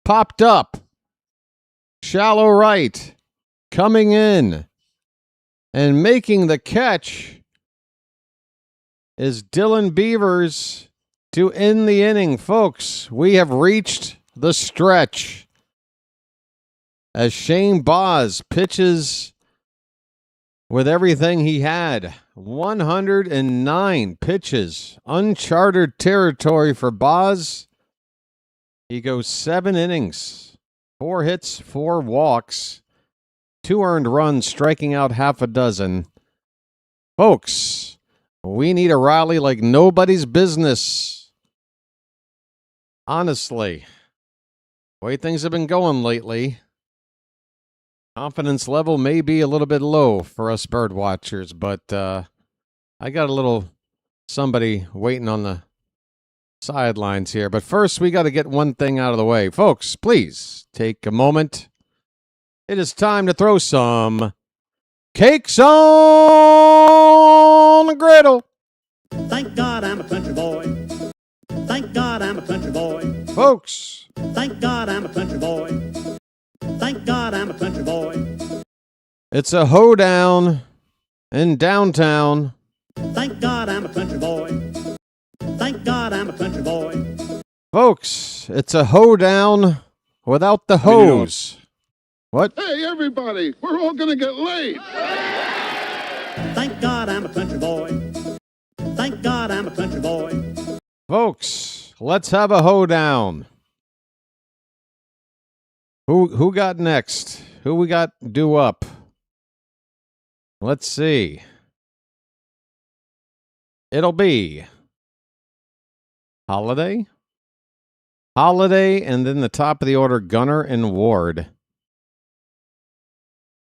popped up. Shallow right. Coming in and making the catch is Dylan Beavers to end the inning. Folks, we have reached the stretch as Shane Baz pitches with everything he had. 109 pitches. Uncharted territory for Baz. He goes 7 innings, 4 hits, 4 walks, 2 earned runs, striking out half a dozen. Folks, we need a rally like nobody's business. Honestly, the way things have been going lately, confidence level may be a little bit low for us bird watchers, but I got a little somebody waiting on the sidelines here. But first, we got to get one thing out of the way. Folks, please take a moment. It is time to throw some cakes on the griddle. Thank God I'm a country boy. Thank God I'm a country boy. Folks. Thank God I'm a country boy. Thank God I'm a country boy. It's a hoedown in downtown. Thank God I'm a country boy. Thank God I'm a country boy. Folks, it's a hoedown without the hose. What? Hey, everybody, we're all going to get laid. Thank God I'm a country boy. Thank God I'm a country boy. Folks, let's have a hoedown. Who got next? Who we got due up? Let's see. It'll be Holiday, and then the top of the order, Gunner and Ward.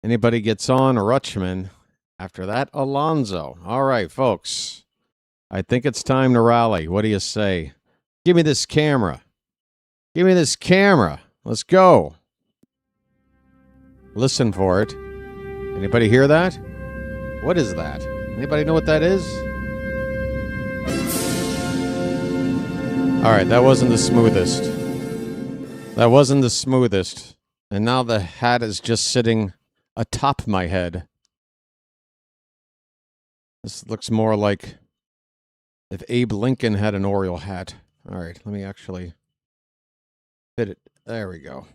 Anybody gets on, Rutschman. After that, Alonso. All right, folks. I think it's time to rally. What do you say? Give me this camera. Give me this camera. Let's go. Listen for it. Anybody hear that? What is that? Anybody know what that is? All right, that wasn't the smoothest. That wasn't the smoothest. And now the hat is just sitting atop my head. This looks more like if Abe Lincoln had an Oriole hat. All right, let me actually fit it. There we go.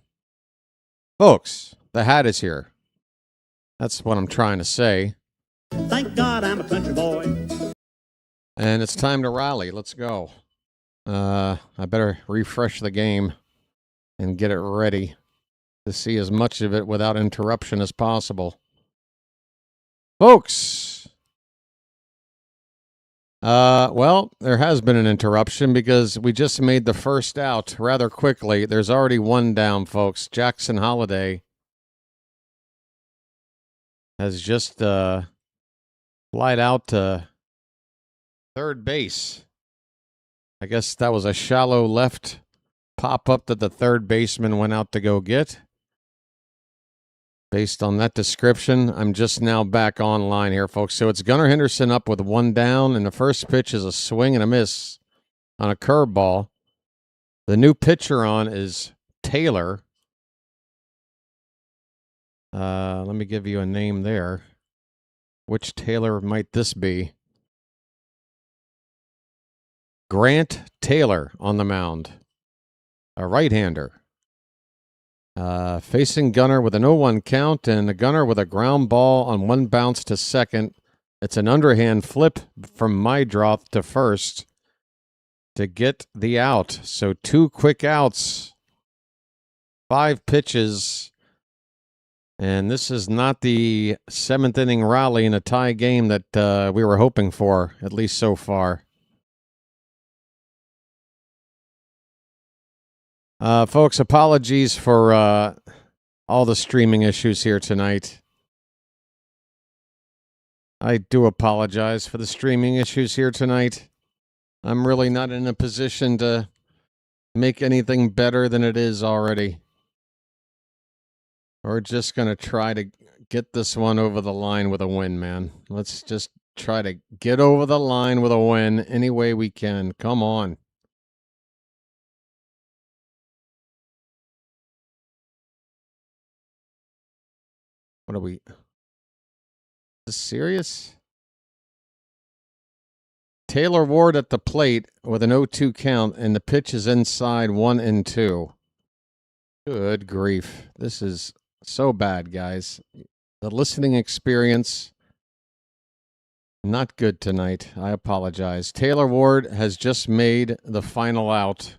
Folks, the hat is here. That's what I'm trying to say. Thank God I'm a country boy. And it's time to rally. Let's go. I better refresh the game and get it ready to see as much of it without interruption as possible. Folks, well, there has been an interruption because we just made the first out rather quickly. There's already 1 down, folks. Jackson Holiday has just flied out to third base. I guess that was a shallow left pop-up that the third baseman went out to go get. Based on that description, I'm just now back online here, folks. So it's Gunnar Henderson up with 1 down, and the first pitch is a swing and a miss on a curveball. The new pitcher on is Taylor. Let me give you a name there. Which Taylor might this be? Grant Taylor on the mound. A right-hander. Facing Gunner with an 0-1 count, and a Gunner with a ground ball on 1 bounce to second. It's an underhand flip from Mydroth to first. to get the out. So 2 quick outs, 5 pitches. And this is not the 7th inning rally in a tie game that we were hoping for, at least so far. Folks, apologies for all the streaming issues here tonight. I do apologize for the streaming issues here tonight. I'm really not in a position to make anything better than it is already. We're just going to try to get this one over the line with a win, man. Let's just try to get over the line with a win any way we can. Come on. What are we? Is this serious? Taylor Ward at the plate with an 0-2 count, and the pitch is inside 1-2. Good grief. This is so bad, guys. The listening experience, not good tonight. I apologize. Taylor Ward has just made the final out.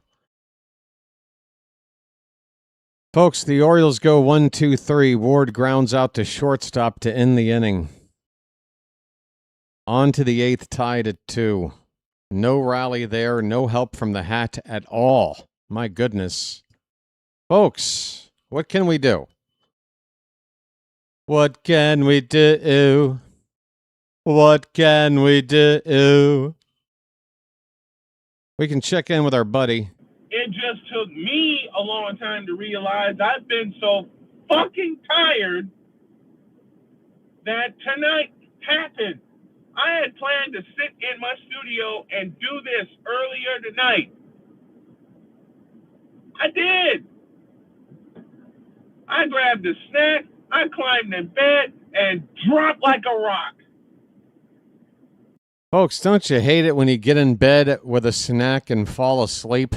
Folks, the Orioles go 1-2-3. Ward grounds out to shortstop to end the inning. On to the 8th, tied at 2. No rally there. No help from the hat at all. My goodness. Folks, what can we do? What can we do? What can we do? We can check in with our buddy. It just took me a long time to realize I've been so fucking tired that tonight happened. I had planned to sit in my studio and do this earlier tonight. I did. I grabbed a snack, I climbed in bed, and dropped like a rock. Folks, don't you hate it when you get in bed with a snack and fall asleep?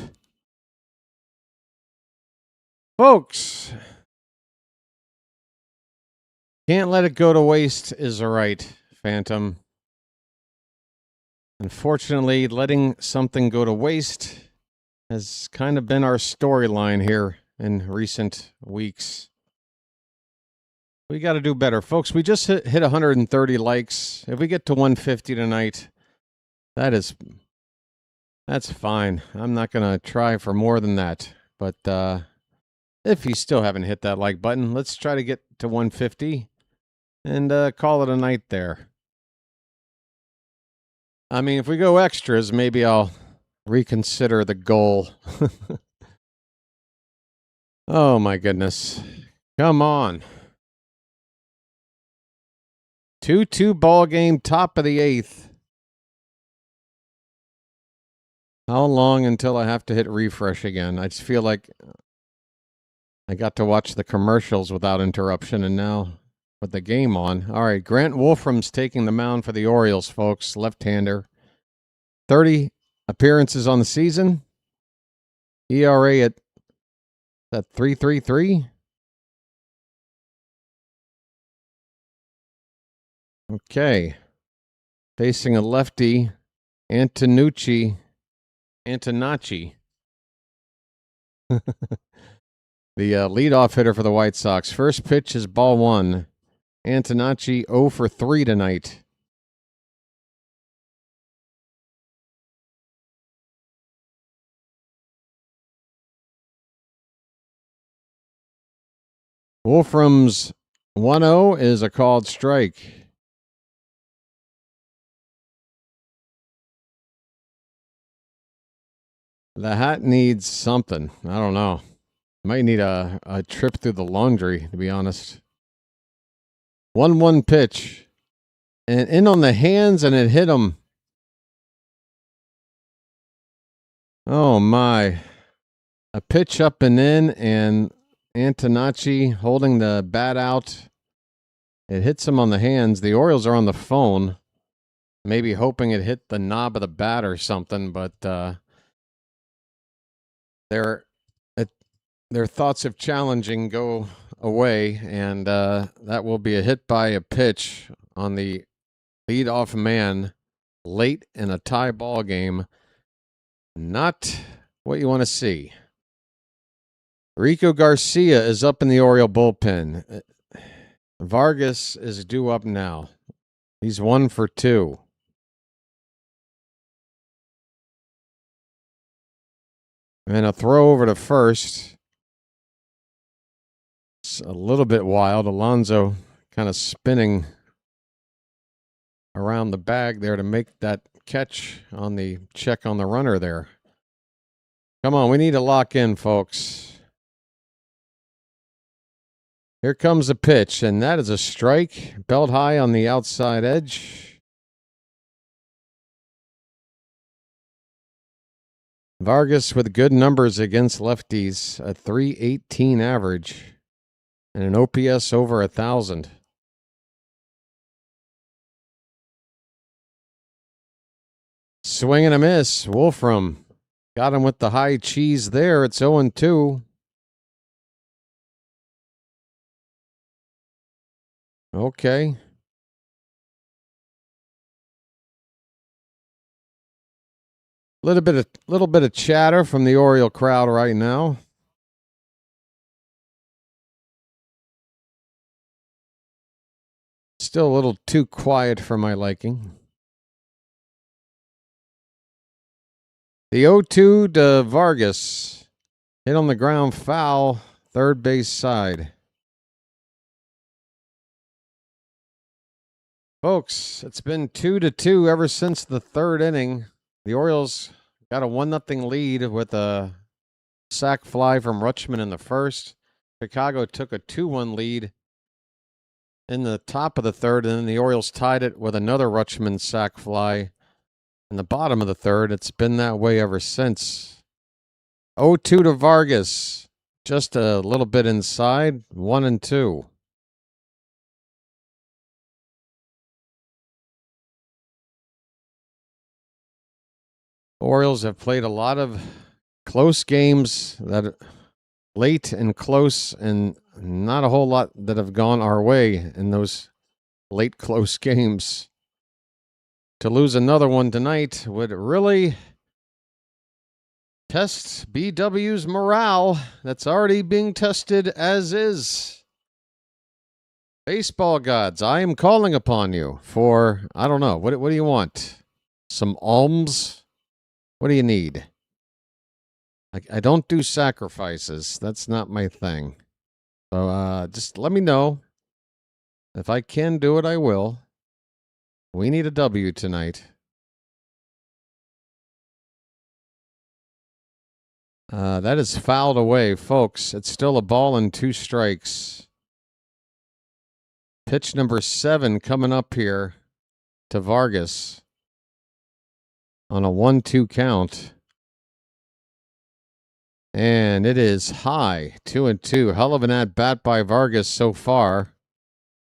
Folks, can't let it go to waste is right, Phantom. Unfortunately, letting something go to waste has kind of been our storyline here in recent weeks. We got to do better. Folks, we just hit 130 likes. If we get to 150 tonight, that's fine. I'm not going to try for more than that. But if you still haven't hit that like button, let's try to get to 150 and call it a night there. I mean, if we go extras, maybe I'll reconsider the goal. Oh, my goodness. Come on. 2-2 ball game, top of the 8th. How long until I have to hit refresh again? I just feel like I got to watch the commercials without interruption, and now with the game on. All right, Grant Wolfram's taking the mound for the Orioles, folks. Left-hander. 30 appearances on the season. ERA at 3.33. Okay. Facing a lefty, Antonacci. The leadoff hitter for the White Sox. First pitch is ball 1. Antonacci 0 for 3 tonight. Wolfram's 1-0 is a called strike. The hat needs something. I don't know. Might need a trip through the laundry, to be honest. 1-1 pitch. And in on the hands, and it hit him. Oh, my. A pitch up and in, and Antonacci holding the bat out. It hits him on the hands. The Orioles are on the phone, maybe hoping it hit the knob of the bat or something, but their thoughts of challenging go away, and that will be a hit by a pitch on the leadoff man late in a tie ball game. Not what you want to see. Rico Garcia is up in the Oriole bullpen. Vargas is due up now. He's 1 for 2. And a throw over to first. It's a little bit wild. Alonso kind of spinning around the bag there to make that catch on the check on the runner there. Come on, we need to lock in, folks. Here comes the pitch, and that is a strike. Belt high on the outside edge. Vargas with good numbers against lefties, a .318 average, and an OPS over 1,000. Swing and a miss. Wolfram got him with the high cheese there. It's 0-2. Okay. Little bit of chatter from the Oriole crowd right now. Still a little too quiet for my liking. The 0-2 to Vargas. Hit on the ground, foul, third base side. Folks, it's been 2-2 ever since the third inning. The Orioles got a 1-0 lead with a sac fly from Rutschman in the first. Chicago took a 2-1 lead in the top of the third, and then the Orioles tied it with another Rutschman sac fly in the bottom of the third. It's been that way ever since. 0-2 to Vargas. Just a little bit inside. 1-2. Orioles have played a lot of close games that are late and close, and not a whole lot that have gone our way in those late close games. To lose another one tonight would really test BW's morale that's already being tested as is. Baseball gods, I am calling upon you for, I don't know, what do you want? Some alms? What do you need? I don't do sacrifices. That's not my thing. So just let me know. If I can do it, I will. We need a W tonight. That is fouled away, folks. It's still a ball and 2 strikes. Pitch number 7 coming up here to Vargas on a 1-2 count. And it is high, 2-2. Hell of an at-bat by Vargas so far.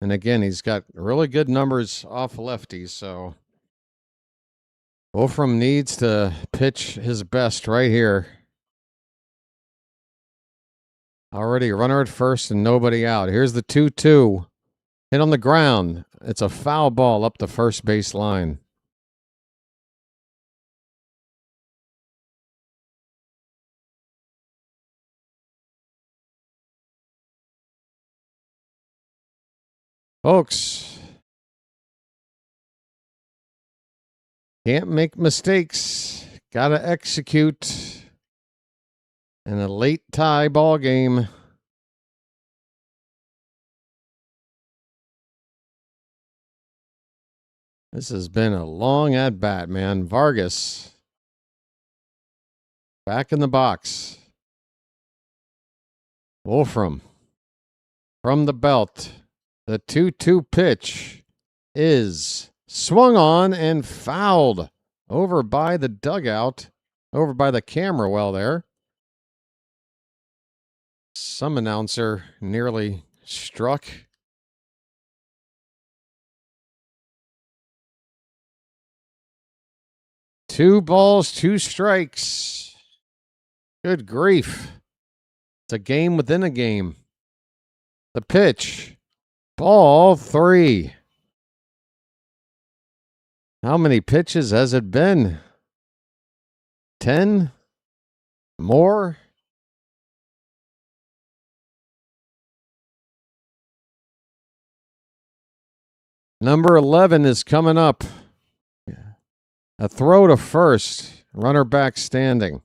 And again, he's got really good numbers off lefties, so Wolfram needs to pitch his best right here. Already a runner at first and nobody out. Here's the 2-2. Hit on the ground. It's a foul ball up the first base line. Folks, can't make mistakes. Gotta execute in a late tie ball game. This has been a long at bat, man. Vargas back in the box. Wolfram from the belt. The 2-2 pitch is swung on and fouled over by the dugout, over by the camera well there. Some announcer nearly struck. Two balls, 2 strikes. Good grief. It's a game within a game. The pitch. Ball 3. How many pitches has it been? 10 more. Number 11 is coming up. A throw to first. Runner back standing.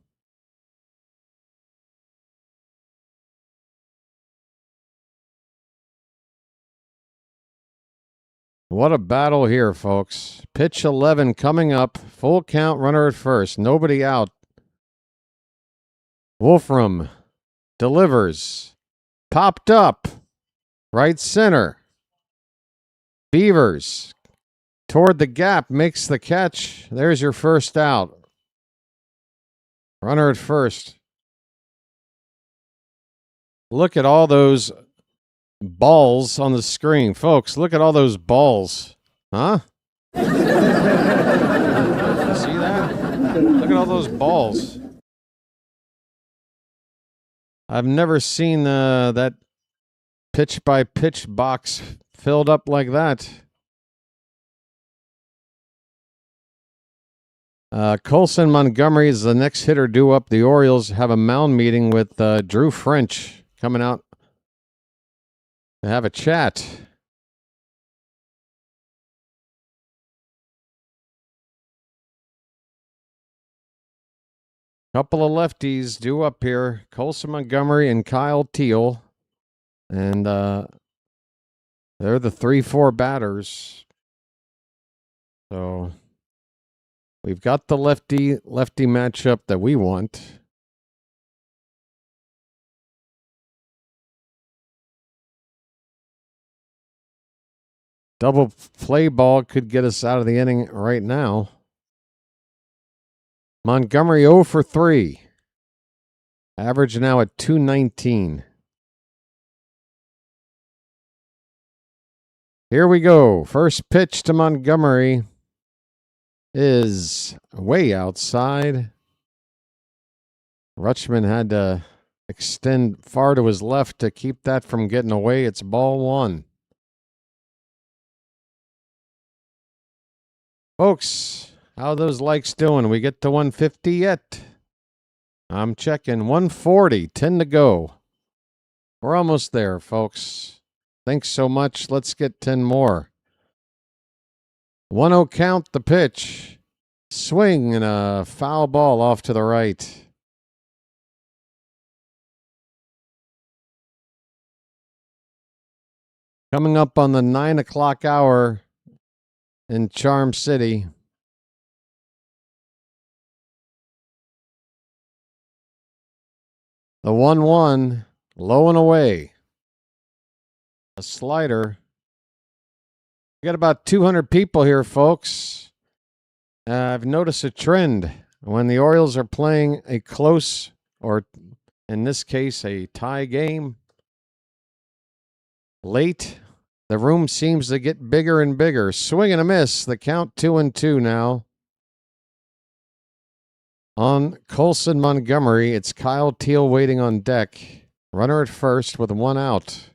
What a battle here, folks. Pitch 11 coming up. Full count, runner at first. Nobody out. Wolfram delivers. Popped up. Right center. Beavers toward the gap, makes the catch. There's your first out. Runner at first. Look at all those balls on the screen. Folks, look at all those balls. Huh? See that? Look at all those balls. I've never seen that pitch-by-pitch box filled up like that. Colson Montgomery is the next hitter due up. The Orioles have a mound meeting with Drew French coming out to have a chat. Couple of lefties due up here. Colson Montgomery and Kyle Teal. And they're the 3-4 batters. So we've got the lefty matchup that we want. Double play ball could get us out of the inning right now. Montgomery 0 for 3. Average now at 219. Here we go. First pitch to Montgomery is way outside. Rutschman had to extend far to his left to keep that from getting away. It's ball one. Folks, how are those likes doing? We get to 150 yet? I'm checking. 140, 10 to go. We're almost there, folks. Thanks so much. Let's get 10 more. 1-0 count the pitch. Swing and a foul ball off to the right. Coming up on the 9 o'clock hour in Charm City. The 1-1, low and away. A slider. We got about 200 people here, folks. I've noticed a trend. When the Orioles are playing a close, or in this case, a tie game, late, the room seems to get bigger and bigger. Swing and a miss. The count 2-2 now. On Colson Montgomery, it's Kyle Teal waiting on deck. Runner at first with 1 out.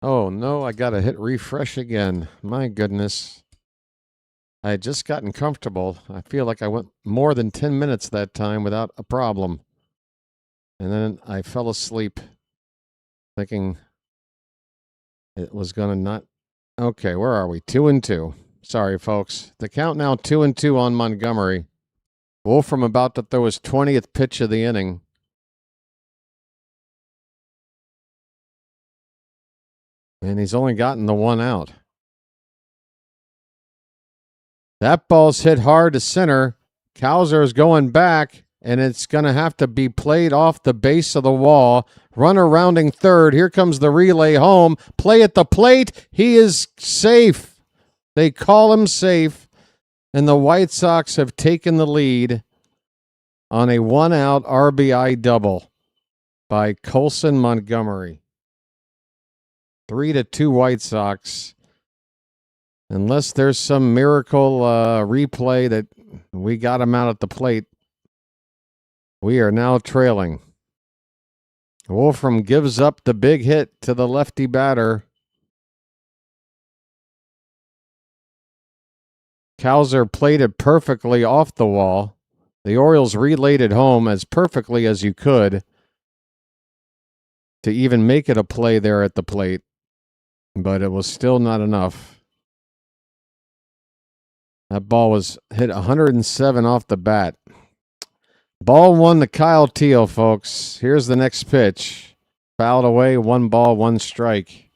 Oh, no, I got to hit refresh again. My goodness. I had just gotten comfortable. I feel like I went more than 10 minutes that time without a problem. And then I fell asleep thinking it was going to not. Okay, where are we? 2-2. Sorry, folks. The count now 2-2 on Montgomery. Wolfram about to throw his 20th pitch of the inning. And he's only gotten the 1 out. That ball's hit hard to center. Cowser is going back, and it's going to have to be played off the base of the wall. Runner rounding third. Here comes the relay home. Play at the plate. He is safe. They call him safe, and the White Sox have taken the lead on a 1-out RBI double by Colson Montgomery. 3-2 White Sox. Unless there's some miracle replay that we got him out at the plate, we are now trailing. Wolfram gives up the big hit to the lefty batter. Cowser played it perfectly off the wall. The Orioles relayed it home as perfectly as you could to even make it a play there at the plate, but it was still not enough. That ball was hit 107 off the bat. Ball one to Kyle Teal, folks. Here's the next pitch. Fouled away, 1 ball, 1 strike.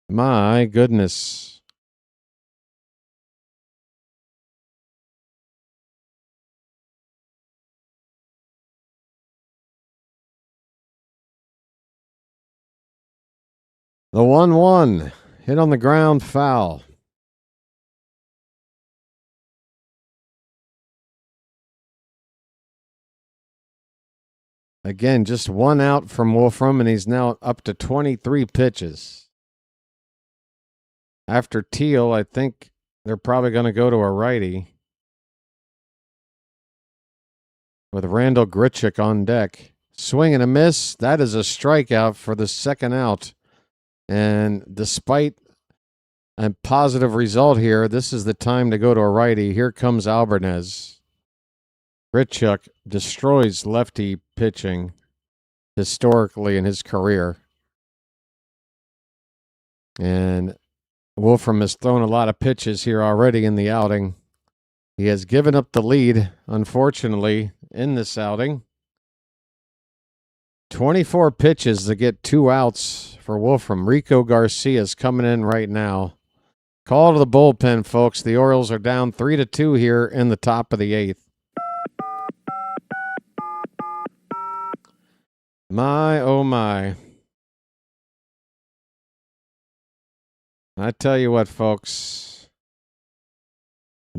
My goodness. The 1-1 hit on the ground, foul. Again, just 1 out from Wolfram, and he's now up to 23 pitches. After Teal, I think they're probably going to go to a righty with Randall Grichuk on deck. Swing and a miss. That is a strikeout for the second out. And despite a positive result here, this is the time to go to a righty. Here comes Alvarez. Grichuk destroys lefty pitching historically in his career. And Wolfram has thrown a lot of pitches here already in the outing. He has given up the lead, unfortunately, in this outing. 24 pitches to get 2 outs for Wolfram. Rico Garcia's coming in right now. Call to the bullpen, folks. The Orioles are down 3-2 here in the top of the 8th. My, oh my. I tell you what, folks.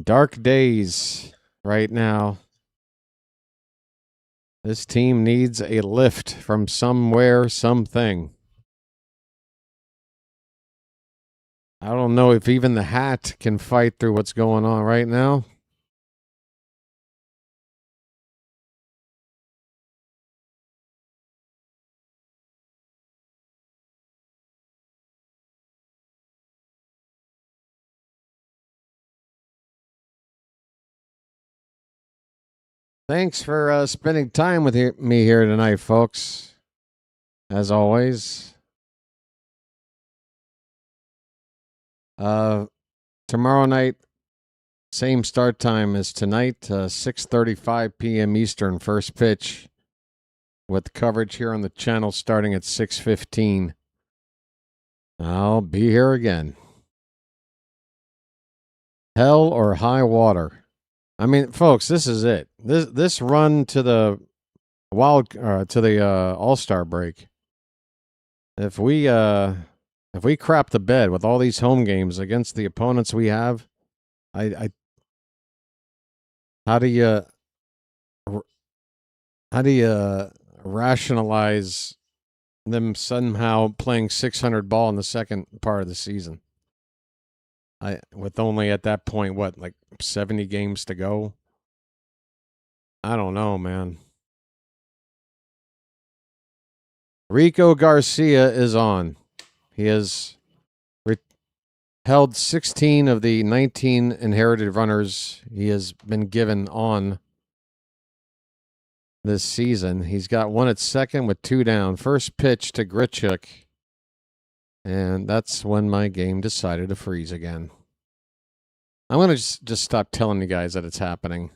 Dark days right now. This team needs a lift from somewhere, something. I don't know if even the hat can fight through what's going on right now. Thanks for spending time with me here tonight, folks. As always. Tomorrow night, same start time as tonight, 6:35 p.m. Eastern, first pitch, with coverage here on the channel starting at 6:15. I'll be here again. Hell or high water. I mean, folks, this is it. This run to the All-Star break. If we crap the bed with all these home games against the opponents we have, how do you rationalize them somehow playing 600 ball in the second part of the season? With only at that point, what, like 70 games to go? I don't know, man. Rico Garcia is on. He has held 16 of the 19 inherited runners he has been given on this season. He's got 1 at second with 2 down. First pitch to Grichuk. And that's when my game decided to freeze again. I'm going to just stop telling you guys that it's happening.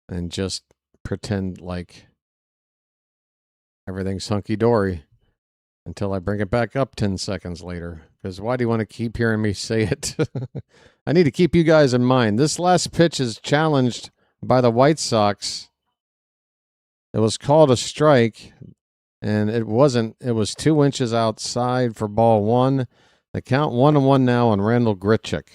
And just pretend like everything's hunky-dory until I bring it back up 10 seconds later. Because why do you want to keep hearing me say it? I need to keep you guys in mind. This last pitch is challenged by the White Sox. It was called a strike. And it wasn't. It was 2 inches outside for ball 1. The count 1-1 now on Randall Grichuk.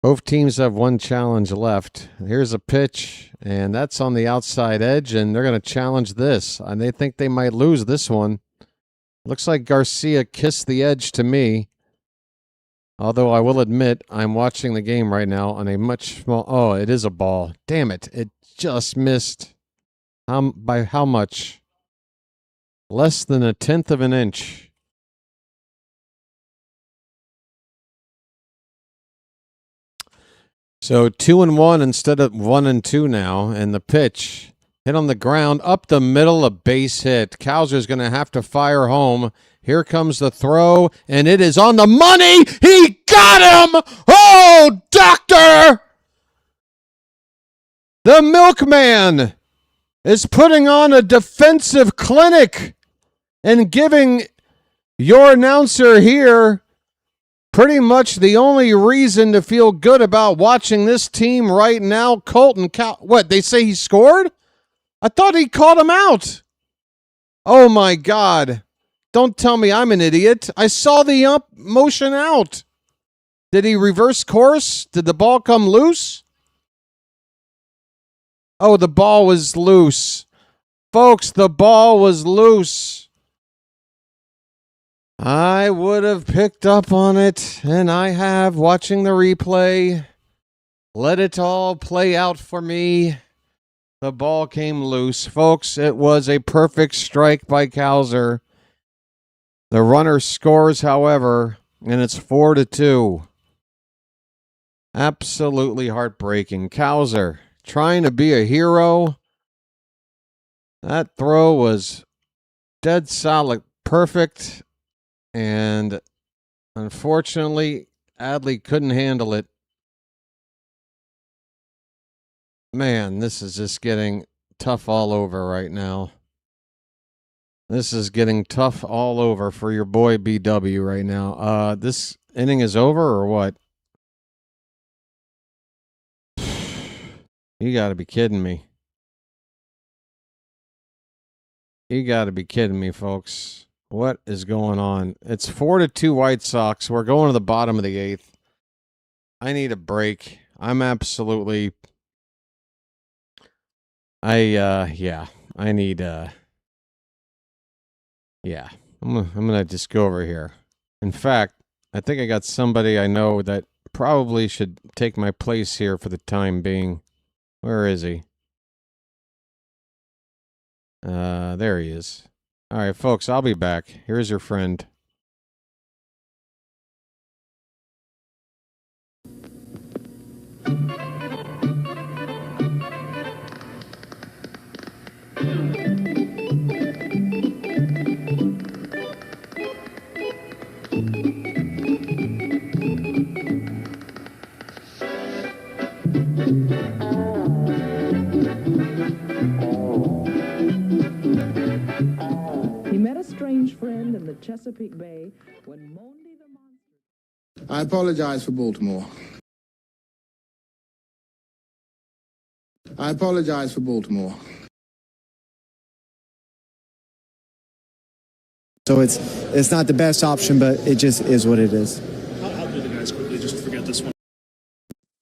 Both teams have 1 challenge left. Here's a pitch, and that's on the outside edge, and they're going to challenge this. And they think they might lose this one. Looks like Garcia kissed the edge to me. Although I will admit, I'm watching the game right now on a much small... Oh, it is a ball. Damn it. It just missed... By how much? Less than 1/10 of an inch. So 2-1 instead of 1-2 now, and the pitch hit on the ground up the middle, a base hit. Kowser's going to have to fire home. Here comes the throw, and it is on the money. He got him. Oh, doctor! The milkman is putting on a defensive clinic and giving your announcer here pretty much the only reason to feel good about watching this team right now. Colton what, they say he scored? I thought he called him out. Oh my God. Don't tell me I'm an idiot. I saw the motion out. Did he reverse course? Did the ball come loose? Oh, the ball was loose. Folks, the ball was loose. I would have picked up on it, and I have, watching the replay. Let it all play out for me. The ball came loose. Folks, it was a perfect strike by Kowser. The runner scores, however, and it's 4-2. Absolutely heartbreaking. Kowser trying to be a hero. That throw was dead solid, perfect, and unfortunately, Adley couldn't handle it. Man, this is just getting tough all over right now. This is getting tough all over for your boy BW right now. This inning is over or what? You got to be kidding me. You got to be kidding me, folks. What is going on? It's 4-2 White Sox. We're going to the bottom of the 8th. I need a break. I'm absolutely... yeah. I need, yeah. I'm gonna just go over here. In fact, I think I got somebody I know that probably should take my place here for the time being. Where is he? There he is. All right, folks, I'll be back. Here's your friend. He met a strange friend in the Chesapeake Bay when Monday the Monster... I apologize for Baltimore. I apologize for Baltimore. So it's not the best option, but it just is what it is. I'll do the guys quickly just to forget this one.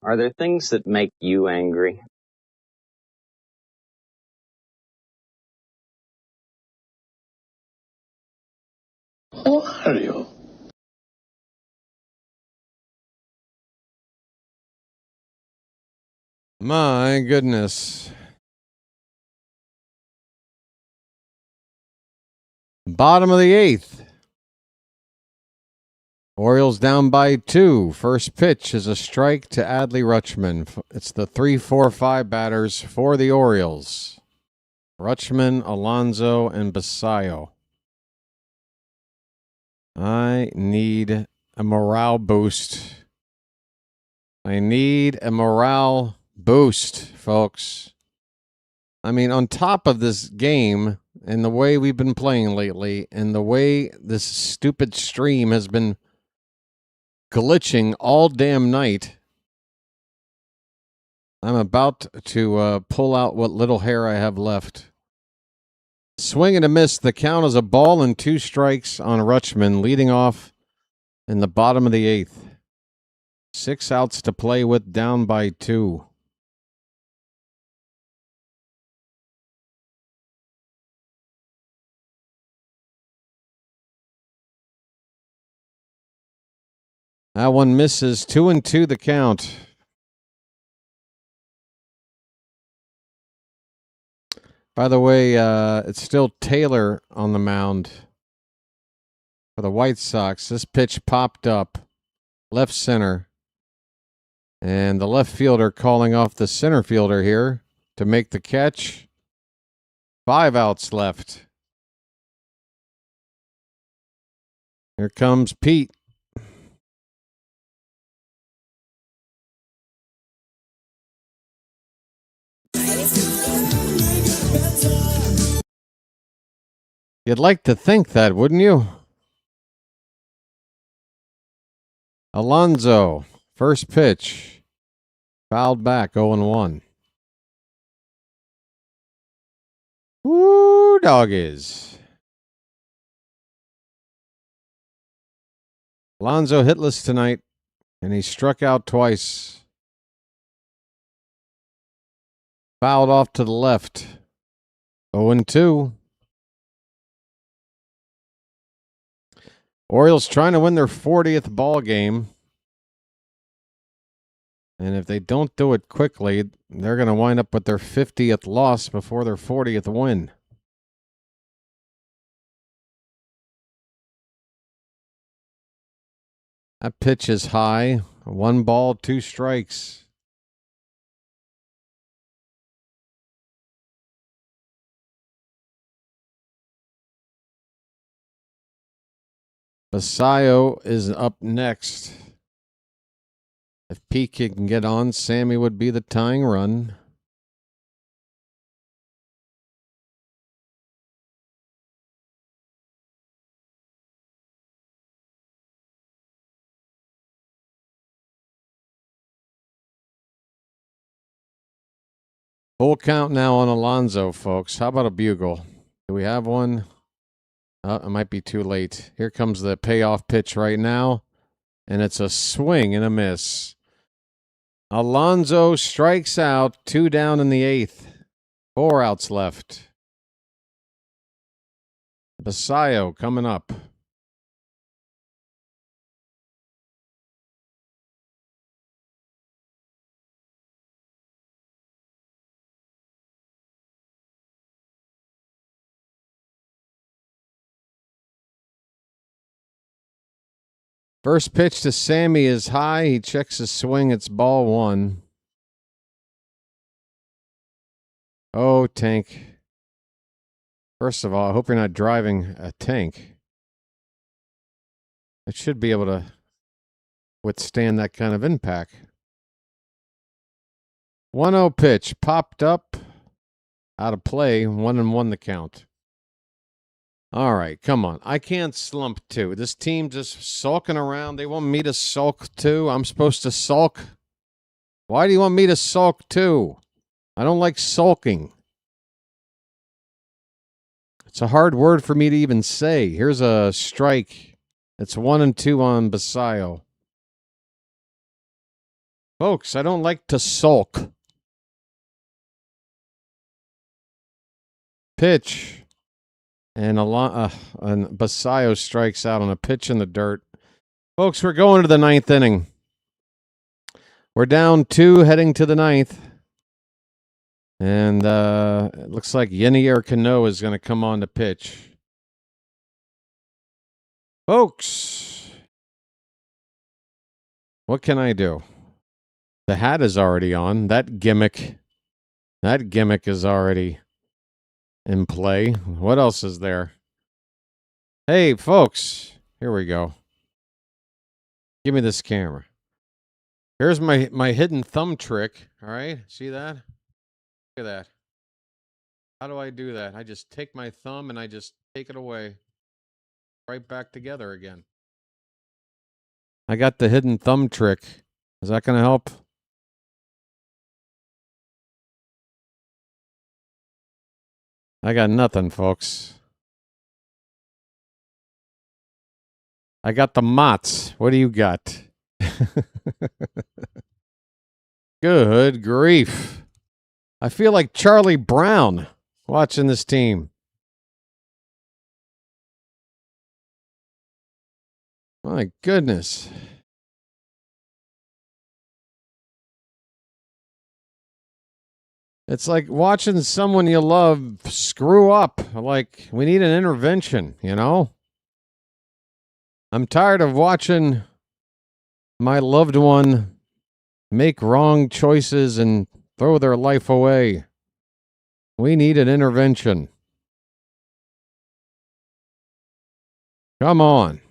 Are there things that make you angry? Who are you? My goodness. Bottom of the 8th. Orioles down by 2. First pitch is a strike to Adley Rutschman. It's the 3-4-5 batters for the Orioles. Rutschman, Alonso, and Basayo. I need a morale boost. I need a morale boost, folks. I mean, on top of this game and the way we've been playing lately and the way this stupid stream has been glitching all damn night, I'm about to pull out what little hair I have left. Swing and a miss. The count is a ball and 2 strikes on Rutschman, leading off in the bottom of the 8th. 6 outs to play with, down by 2. That one misses. 2-2 the count. By the way, it's still Taylor on the mound for the White Sox. This pitch popped up left center. And the left fielder calling off the center fielder here to make the catch. 5 outs left. Here comes Pete. You'd like to think that, wouldn't you? Alonso, first pitch. Fouled back, 0-1. Woo, doggies. Alonso hitless tonight, and he struck out twice. Fouled off to the left. 0-2. Orioles trying to win their 40th ball game. And if they don't do it quickly, they're going to wind up with their 50th loss before their 40th win. That pitch is high. 1 ball, 2 strikes. Basayo is up next. If Pete can get on, Sammy would be the tying run. Full count now on Alonso, folks. How about a bugle? Do we have one? It might be too late. Here comes the payoff pitch right now, and it's a swing and a miss. Alonso strikes out, 2 down in the 8th. 4 outs left. Basayo coming up. First pitch to Sammy is high. He checks his swing. It's ball 1. Oh, tank. First of all, I hope you're not driving a tank. It should be able to withstand that kind of impact. 1-0 pitch. Popped up. Out of play. 1-1 the count. All right, come on. I can't slump too. This team just sulking around. They want me to sulk too. I'm supposed to sulk. Why do you want me to sulk too? I don't like sulking. It's a hard word for me to even say. Here's a strike. It's 1-2 on Basayo. Folks, I don't like to sulk. Pitch. And Basayo strikes out on a pitch in the dirt. Folks, we're going to the 9th inning. We're down 2 heading to the 9th. And it looks like Yenier Cano is going to come on to pitch. Folks, what can I do? The hat is already on. That gimmick is already in play. What else is there? Hey, folks, here we go. Give me this camera. Here's my hidden thumb trick. All right, see that? Look at that. How do I do that? I just take my thumb and I just take it away. Right back together again. I got the hidden thumb trick. Is that going to help? I got nothing, folks. I got the Mott's. What do you got? Good grief. I feel like Charlie Brown watching this team. My goodness. It's like watching someone you love screw up. Like, we need an intervention, you know? I'm tired of watching my loved one make wrong choices and throw their life away. We need an intervention. Come on.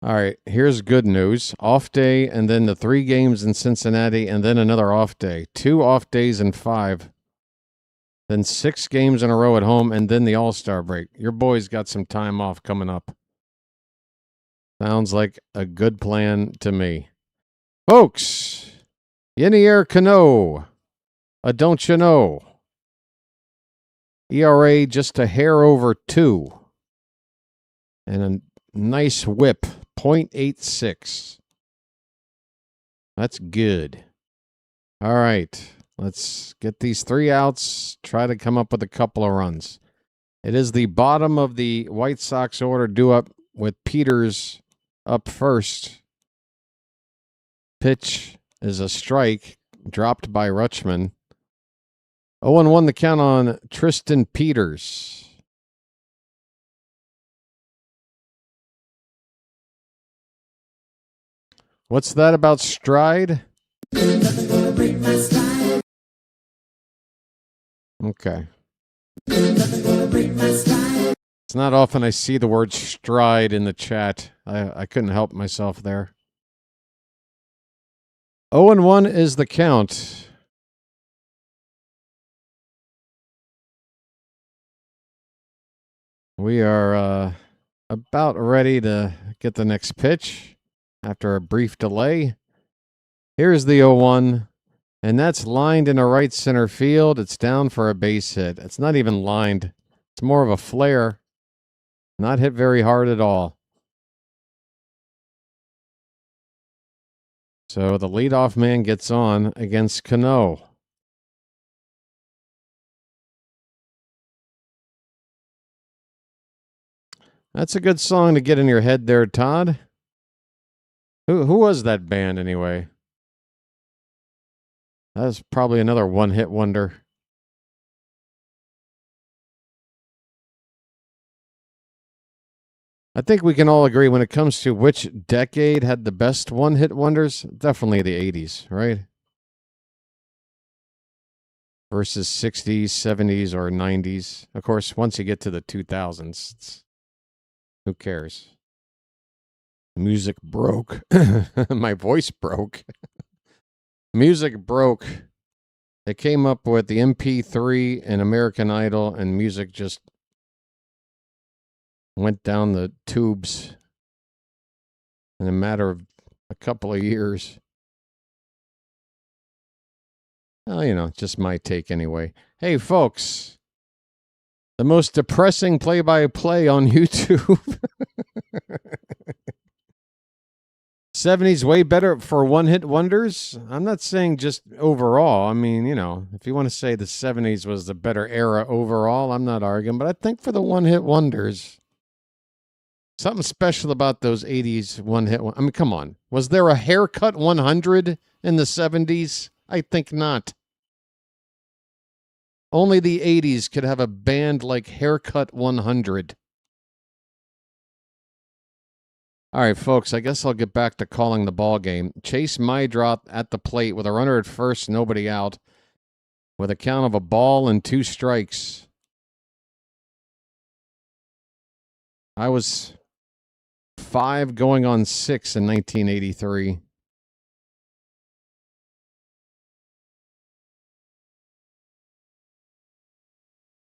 All right, here's good news. Off day, and then the 3 games in Cincinnati, and then another off day. 2 off days and 5. Then 6 games in a row at home, and then the All-Star break. Your boy's got some time off coming up. Sounds like a good plan to me. Folks, Yenier Cano, a don't you know? ERA just a hair over 2. And a nice whip, 0.86. That's good. All right, let's get these 3 outs, try to come up with a couple of runs. It is the bottom of the White Sox order, due up with Peters up first. Pitch is a strike, dropped by Rutschman. 0-1 the count on Tristan Peters. What's that about stride? Okay. It's not often I see the word stride in the chat. I couldn't help myself there. 0-1 is the count. We are about ready to get the next pitch after a brief delay. Here's the 0-1, and that's lined in a right center field. It's down for a base hit. It's not even lined. It's more of a flare. Not hit very hard at all. So the leadoff man gets on against Cano. That's a good song to get in your head there, Todd. Who was that band anyway? That was probably another one-hit wonder. I think we can all agree when it comes to which decade had the best one-hit wonders, definitely the 80s, right? Versus 60s, 70s, or 90s. Of course, once you get to the 2000s, who cares? The music broke. My voice broke. Music broke. They came up with the MP3 and American Idol, and music just went down the tubes in a matter of a couple of years. Well, just my take anyway. Hey, folks, the most depressing play-by-play on YouTube. 70s way better for one-hit wonders? I'm not saying just overall. I mean, if you want to say the 70s was the better era overall, I'm not arguing. But I think for the one-hit wonders, something special about those 80s one-hit. I mean, come on. Was there a Haircut 100 in the 70s? I think not. Only the 80s could have a band like Haircut 100. All right, folks, I guess I'll get back to calling the ball game. Chase Mydrop at the plate with a runner at first, nobody out, with a count of a ball and 2 strikes. I was 5 going on 6 in 1983.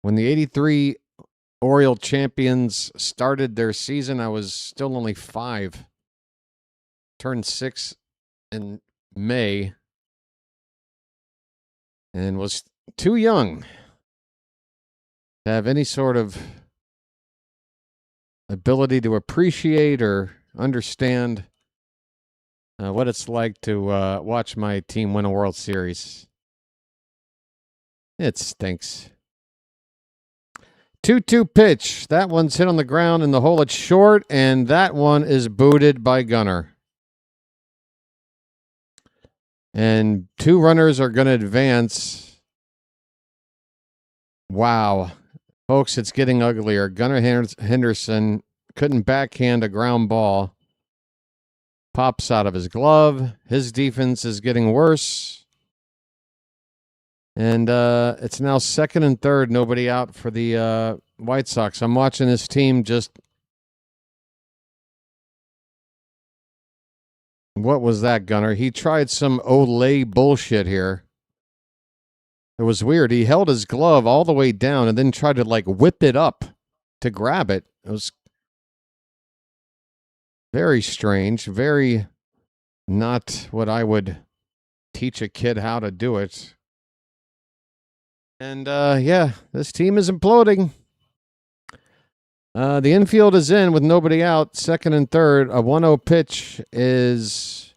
When the 83 Oriole champions started their season, I was still only 5. Turned 6 in May and was too young to have any sort of ability to appreciate or understand what it's like to watch my team win a World Series. It stinks. 2-2 pitch. That one's hit on the ground in the hole. It's short, and that one is booted by Gunnar. And 2 runners are going to advance. Wow. Folks, it's getting uglier. Gunnar Henderson couldn't backhand a ground ball. pops out of his glove. His defense is getting worse. And it's now second and third, nobody out for the White Sox. I'm watching this team just... What was that, Gunner? He tried some Olay bullshit here. It was weird. He held his glove all the way down and then tried to, like, whip it up to grab it. It was very strange. Very not what I would teach a kid how to do it. And, yeah, this team is imploding. The infield is in with nobody out. Second and third. A 1-0 pitch is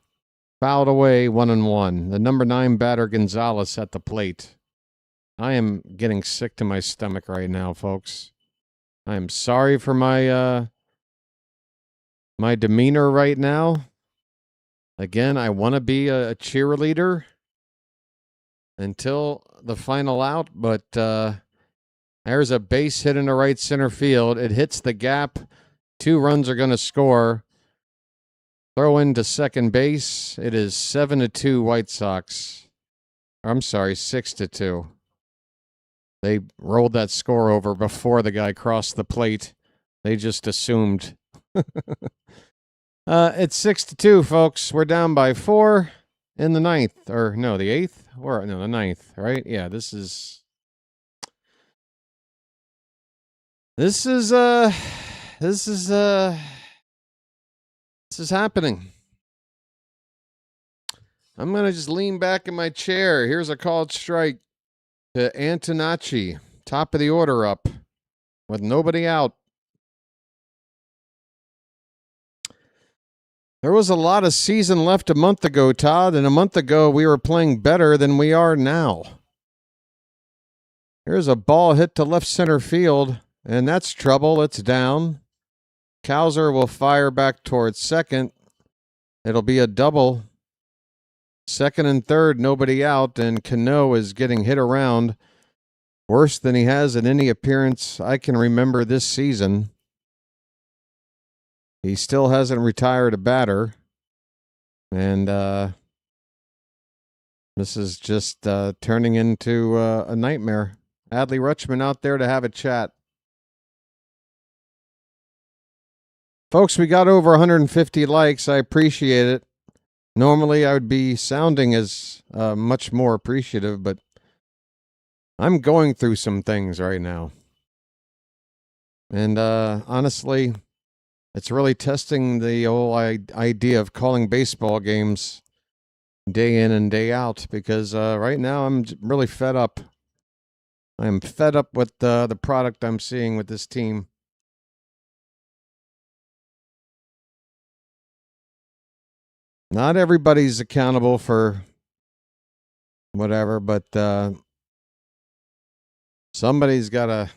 fouled away, 1-1. The number 9 batter, Gonzalez, at the plate. I am getting sick to my stomach right now, folks. I am sorry for my my demeanor right now. Again, I want to be a cheerleader until the final out, but there's a base hit into right center field. It hits the gap. 2 runs are going to score. Throw into second base. It is 7-2 White Sox. I'm sorry, 6-2. They rolled that score over before the guy crossed the plate. They just assumed. It's 6-2, folks. We're down by 4 in the 9th. Or, no, the 8th? Or, no, the 9th, right? Yeah, this is happening. I'm going to just lean back in my chair. Here's a called strike to Antonacci. Top of the order up with nobody out. There was a lot of season left a month ago, Todd, and a month ago we were playing better than we are now. Here's a ball hit to left center field, and that's trouble. It's down. Cowser will fire back towards second. It'll be a double. Second and third, nobody out, and Cano is getting hit around worse than he has in any appearance I can remember this season. He still hasn't retired a batter, and this is just turning into a nightmare. Adley Rutschman out there to have a chat. Folks, we got over 150 likes. I appreciate it. Normally, I would be sounding as much more appreciative, but I'm going through some things right now. And honestly, it's really testing the whole idea of calling baseball games day in and day out, because right now I'm really fed up. I'm fed up with the product I'm seeing with this team. Not everybody's accountable for whatever, but somebody's got to...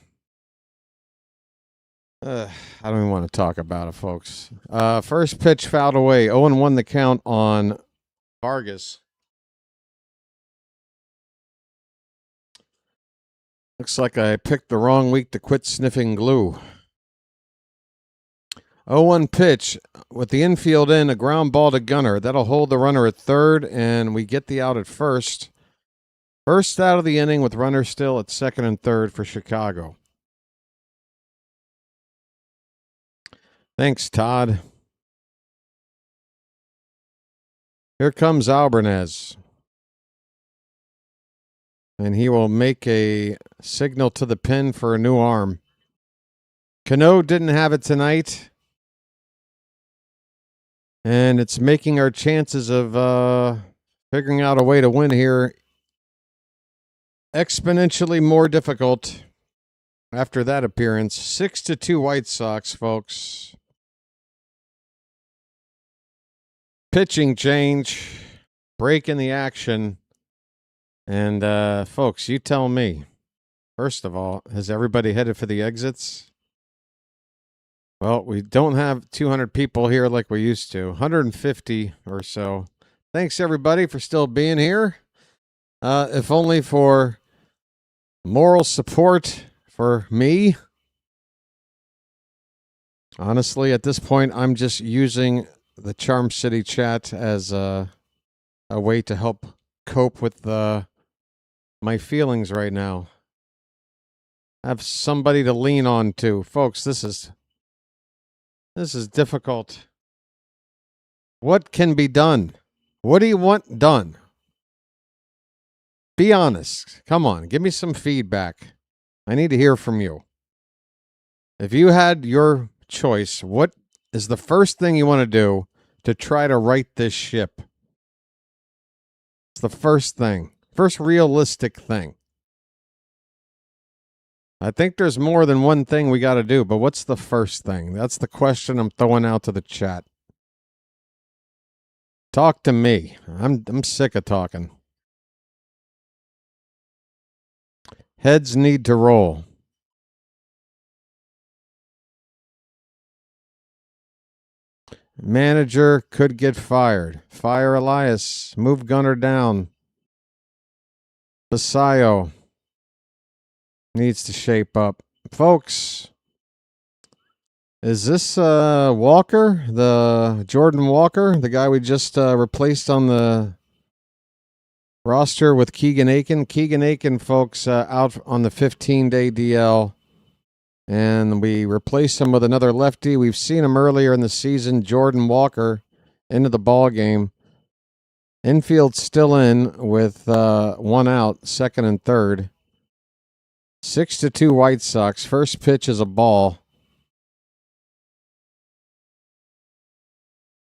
I don't even want to talk about it, folks. First pitch fouled away. 0-1 the count on Vargas. Looks like I picked the wrong week to quit sniffing glue. 0-1 pitch with the infield in, a ground ball to Gunner. That'll hold the runner at third, and we get the out at first. First out of the inning with runner still at second and third for Chicago. Thanks, Todd. Here comes Albernez. And he will make a signal to the pin for a new arm. Cano didn't have it tonight. And it's making our chances of figuring out a way to win here exponentially more difficult after that appearance. 6-2 White Sox, folks. Pitching change, break in the action. And, folks, you tell me, first of all, has everybody headed for the exits? Well, we don't have 200 people here like we used to. 150 or so. Thanks, everybody, for still being here. If only for moral support for me. Honestly, at this point, I'm just using the Charm City chat as a way to help cope with my feelings right now. I have somebody to lean on to. Folks, this is difficult. What can be done? What do you want done? Be honest. Come on, give me some feedback. I need to hear from you. If you had your choice, what is the first thing you want to do to try to right this ship? It's the first thing. First realistic thing. I think there's more than one thing we got to do, but what's the first thing? That's the question I'm throwing out to the chat. Talk to me. I'm sick of talking. Heads need to roll. Manager could get fired. Fire Elias. Move Gunner down. Basayo needs to shape up. Folks, is this Walker, the Jordan Walker, the guy we just replaced on the roster with Keegan Aiken? Keegan Aiken, folks, out on the 15-day DL. And we replaced him with another lefty. We've seen him earlier in the season, Jordan Walker, into the ball game. Infield still in with one out, second and third. 6-2 White Sox. First pitch is a ball.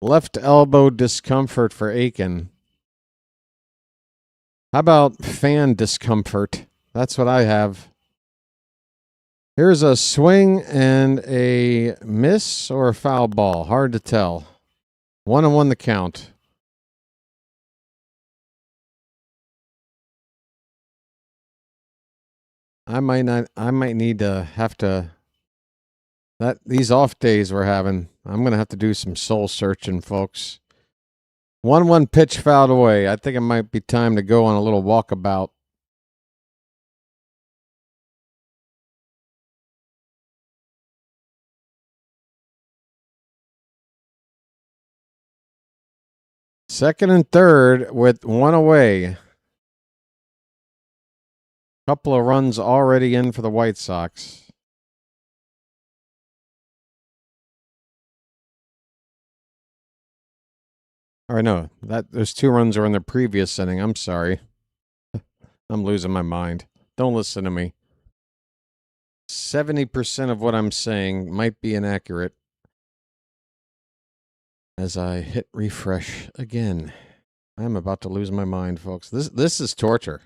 Left elbow discomfort for Aiken. How about fan discomfort? That's what I have. Here's a swing and a miss or a foul ball. Hard to tell. 1-1 the count. I might need to have to, these off days we're having, I'm going to have to do some soul searching, folks. 1-1 pitch fouled away. I think it might be time to go on a little walkabout. Second and third with one away. Couple of runs already in for the White Sox. Or no, those 2 runs are in the previous inning. I'm sorry. I'm losing my mind. Don't listen to me. 70% of what I'm saying might be inaccurate. As I hit refresh again. I'm about to lose my mind, folks. This is torture.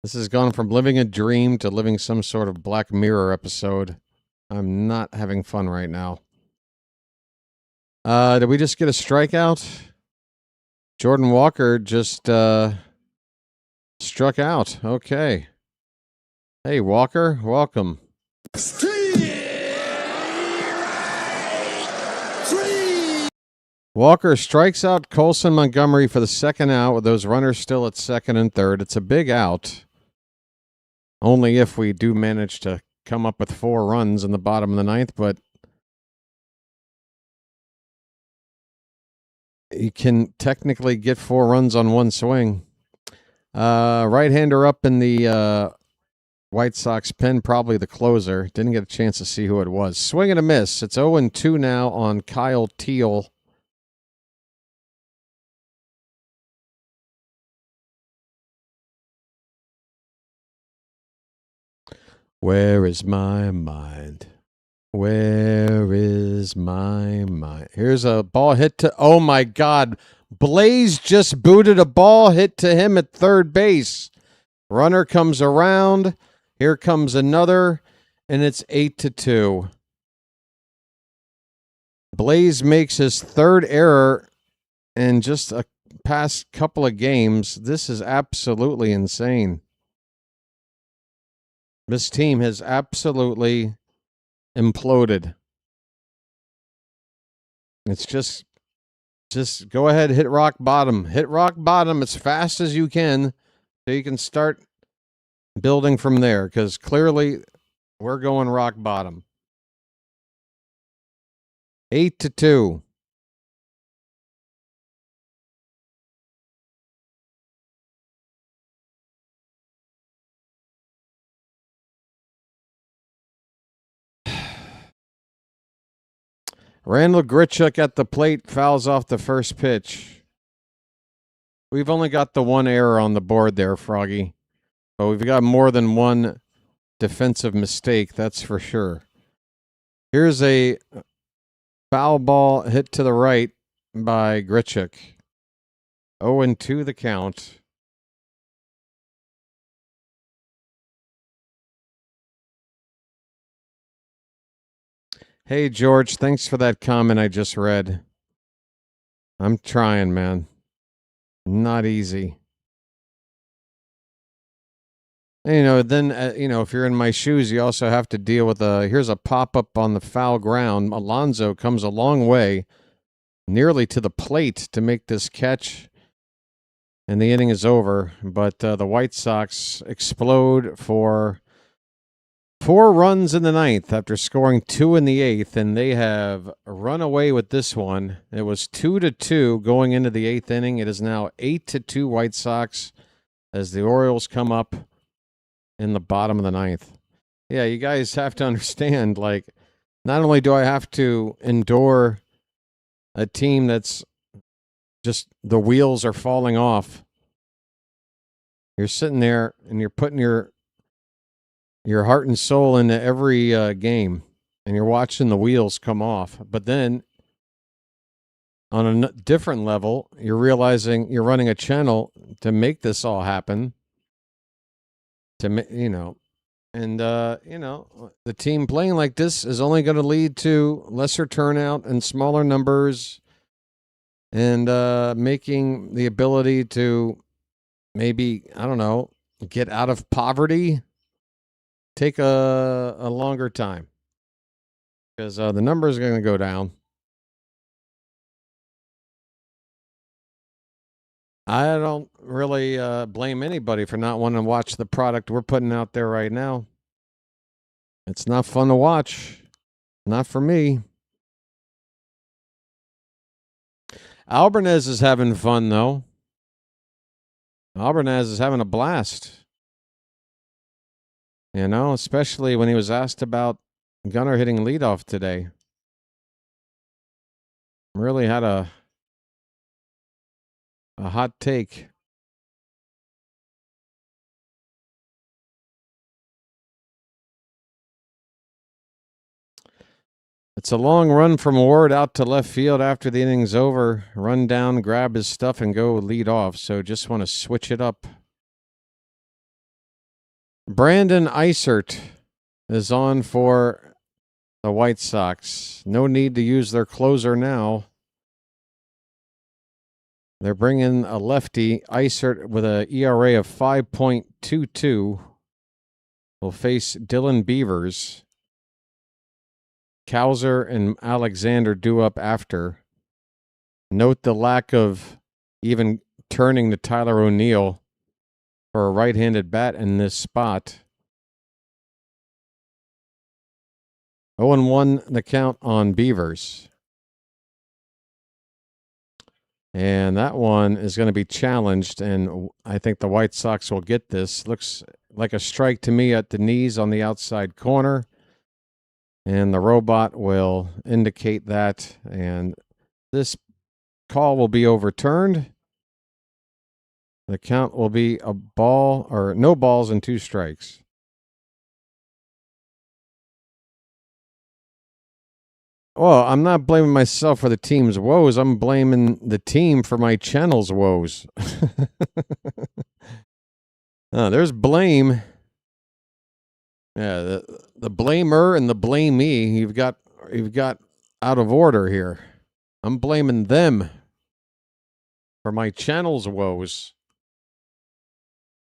This has gone from living a dream to living some sort of Black Mirror episode. I'm not having fun right now. Did we just get a strikeout? Jordan Walker just struck out. Okay. Hey, Walker, welcome. Walker strikes out Colson Montgomery for the second out with those runners still at second and third. It's a big out. Only if we do manage to come up with 4 runs in the bottom of the ninth, but you can technically get 4 runs on one swing. Right-hander up in the White Sox pen, probably the closer. Didn't get a chance to see who it was. Swing and a miss. It's 0-2 now on Kyle Teal. Where is my mind? Where is my mind? Here's a ball hit to, oh my God. Blaze just booted a ball hit to him at third base. Runner comes around. Here comes another, and it's 8-2. Blaze makes his third error in just a past couple of games. This is absolutely insane. This team has absolutely imploded. It's just go ahead, hit rock bottom. Hit rock bottom as fast as you can so you can start building from there, because clearly we're going rock bottom. 8-2. Randall Grichuk at the plate, fouls off the first pitch. We've only got the one error on the board there, Froggy. But we've got more than one defensive mistake, that's for sure. Here's a foul ball hit to the right by Grichuk. 0-2 the count. Hey, George, thanks for that comment I just read. I'm trying, man. Not easy. And, then, if you're in my shoes, you also have to deal with here's a pop-up on the foul ground. Alonso comes a long way, nearly to the plate to make this catch, and the inning is over. But the White Sox explode for 4 runs in the ninth after scoring 2 in the eighth, and they have run away with this one. It was 2-2 going into the eighth inning. It is now 8-2 White Sox as the Orioles come up in the bottom of the ninth. Yeah, you guys have to understand, not only do I have to endure a team that's just the wheels are falling off, you're sitting there and you're putting your heart and soul into every game, and you're watching the wheels come off. But then on a different level, you're realizing you're running a channel to make this all happen. The team playing like this is only going to lead to lesser turnout and smaller numbers, and making the ability to maybe, get out of poverty take a longer time, because the numbers are going to go down. I don't really blame anybody for not wanting to watch the product we're putting out there right now. It's not fun to watch. Not for me. Albernez is having fun, though. Albernez is having a blast. Especially when he was asked about Gunnar hitting leadoff today. Really had a hot take. It's a long run from Ward out to left field after the inning's over. Run down, grab his stuff, and go lead off. So just want to switch it up. Brandon Eisert is on for the White Sox. No need to use their closer now. They're bringing a lefty, Eisert, with an ERA of 5.22. Will face Dylan Beavers. Cowser and Alexander due up after. Note the lack of even turning to Tyler O'Neill for a right-handed bat in this spot. 0-1 the count on Beavers. And that one is going to be challenged, and I think the White Sox will get this. Looks like a strike to me at the knees on the outside corner. And the robot will indicate that, and this call will be overturned. The count will be a ball, or no balls and 2 strikes. Well, I'm not blaming myself for the team's woes. I'm blaming the team for my channel's woes. There's blame. Yeah, the blamer and the blamee, you've got out of order here. I'm blaming them for my channel's woes.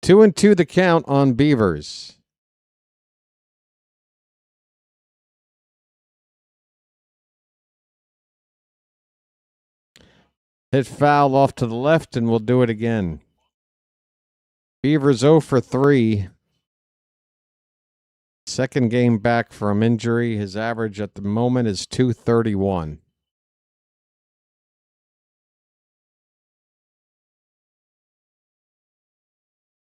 2-2 the count on Beavers. Hit foul off to the left, and we'll do it again. Beavers 0 for 3. Second game back from injury. His average at the moment is .231.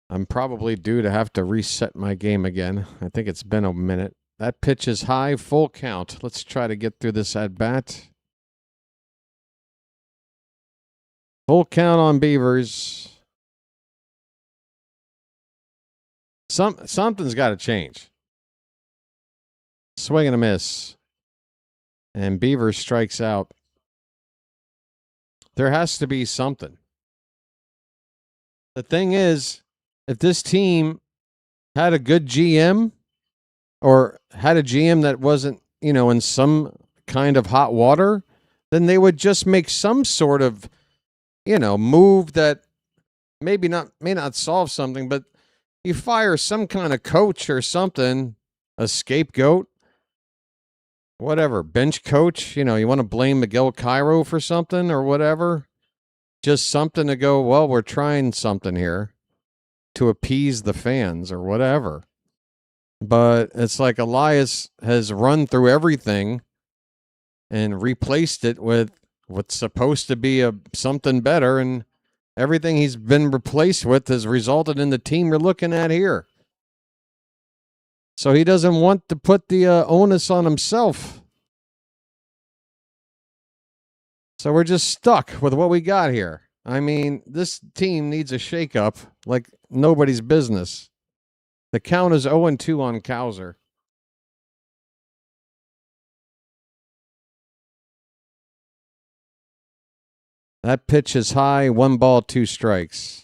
I'm probably due to have to reset my game again. I think it's been a minute. That pitch is high, full count. Let's try to get through this at bat. Full count on Beavers. Something's got to change. Swing and a miss. And Beavers strikes out. There has to be something. The thing is, if this team had a good GM or had a GM that wasn't, in some kind of hot water, then they would just make some sort of, move that may not solve something, but you fire some kind of coach or something, a scapegoat, whatever, bench coach, you want to blame Miguel Cairo for something or whatever. Just something to go, well, we're trying something here to appease the fans or whatever. But it's like Elias has run through everything and replaced it with what's supposed to be something better, and everything he's been replaced with has resulted in the team you're looking at here. So he doesn't want to put the onus on himself. So we're just stuck with what we got here. I mean, this team needs a shakeup like nobody's business. The count is 0-2 on Cowser. That pitch is high, 1 ball, 2 strikes.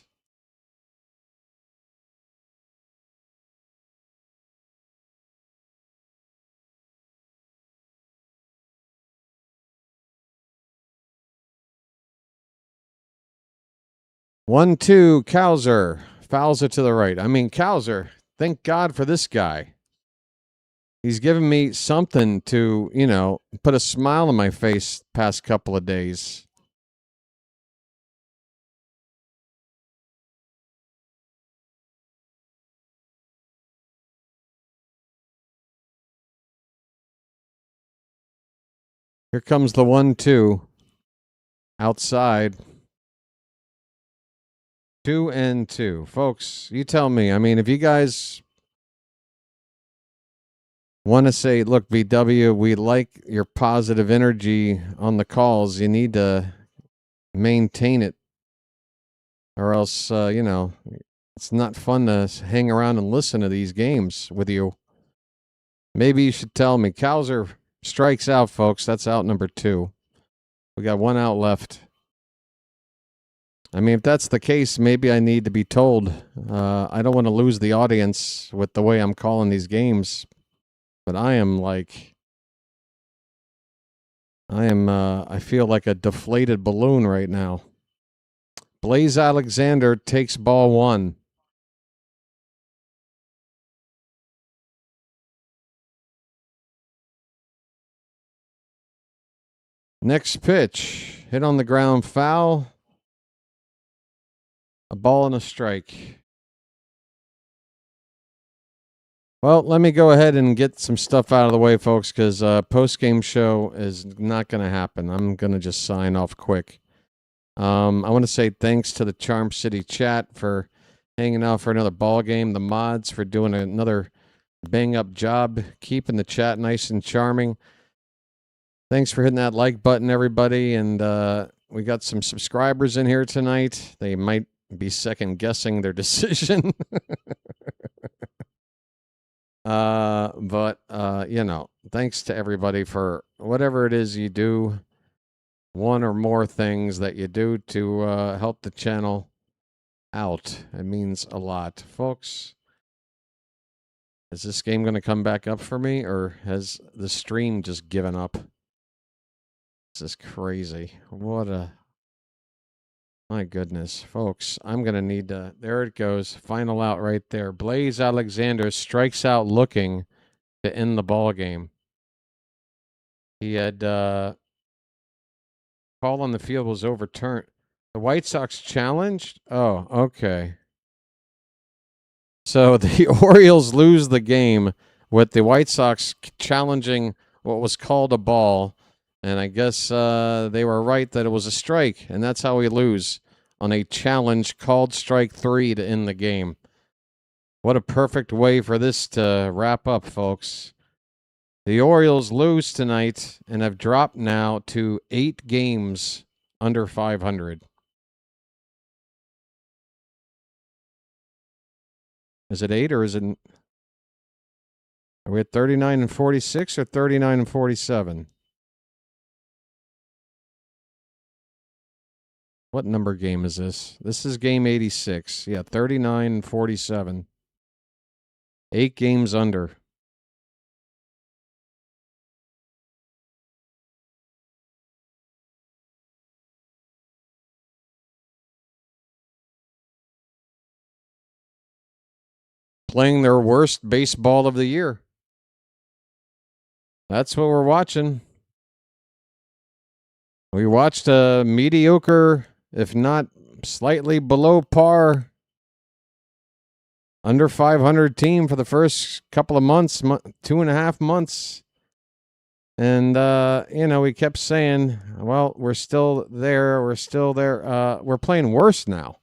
One, two, Cowser. Fouls it to the right. I mean, Cowser, thank God for this guy. He's given me something to, put a smile on my face past couple of days. Here comes the 1-2. Outside. 2-2. Folks, you tell me. I mean, if you guys want to say, look, VW, we like your positive energy on the calls, you need to maintain it. Or else, it's not fun to hang around and listen to these games with you. Maybe you should tell me. Cowser strikes out, folks. That's out number 2. We got 1 out left. I mean, if that's the case, maybe I need to be told. I don't want to lose the audience with the way I'm calling these games. But I feel like a deflated balloon right now. Blaze Alexander takes ball 1. Next pitch, hit on the ground, foul. A ball and a strike. Well, let me go ahead and get some stuff out of the way, folks, because post-game show is not going to happen. I'm going to just sign off quick. I want to say thanks to the Charm City chat for hanging out for another ball game, the mods for doing another bang-up job, keeping the chat nice and charming. Thanks for hitting that like button, everybody, and we got some subscribers in here tonight. They might be second-guessing their decision. But thanks to everybody for whatever it is you do, one or more things that you do to help the channel out. It means a lot. Folks, is this game going to come back up for me, or has the stream just given up? This is crazy. My goodness, folks, I'm going to need to... There it goes. Final out right there. Blaze Alexander strikes out looking to end the ball game. He had... call on the field was overturned. The White Sox challenged? Oh, okay. So the Orioles lose the game with the White Sox challenging what was called a ball. And I guess they were right that it was a strike, and that's how we lose on a challenge called strike 3 to end the game. What a perfect way for this to wrap up, folks. The Orioles lose tonight and have dropped now to 8 games under 500. Is it 8 or is it? Are we at 39 and 46 or 39 and 47? What number game is this? This is game 86. Yeah, 39 and 47. 8 games under. Playing their worst baseball of the year. That's what we're watching. We watched a mediocre, if not slightly below par, under 500 team for the first couple of months, 2.5 months. And, we kept saying, well, we're still there. We're still there. We're playing worse now.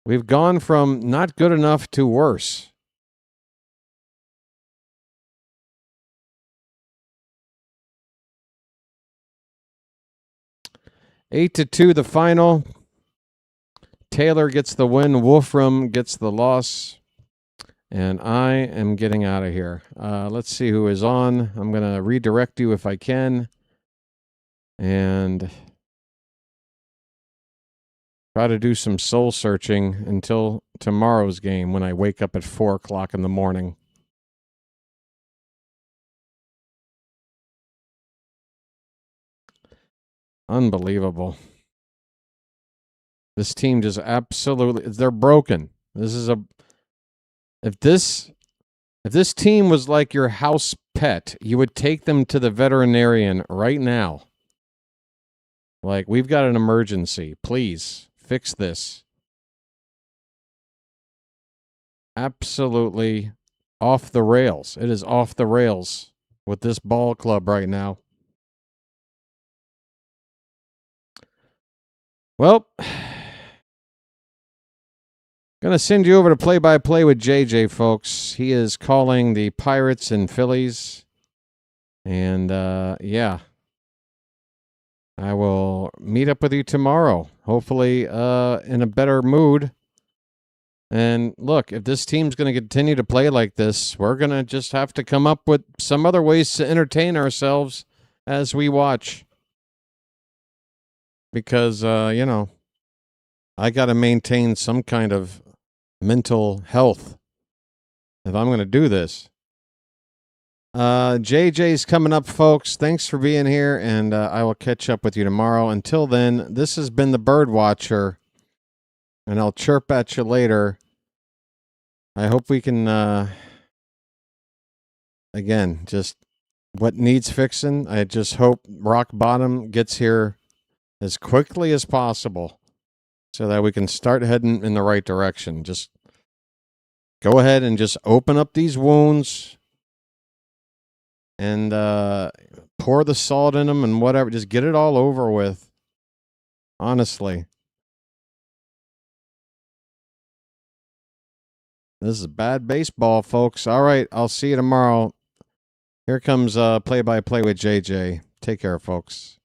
We've gone from not good enough to worse. Eight to 2, the final. Taylor gets the win. Wolfram gets the loss. And I am getting out of here. Let's see who is on. I'm going to redirect you if I can. And try to do some soul searching until tomorrow's game when I wake up at 4 o'clock in the morning. Unbelievable. This team just absolutely, they're broken. If this team was like your house pet, you would take them to the veterinarian right now. Like, we've got an emergency. Please fix this. Absolutely off the rails. It is off the rails with this ball club right now. Well, going to send you over to play-by-play with JJ, folks. He is calling the Pirates and Phillies. And, yeah. I will meet up with you tomorrow, hopefully in a better mood. And look, if this team's going to continue to play like this, we're going to just have to come up with some other ways to entertain ourselves as we watch. Because, I got to maintain some kind of mental health if I'm going to do this. JJ's coming up, folks. Thanks for being here, and I will catch up with you tomorrow. Until then, this has been the BirdWatcher, and I'll chirp at you later. I hope we can, again, just what needs fixing. I just hope rock bottom gets here as quickly as possible so that we can start heading in the right direction. Just go ahead and just open up these wounds and pour the salt in them and whatever. Just get it all over with. Honestly. This is bad baseball, folks. All right, I'll see you tomorrow. Here comes play-by-play with JJ. Take care, folks.